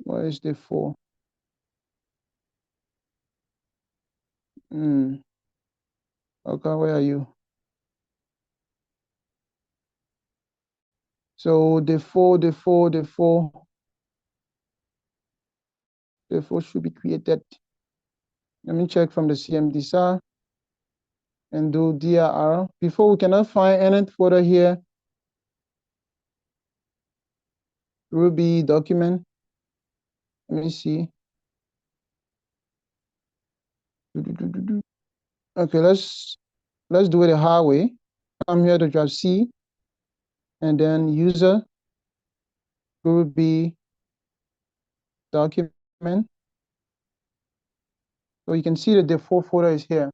what is default? Okay, where are you? So default should be created. Let me check from the CMD side and do dir. Before, we cannot find any folder here. Ruby document. Let me see. Okay, let's do it the hard way. I'm here to drive C, and then user Ruby document. So you can see the default folder is here.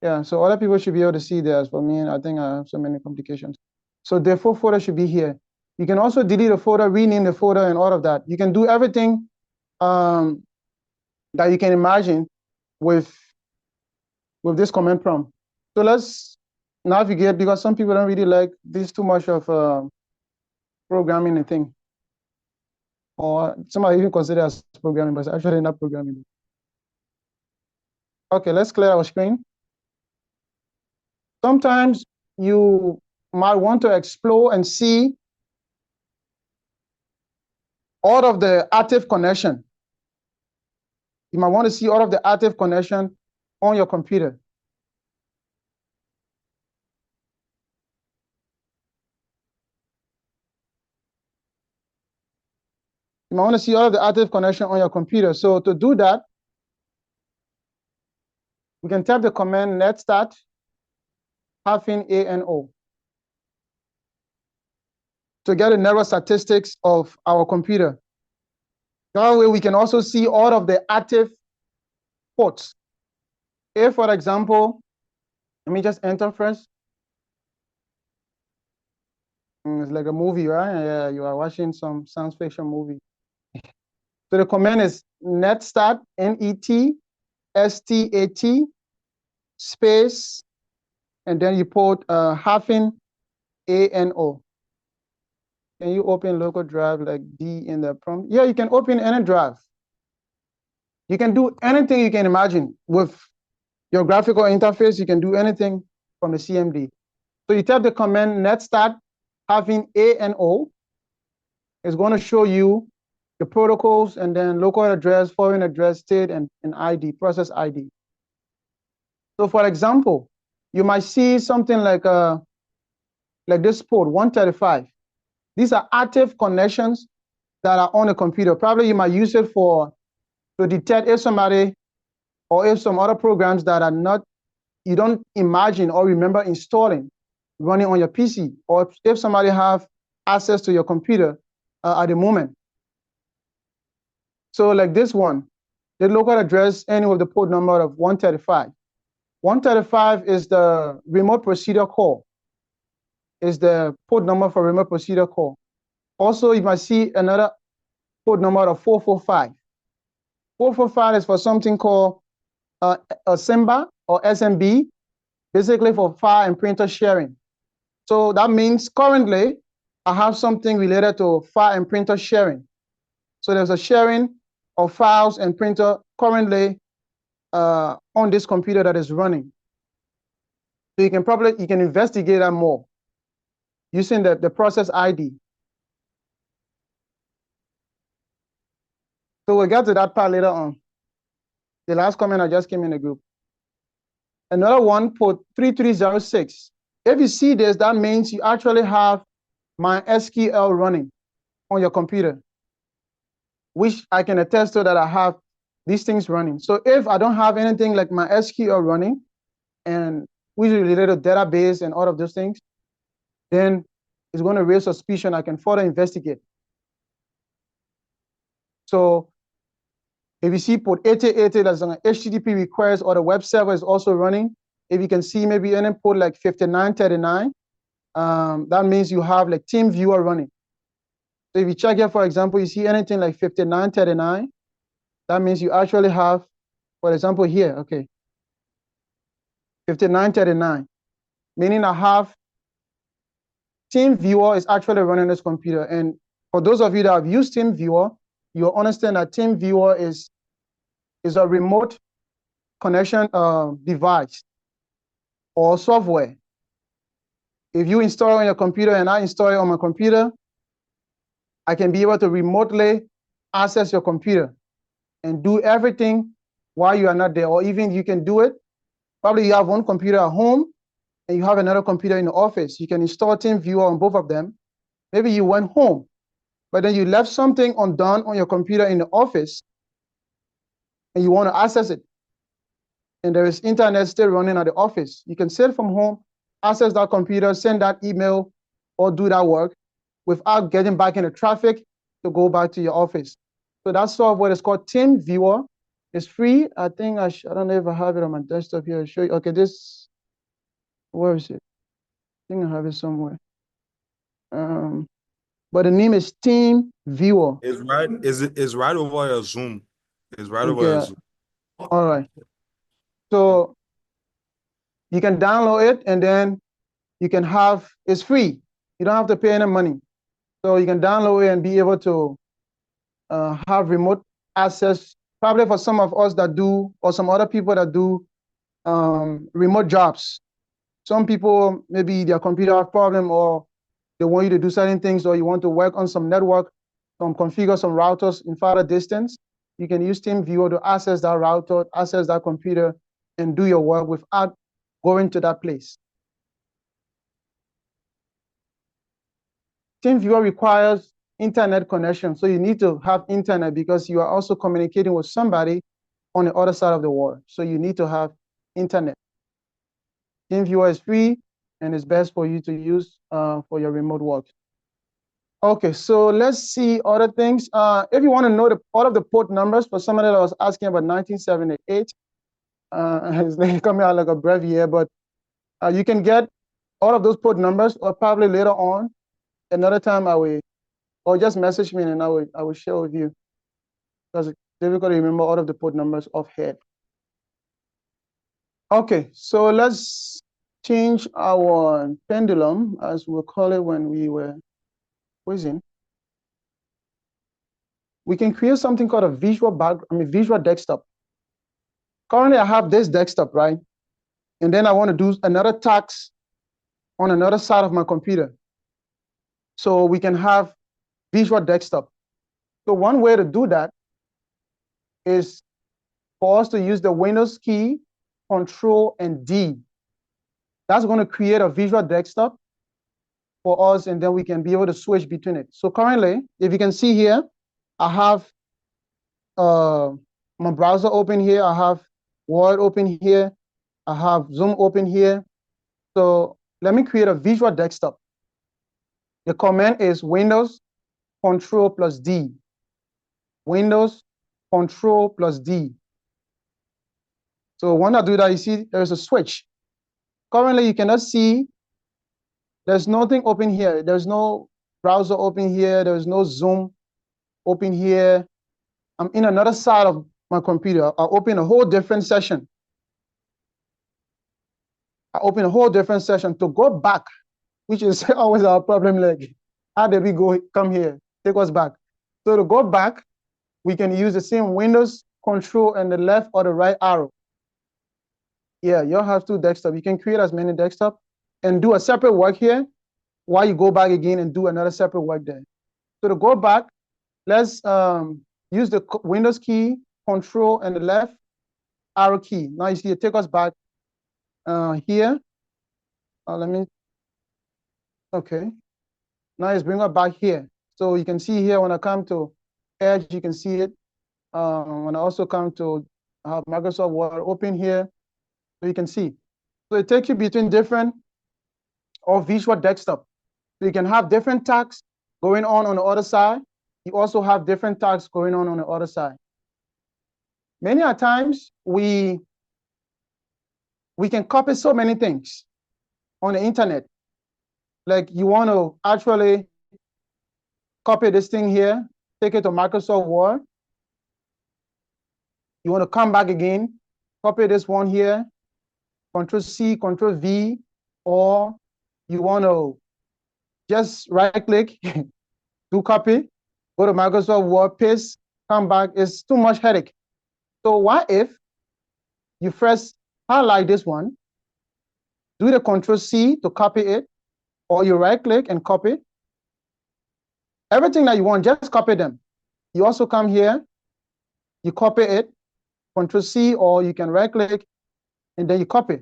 Yeah, so other people should be able to see this. For me, I think I have so many complications. So default folder should be here. You can also delete a folder, rename the folder, and all of that. You can do everything that you can imagine with this command prompt. So let's navigate, because some people don't really like this too much of programming and thing. Or some might even consider as programming, but it's actually not programming. Okay, let's clear our screen. Sometimes you might want to explore and see all of the active connection. You might want to see all of the active connection on your computer. You might want to see all of the active connection on your computer. So to do that, we can type the command net start -ANO to get the network statistics of our computer. That way we can also see all of the active ports. If, for example, let me just enter first. It's like a movie, right? Yeah, you are watching some science fiction movie. So the command is netstart, NETSTAT, space, and then you put -ANO. Can you open local drive like D in the prompt? Yeah, you can open any drive. You can do anything you can imagine with your graphical interface. You can do anything from the CMD. So you type the command netstart -ANO. It's going to show you the protocols and then local address, foreign address, state, and ID, process ID. So for example, you might see something like this port 135. These are active connections that are on a computer. Probably you might use it to detect if somebody or if some other programs that are not, you don't imagine or remember installing, running on your PC, or if somebody have access to your computer at the moment. So like this one, the local address ending with the port number of 135. 135 is the remote procedure call. Is the port number for remote procedure call. Also, you might see another port number of 445. 445 is for something called a SIMBA or SMB, basically for file and printer sharing. So that means currently I have something related to file and printer sharing. So there's a sharing of files and printer currently on this computer that is running. So you can investigate that more using the process ID. So we'll get to that part later on. The last comment I just came in the group. Another one, port 3306. If you see this, that means you actually have MySQL running on your computer, which I can attest to that I have these things running. So if I don't have anything like MySQL running, and which is related to database and all of those things, then it's going to raise suspicion. I can further investigate. So if you see port 8080 that's on an HTTP request or the web server is also running, if you can see maybe any port like 5939, that means you have like TeamViewer running. So if you check here, for example, you see anything like 5939, that means you actually have, for example, here, okay, 5939, meaning I have TeamViewer is actually running this computer. And for those of you that have used TeamViewer, you'll understand that TeamViewer is a remote connection device or software. If you install it on your computer and I install it on my computer, I can be able to remotely access your computer and do everything while you are not there. Or even you can do it, probably you have one computer at home and you have another computer in the office. You can install TeamViewer on both of them. Maybe you went home, but then you left something undone on your computer in the office and you want to access it. And there is internet still running at the office. You can sit from home, access that computer, send that email, or do that work without getting back in the traffic to go back to your office. So that software is called TeamViewer. It's free. I think I don't know if I have it on my desktop here. I'll show you. Okay, where is it? I think I have it somewhere. But the name is TeamViewer. It's right over your Zoom. It's right over your Zoom. All right. So you can download it and then you can have, it's free. You don't have to pay any money. So you can download it and be able to have remote access, probably for some of us that do, or some other people that do remote jobs. Some people, maybe their computer have problem or they want you to do certain things, or you want to work on some network, configure some routers in farther distance. You can use TeamViewer to access that router, access that computer, and do your work without going to that place. TeamViewer requires internet connection, so you need to have internet because you are also communicating with somebody on the other side of the world. So you need to have internet. TeamViewer is free and it's best for you to use for your remote work. Okay, so let's see other things. If you want to know all of the port numbers for somebody that was asking about 1978, his name coming out like a breviary, but you can get all of those port numbers, or probably later on, another time I will, or just message me and I will share with you, because it's difficult to remember all of the port numbers offhand. Okay, so let's change our pendulum, as we'll call it when we were quizzing. We can create something called a visual desktop. Currently, I have this desktop, right? And then I want to do another task on another side of my computer. So we can have visual desktop. So one way to do that is for us to use the Windows key, Control and D. That's going to create a visual desktop for us, and then we can be able to switch between it. So currently, if you can see here, I have my browser open here. I have Word open here. I have Zoom open here. So let me create a visual desktop. The command is Windows Control plus D. Windows Control plus D. So when I do that, you see there's a switch. Currently, you cannot see. There's nothing open here. There's no browser open here. There's no Zoom open here. I'm in another side of my computer. I open a whole different session. To go back, which is always our problem. Like, how did we come here? Take us back. So to go back, we can use the same Windows control and the left or the right arrow. Yeah, you'll have two desktops. You can create as many desktops and do a separate work here while you go back again and do another separate work there. So to go back, let's use the Windows key, control, and the left arrow key. Now you see it take us back here. Okay. Now it's bring us back here. So you can see here when I come to Edge, you can see it. When I also come to Microsoft Word open here, so you can see. So it takes you between different or visual desktop. So you can have different tasks going on the other side. You also have different tasks going on the other side. Many a times we can copy so many things on the internet. Like you want to actually copy this thing here, take it to Microsoft Word. You want to come back again, copy this one here, Control C, Control V, or you want to just right click, do copy, go to Microsoft Word, paste, come back. It's too much headache. So what if you first highlight this one, do the Control C to copy it, or you right click and copy. Everything that you want, just copy them. You also come here, you copy it, Control C, or you can right click and then you copy.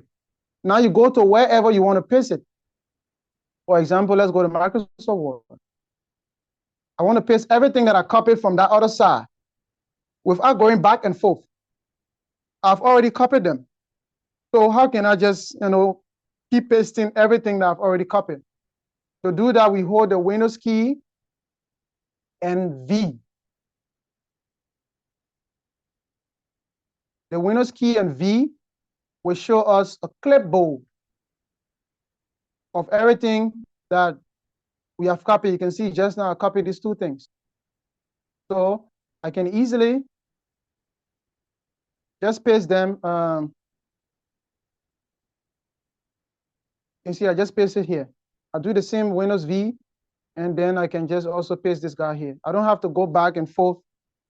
Now you go to wherever you want to paste it. For example, let's go to Microsoft Word. I want to paste everything that I copied from that other side without going back and forth. I've already copied them. So how can I just, keep pasting everything that I've already copied? To do that, we hold the Windows key and V. The Windows key and V will show us a clipboard of everything that we have copied. You can see just now I copied these two things. So I can easily just paste them. You can see I just paste it here. I'll do the same Windows V, and then I can just also paste this guy here. I don't have to go back and forth,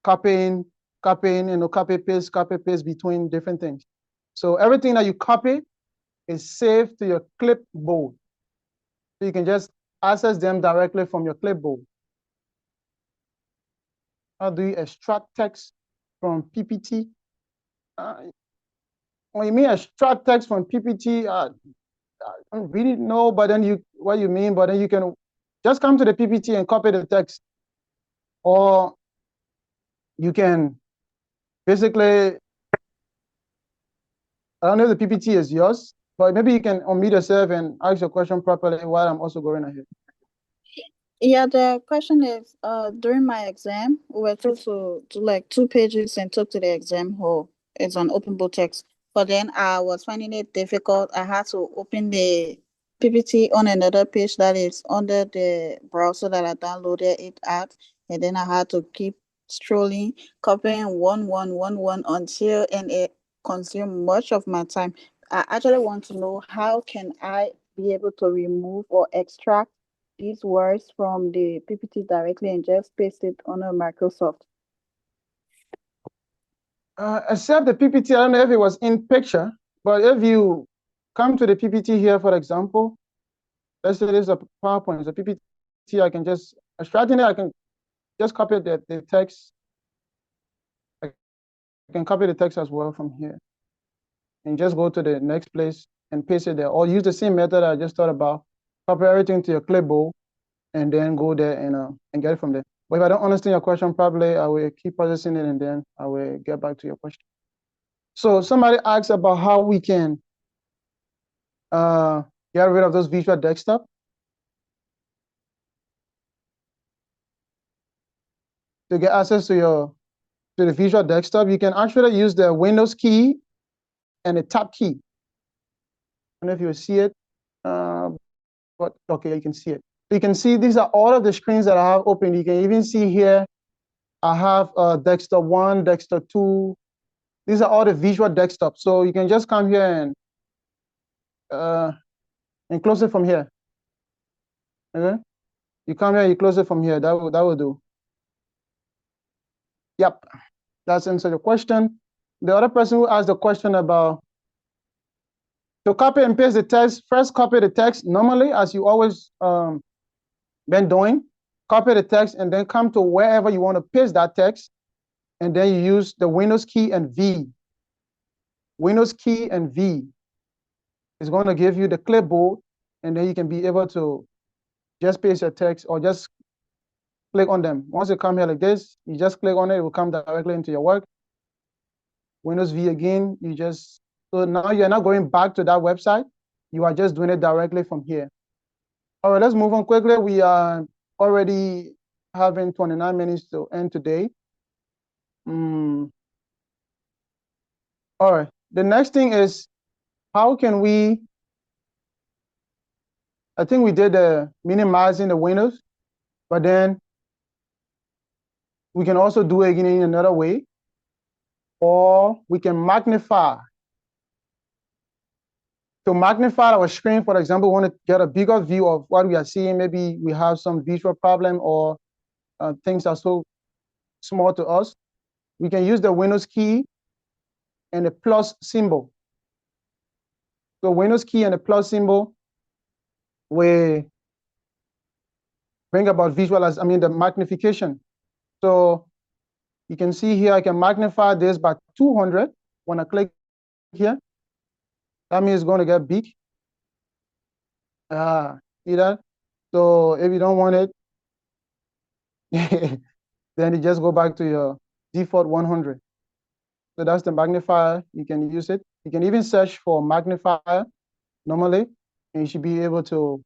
copying, copy, paste between different things. So everything that you copy is saved to your clipboard. So you can just access them directly from your clipboard. How do you extract text from PPT? When you mean extract text from PPT, I don't really know, but then what you mean, but then you can just come to the PPT and copy the text. Or you can basically, I don't know if the PPT is yours, but maybe you can unmute yourself and ask your question properly while I'm also going ahead. Yeah, the question is, during my exam, we were told to do like 2 pages and talk to the exam hall. It's on open book text. But then I was finding it difficult. I had to open the PPT on another page that is under the browser that I downloaded it at. And then I had to keep scrolling, copying one until, and it consumed much of my time. I actually want to know, how can I be able to remove or extract these words from the PPT directly and just paste it on a Microsoft? Except the PPT, I don't know if it was in picture, but if you come to the PPT here, for example, let's say this is a PowerPoint, it's a PPT, I can just extracting it, I can just copy the text. I can copy the text as well from here and just go to the next place and paste it there, or use the same method I just thought about. Copy everything to your clipboard and then go there and get it from there. But if I don't understand your question properly, I will keep processing it and then I will get back to your question. So somebody asked about how we can get rid of those visual desktop. To get access to the visual desktop, you can actually use the Windows key and a tab key. I don't know if you see it, but okay, you can see it. So you can see these are all of the screens that I have open. You can even see here, I have desktop 1, desktop 2. These are all the visual desktops. So you can just come here and close it from here. Okay, you come here, you close it from here. That will do. Yep, that's answered the question. The other person who asked the question about to copy and paste the text, first copy the text normally, as you always been doing. Copy the text and then come to wherever you want to paste that text, and then you use the Windows key and V. Windows key and V is going to give you the clipboard, and then you can be able to just paste your text or just click on them. Once you come here like this, you just click on it, it will come directly into your work. Windows V again, so now you're not going back to that website. You are just doing it directly from here. All right, let's move on quickly. We are already having 29 minutes to end today. All right, the next thing is, how can we, I think we did the minimizing the windows, but then we can also do it again in another way, or we can magnify. To magnify our screen, for example, we want to get a bigger view of what we are seeing. Maybe we have some visual problem or things are so small to us. We can use the Windows key and the plus symbol. So Windows key and the plus symbol will bring about the magnification. So you can see here, I can magnify this by 200 when I click here. That means it's going to get big. See that? So if you don't want it, then you just go back to your default 100. So that's the magnifier. You can use it. You can even search for magnifier normally, and you should be able to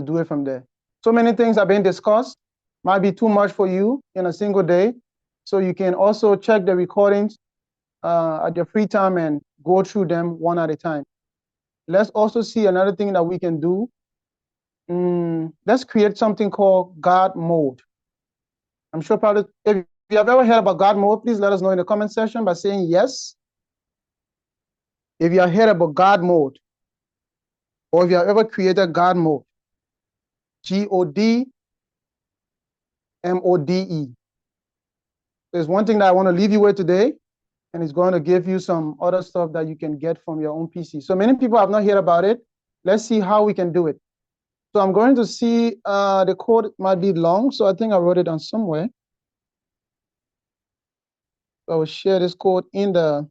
do it from there. So many things are being discussed. Might be too much for you in a single day. So you can also check the recordings at your free time and go through them one at a time. Let's also see another thing that we can do. Let's create something called guard mode. I'm sure probably if you have ever heard about guard mode, please let us know in the comment section by saying yes. If you have heard about guard mode, or if you have ever created guard mode, GODMODE. There's one thing that I want to leave you with today, and it's going to give you some other stuff that you can get from your own PC. So many people have not heard about it. Let's see how we can do it. So I'm going to see, the code might be long, so I think I wrote it down somewhere. So I will share this code in the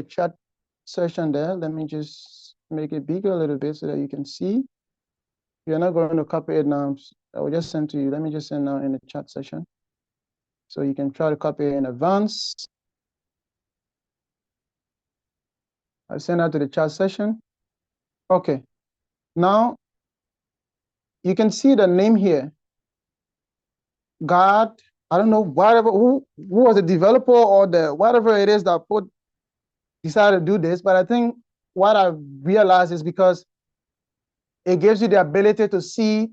chat session there. Let me just make it bigger a little bit so that you can see. You're not going to copy it now. I will just send to you. Let me just send now in the chat session. So you can try to copy it in advance. I'll send out to the chat session. Okay. Now you can see the name here. God, I don't know whatever who was the developer or the whatever it is that decided to do this, but I think what I realized is because it gives you the ability to see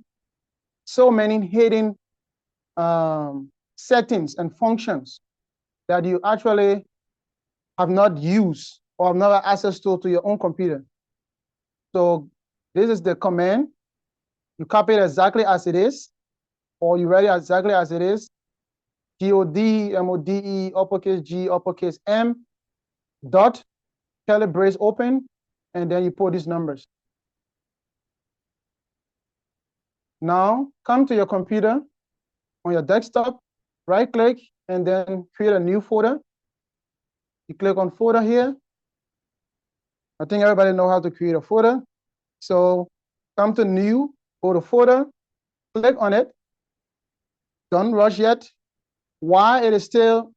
so many hidden settings and functions that you actually have not used or have never access to your own computer. So this is the command. You copy it exactly as it is, or you write it exactly as it is. GODMODE, uppercase G, uppercase M, dot, curly brace open, and then you put these numbers. Now come to your computer on your desktop, right click, and then create a new folder. You click on folder here. I think everybody knows how to create a folder. So come to new, go to folder, click on it. Don't rush yet. Why it is still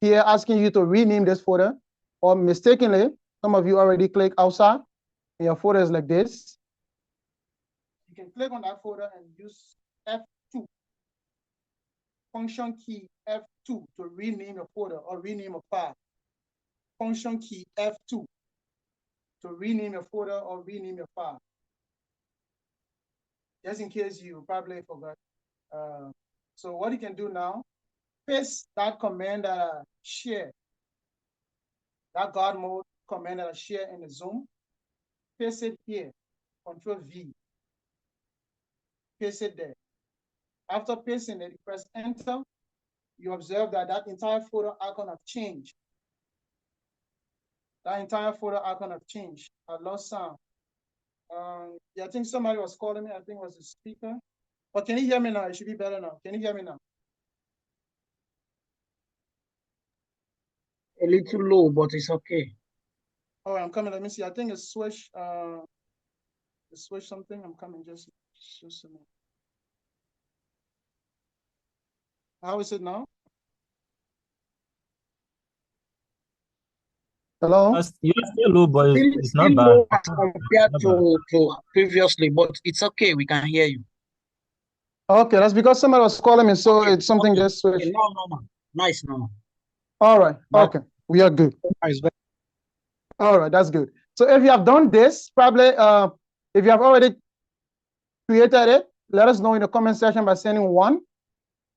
here asking you to rename this folder, or mistakenly, some of you already click outside, and your folder is like this. You can click on that folder and use F2. function key F2 to rename your folder or rename a file. Function key F2 to rename your folder or rename your file. Just in case you probably forgot. So what you can do now, paste that command that I share, that God mode command that I share in the Zoom, paste it here, Control V, paste it there. After pasting it, you press enter, you observe that that entire folder icon have changed. That entire folder icon have changed. I lost sound. Yeah, I think somebody was calling me. I think it was the speaker. But can you hear me now? It should be better now. Can you hear me now? A little low, but it's okay. Oh, I'm coming. Let me see. I think it's switch. Switch something. I'm coming. Just a minute. How is it now? Hello? You're still low, but it's not bad. Low compared to previously, but it's okay. We can hear you. Okay, that's because somebody was calling me, so it's something just switched. Okay, now normal. Nice, normal. All right. Okay, we are good. All right, that's good. So if you have done this, probably if you have already created it, let us know in the comment section by sending 1.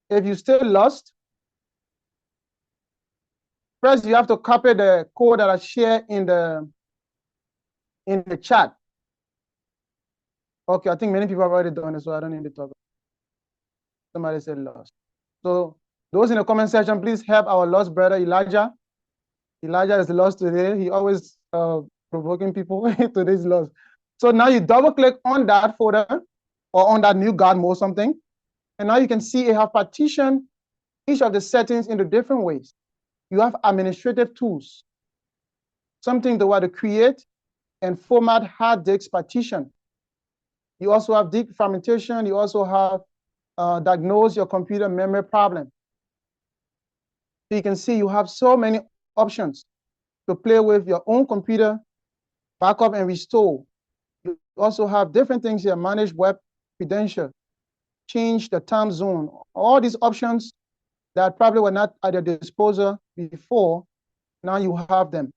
If you still lost, first you have to copy the code that I share in the chat. Okay, I think many people have already done it, so I don't need to talk. Somebody said lost. So those in the comment section, please help our lost brother Elijah. Elijah is lost today. He always provoking people. Today's lost. So now you double click on that folder or on that new God mode something. And now you can see it have partitioned each of the settings into different ways. You have administrative tools, something to create and format hard disk partition. You also have deep fragmentation. You also have diagnose your computer memory problem. So you can see you have so many options to play with your own computer, backup and restore. You also have different things here, manage web credential, change the time zone. All these options that probably were not at your disposal before, now you have them.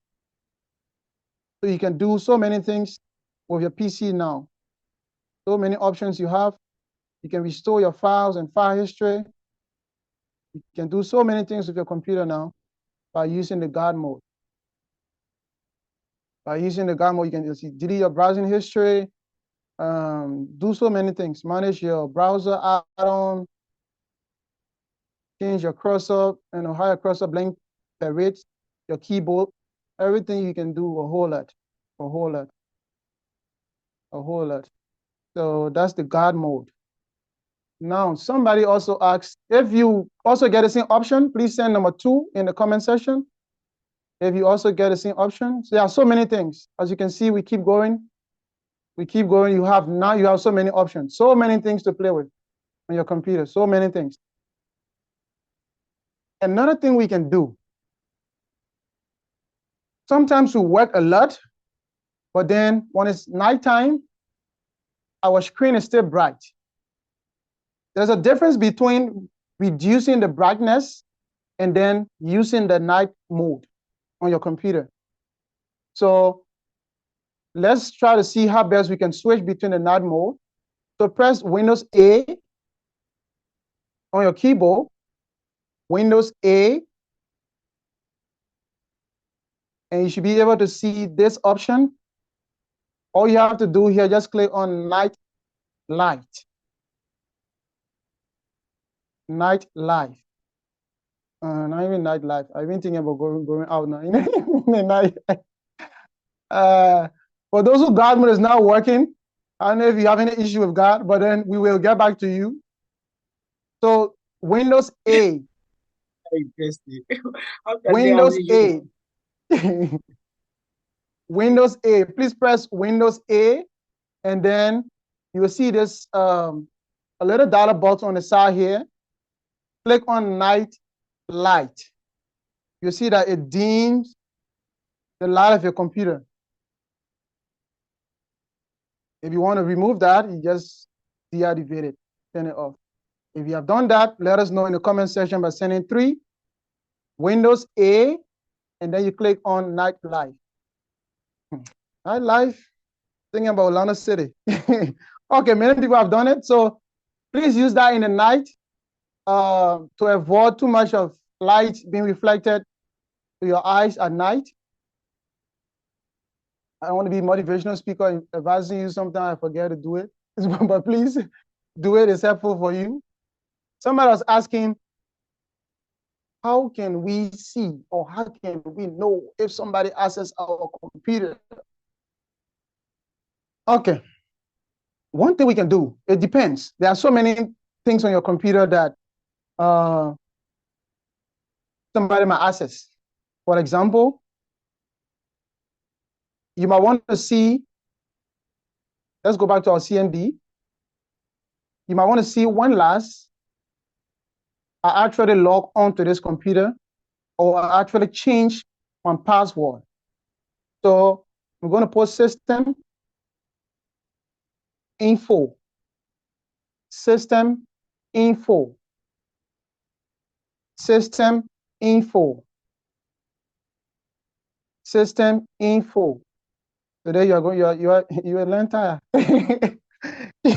So you can do so many things with your PC now. So many options you have. You can restore your files and file history. You can do so many things with your computer now by using the God mode. By using the God mode, you can just delete your browsing history, do so many things. Manage your browser add-on, change your cursor, how your cursor blink the rates, your keyboard, everything you can do a whole lot. So that's the God mode. Now, somebody also asked, if you also get the same option, please send number 2 in the comment section. If you also get the same option. So there are so many things. As you can see, we keep going. You have so many options, so many things to play with on your computer, so many things. Another thing we can do, sometimes we work a lot, but then when it's nighttime, our screen is still bright. There's a difference between reducing the brightness and then using the night mode on your computer. So let's try to see how best we can switch between the night mode. So press Windows A on your keyboard, Windows A, and you should be able to see this option. All you have to do here, just click on Night Light. Night Light. Not even Night Light. I've been thinking about going out now in the night. For those who God mode is not working, I don't know if you have any issue with God, but then we will get back to you. So Windows A. Windows A. Windows A. Please press Windows A, and then you will see this a little dollar box on the side here. Click on Night Light. You see that it dims the light of your computer. If you want to remove that, you just deactivate it, turn it off. If you have done that, let us know in the comment section by sending 3, Windows A, and then you click on Night Live. Night Live, thinking about Olano City. Okay, many people have done it, so please use that in the night to avoid too much of light being reflected to your eyes at night. I don't want to be a motivational speaker advising you. Sometimes I forget to do it, but please do it. It's helpful for you. Somebody was asking, how can we see or how can we know if somebody accesses our computer? Okay. One thing we can do, it depends. There are so many things on your computer that somebody might access. For example, you might want to see, let's go back to our CMD. You might want to see when last I actually log onto this computer or I actually change my password. So I'm going to put system info, system info, system info, system info. Today you are going, you are learning tired.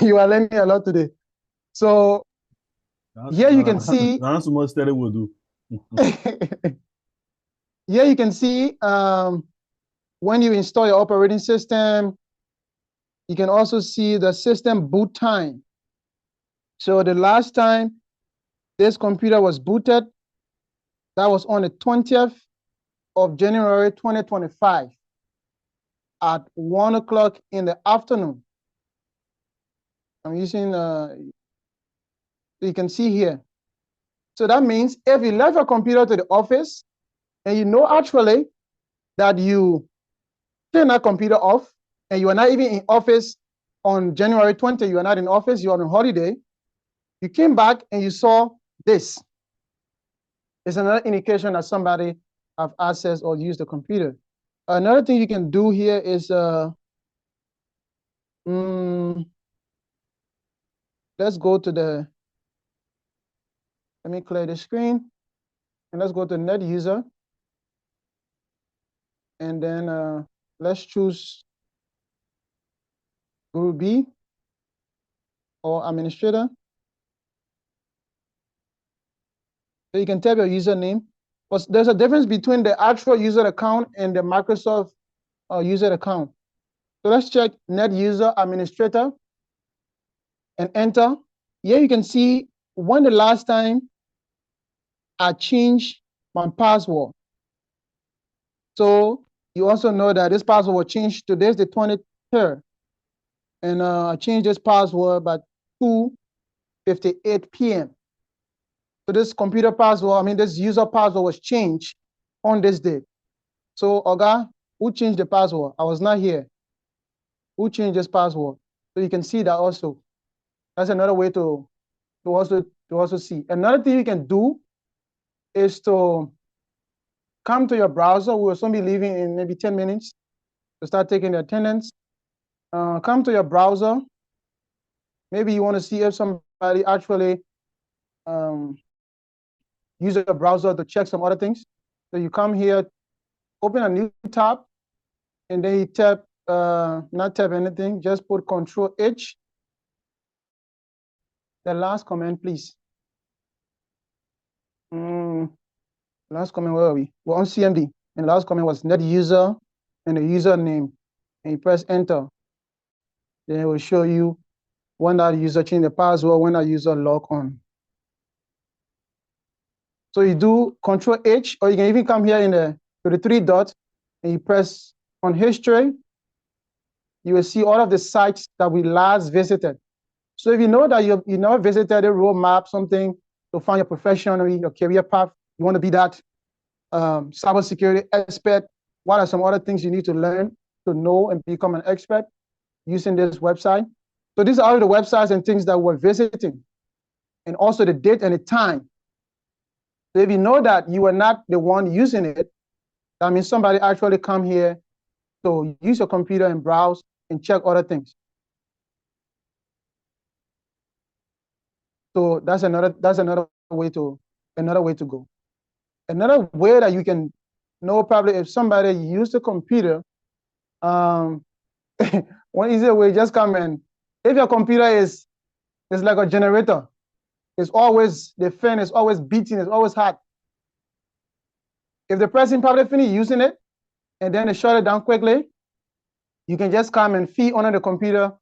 You are learning a lot today. So here you can see. That's what study will do. Here you can see when you install your operating system. You can also see the system boot time. So the last time this computer was booted, that was on the 20th of January 2025 at 1 o'clock in the afternoon. I'm using, you can see here. So that means if you left your computer to the office and you know actually that you turn that computer off and you are not even in office on January 20, you are not in office, you are on holiday, you came back and you saw this. It's another indication that somebody have access or used the computer. Another thing you can do here is, let's go to the, let me clear the screen, and let's go to net user. And then let's choose group B or administrator. So you can type your username. But there's a difference between the actual user account and the Microsoft user account. So let's check net user administrator and enter. Here you can see when the last time I changed my password. So you also know that this password was changed. Today's the 23rd. And I changed this password by 2:58 p.m. So this computer password, I mean, this user password was changed on this date. So, Oga, who changed the password? I was not here. Who changed this password? So you can see that also. That's another way to also see. Another thing you can do is to come to your browser. We will soon be leaving in maybe 10 minutes to start taking the attendance. Come to your browser. Maybe you want to see if somebody actually use your browser to check some other things. So you come here, open a new tab, and then you tap, not tap anything, just put Control H. The last comment, please. Last comment, where are we? We're on CMD. And the last comment was net user and the username. And you press enter. Then it will show you when that user changed the password, when that user log on. So you do Control H, or you can even come here to the 3 dots and you press on history. You will see all of the sites that we last visited. So if you know that you never visited a roadmap, something to find your profession, your career path, you want to be that cybersecurity expert, what are some other things you need to learn to know and become an expert using this website? So these are all the websites and things that we're visiting, and also the date and the time. So if you know that you are not the one using it, that means somebody actually come here to use your computer and browse and check other things. So that's another way to go. Another way that you can know probably if somebody used a computer, one easier way, just come and if your computer is like a generator, it's always, the fan is always beating, it's always hot. If the person probably finished using it and then they shut it down quickly, you can just come and feed on the computer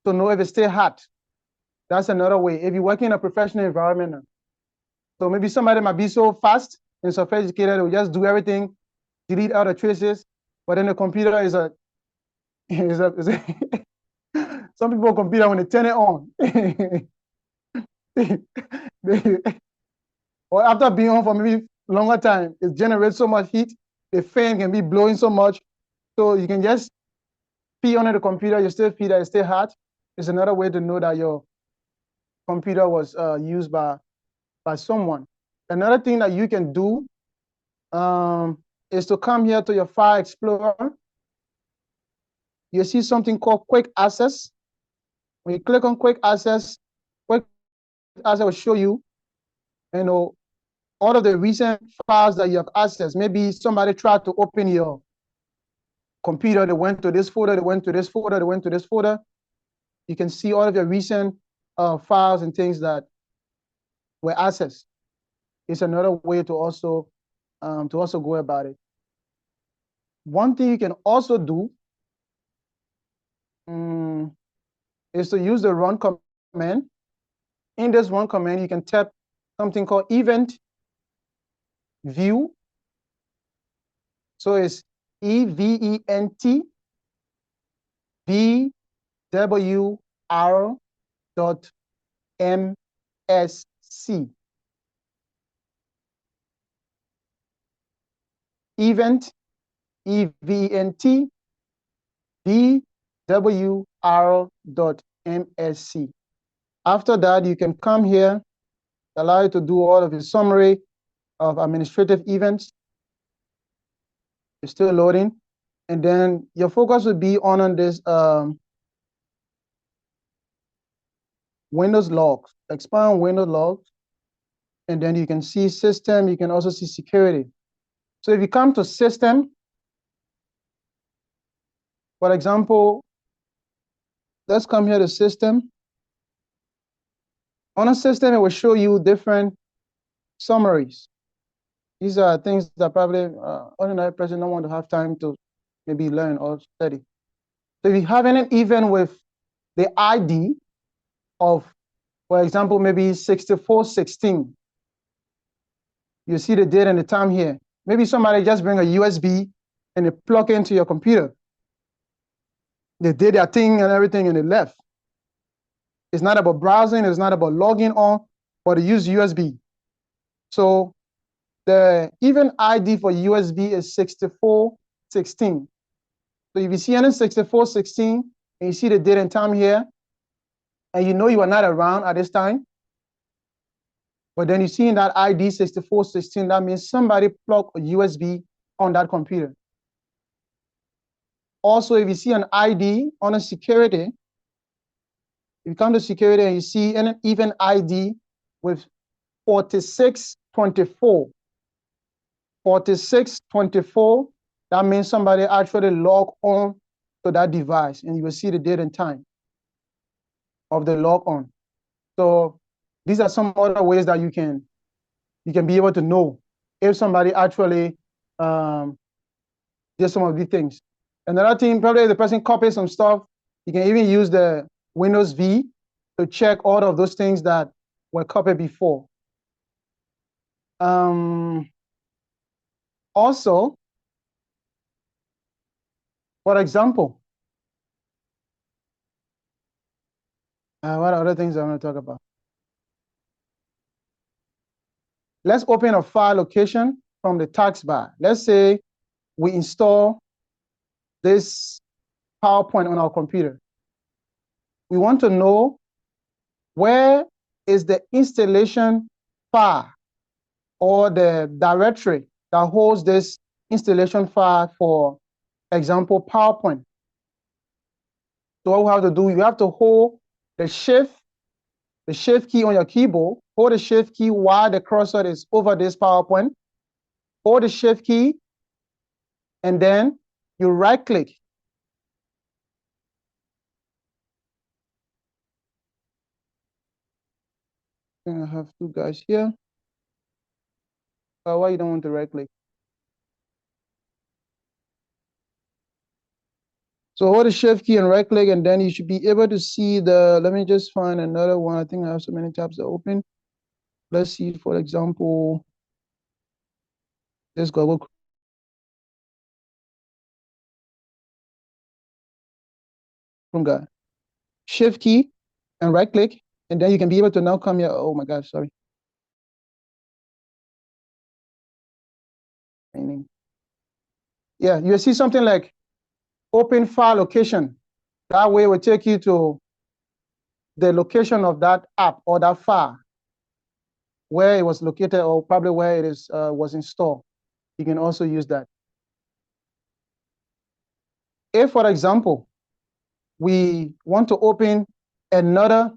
to know if it's still hot. That's another way. If you work in a professional environment, so maybe somebody might be so fast and sophisticated, they will just do everything, delete all the traces, but then the computer is a some people computer when they turn it on. Or after being on for maybe longer time, it generates so much heat, the fan can be blowing so much. So you can just pee on the computer, you still feel that it's still hot. It's another way to know that your computer was used by someone. Another thing that you can do is to come here to your File Explorer. You see something called Quick Access. When you click on Quick Access will show you, all of the recent files that you have accessed. Maybe somebody tried to open your computer, they went to this folder, they went to this folder, they went to this folder. You can see all of your recent files and things that were accessed. It's another way to also go about it. One thing you can also do is to use the run command. In this run command, you can tap something called event view. So it's EVENT VWR.MSC. Event EVENT VWR.MSC. After that, you can come here, allow you to do all of the summary of administrative events. It's still loading. And then your focus would be on this Windows logs, expand Windows logs. And then you can see system, you can also see security. So if you come to system, for example, let's come here to system. On a system, it will show you different summaries. These are things that probably ordinary person don't want to have time to maybe learn or study. So if you have an event with the ID of, for example, maybe 6416, you see the date and the time here. Maybe somebody just bring a USB and they plug into your computer. They did their thing and everything and they left. It's not about browsing, it's not about logging on, but they use USB. So the event ID for USB is 6416. So if you see any 6416 and you see the date and time here, and you know you are not around at this time, but then you see in that ID 6416, that means somebody plugged a USB on that computer. Also, if you see an ID on a security, if you come to security and you see an event ID with 4624, 4624, that means somebody actually logged on to that device, and you will see the date and time of the log on. So these are some other ways that you can be able to know if somebody actually did some of these things. Another thing, probably if the person copies some stuff, you can even use the Windows V to check all of those things that were copied before. Also, for example, what other things I want to talk about? Let's open a file location from the taskbar. Let's say we install this PowerPoint on our computer. We want to know where is the installation file or the directory that holds this installation file, for example, PowerPoint. So what we have to do, you have to hold the shift the shift key on your keyboard, hold the shift key while the cursor is over this PowerPoint, hold the shift key, and then you right click. I have two guys here. Why you don't want to right click? So hold the shift key and right click, and then you should be able to see the, let me just find another one. I think I have so many tabs that open. Let's see, for example, let's go Chrome guy. Shift key and right click, and then you can be able to now come here. Oh my gosh, sorry. Yeah, you see something like open file location. That way it will take you to the location of that app or that file, where it was located, or probably where it is was installed. You can also use that. If, for example, we want to open another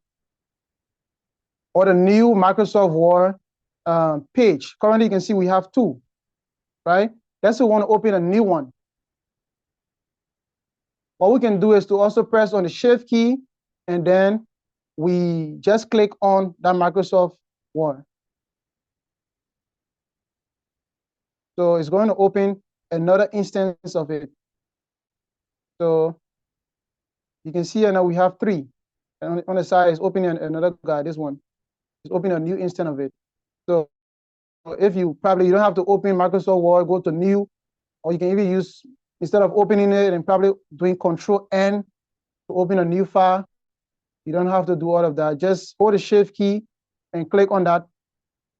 or the new Microsoft Word page, currently you can see we have two, right? Let's say we want to open a new one. What we can do is to also press on the shift key, and then we just click on that Microsoft Word. So it's going to open another instance of it. So you can see here now we have three. And on the side is opening another guy, this one. It's opening a new instance of it. So if you don't have to open Microsoft Word, go to new, or you can even use, instead of opening it and probably doing Control-N to open a new file, you don't have to do all of that. Just hold the shift key and click on that.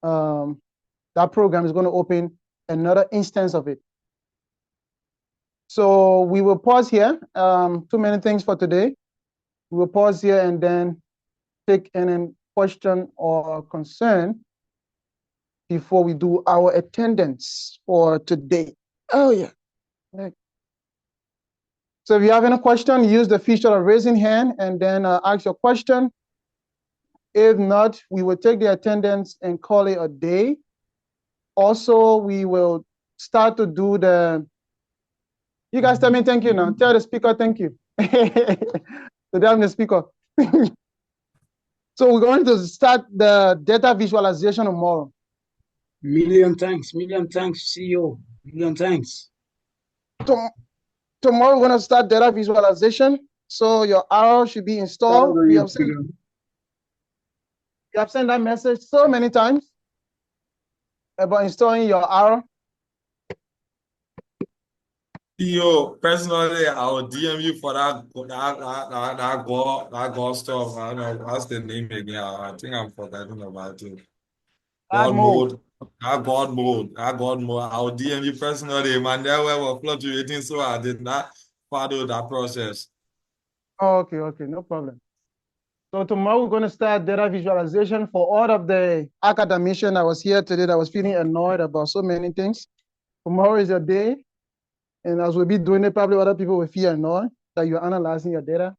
That program is going to open another instance of it. So we will pause here. Too many things for today. We will pause here and then take any question or concern before we do our attendance for today. Oh yeah. So if you have any question, use the feature of raising hand and then ask your question. If not, we will take the attendance and call it a day. Also, we will start to do you guys tell me thank you now. Tell the speaker thank you. So I'm the speaker. So we're going to start the data visualization tomorrow. Million thanks, CEO. Million thanks. Tomorrow we're going to start data visualization. So your arrow should be installed. We have sent that message so many times about installing your arrow. Yo, personally, I will DM you for that God stuff. I don't know what's the name again. I think I'm forgetting about it. God mode. God mode. I will DM you personally. Man, there were fluctuating, so I did not follow that process. Oh, okay, no problem. So tomorrow we're going to start data visualization for all of the academicians that was here today that was feeling annoyed about so many things. Tomorrow is your day. And as we'll be doing it, probably other people will feel annoyed that you're analyzing your data.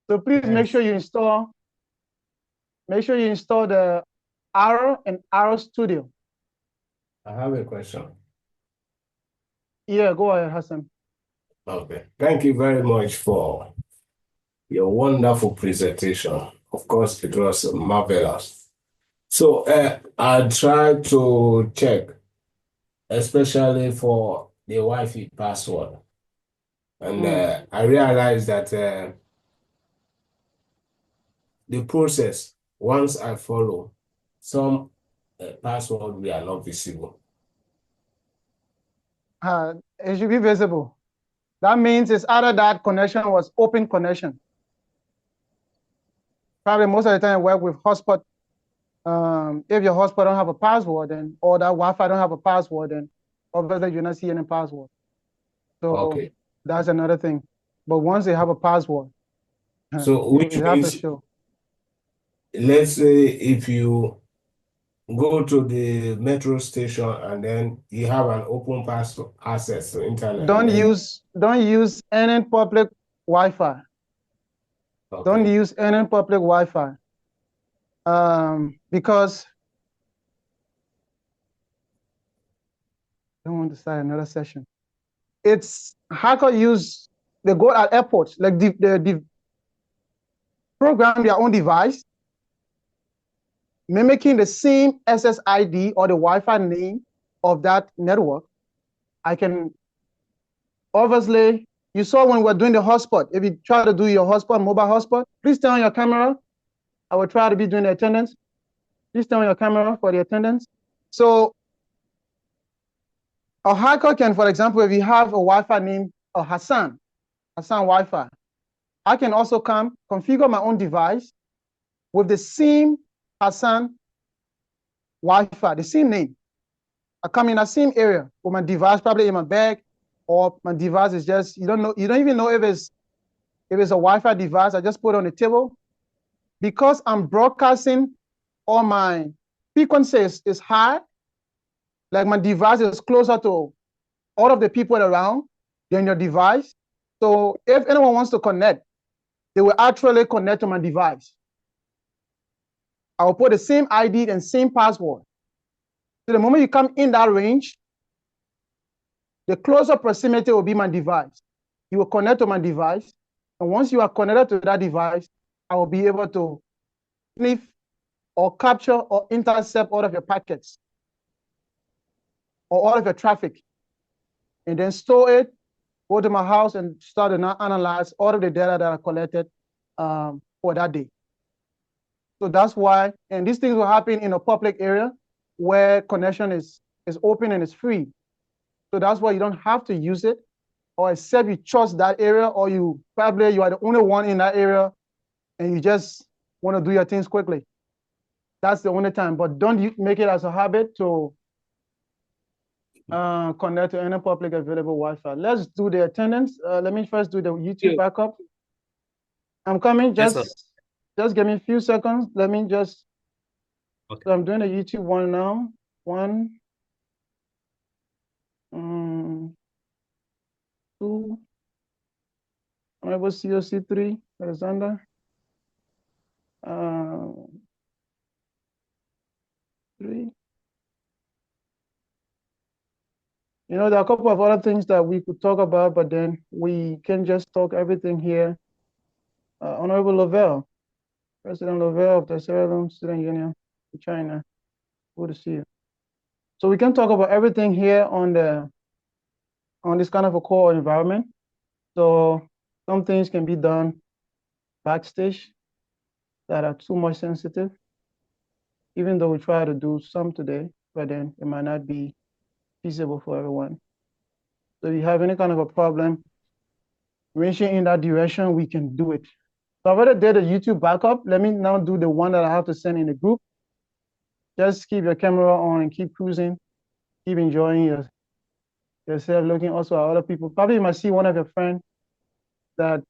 So please make sure you install the Arrow and Arrow Studio. I have a question. Yeah, go ahead, Hassan. Okay. Thank you very much for your wonderful presentation. Of course, it was marvelous. So I tried to check, especially for the Wi-Fi password. And I realized that the process, once I follow, some password we are not visible. It should be visible. That means it's either that connection was open connection. Probably most of the time I work with hotspot. If your hotspot don't have a password, then or that Wi-Fi don't have a password, then obviously you're not seeing any password. So that's another thing. But once they have a password, so which means, let's say if you go to the metro station and then you have an open password access to internet. Don't use any public Wi-Fi. Okay. Don't use any public Wi-Fi. Because I don't want to start another session. It's hacker they go at airports, like the program their own device, mimicking the same SSID or the Wi-Fi name of that network. I can obviously, you saw when we were doing the hotspot. If you try to do your hotspot, mobile hotspot, please turn on your camera. I will try to be doing the attendance. Please turn on your camera for the attendance. So a hacker can, for example, if you have a Wi-Fi name of Hassan Wi-Fi, I can also configure my own device with the same Hassan Wi-Fi, the same name. I come in the same area with my device, probably in my bag, or my device is just, you don't even know if it's a Wi-Fi device. I just put it on the table. Because I'm broadcasting, all my frequencies is high, like my device is closer to all of the people around than your device. So if anyone wants to connect, they will actually connect to my device. I will put the same ID and same password. So the moment you come in that range, the closer proximity will be my device. You will connect to my device. And once you are connected to that device, I will be able to sniff or capture or intercept all of your packets or all of your traffic, and then store it, go to my house and start to analyze all of the data that I collected for that day. So that's why, and these things will happen in a public area where connection is open and it's free. So that's why you don't have to use it, or except you trust that area, or you are the only one in that area and you just want to do your things quickly. That's the only time, but don't make it as a habit to connect to any public available Wi-Fi. Let's do the attendance. Let me first do the YouTube backup. I'm coming, just give me a few seconds. Let me just, okay. So I'm doing the YouTube one now. Two, Honorable COC3, Alexander. 3. You know, there are a couple of other things that we could talk about, but then we can just talk everything here. Honorable Lavelle, President Lavelle of the Sierra Leone Student Union in China. Good to see you. So we can talk about everything here on this kind of a core environment. So some things can be done backstage that are too much sensitive, even though we try to do some today, but then it might not be feasible for everyone. So if you have any kind of a problem ranging in that direction, we can do it. So I've already did a YouTube backup. Let me now do the one that I have to send in the group. Just keep your camera on and keep cruising. Keep enjoying yourself, looking also at other people. Probably you might see one of your friends or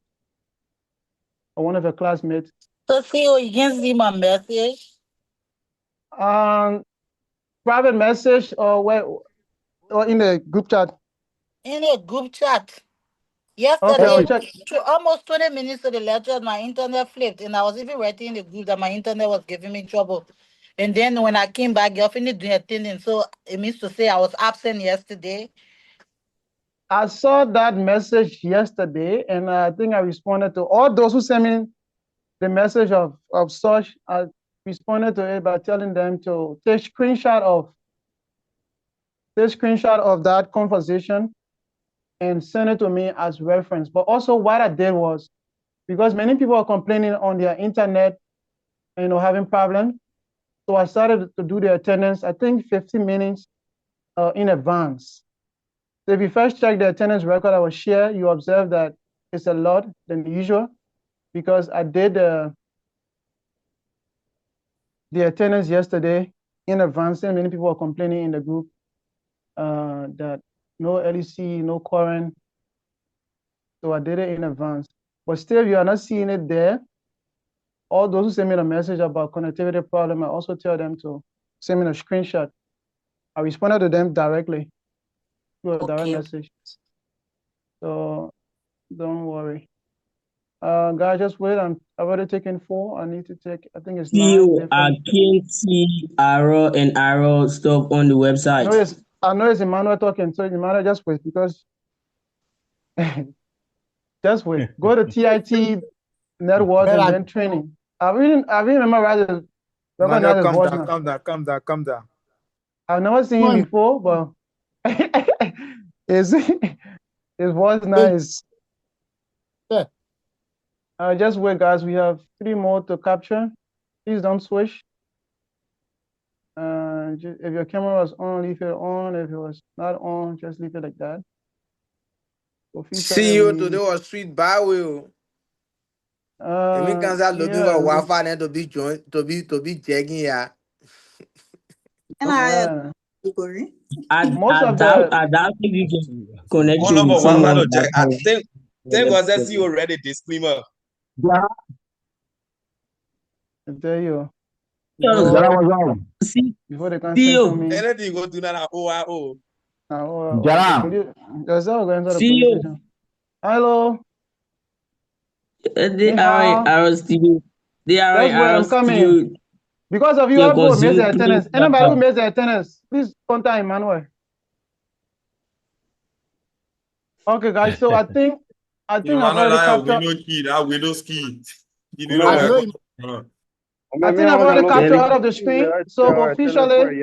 one of your classmates. So CEO, you can see my message? Private message or in the group chat? In a group chat. Yesterday, okay, almost 20 minutes to the lecture, my internet flipped, and I was even writing in the group that my internet was giving me trouble. And then when I came back, you finished doing attendance. So it means to say I was absent yesterday. I saw that message yesterday, and I think I responded to all those who sent me the message of such. I responded to it by telling them to take screenshot of that conversation and send it to me as reference. But also what I did was, because many people are complaining on their internet, having problems. So I started to do the attendance, I think 15 minutes in advance. So if you first check the attendance record I will share, you observe that it's a lot than usual, because I did the attendance yesterday in advance, and many people are complaining in the group that no LEC, no current. So I did it in advance. But still, you are not seeing it there. All those who send me a message about connectivity problem, I also tell them to send me a screenshot. I responded to them directly through a direct message. So don't worry. Guys, just wait. I've already taken 4. I need to take, I think it's 9 CEO, I different. can't see arrow and arrow stuff on the website. I know it's Emmanuel talking, so Emmanuel, just wait, because just wait. Go to TIT network and then training. I really remember Manuel, his voice now. Calm down. I've never seen him before, but his voice now is. Just wait, guys. We have 3 more to capture. Please don't switch. If your camera was on, leave it on. If it was not on, just leave it like that. CEO today was sweet by will. And we can start looking for Wi-Fi and to be checking here. I doubt if you can connect to someone. Thank God that CEO read a disclaimer. Yeah. There you before they can censor me. Anything go to that OIO. Hello. They are still. That's where I'm coming. Because of you, all who made the attendance. Anybody who made the attendance, please contact Emmanuel. Okay, guys. So I think I've already captured. Window ski. I think I've already captured out of the screen. So officially.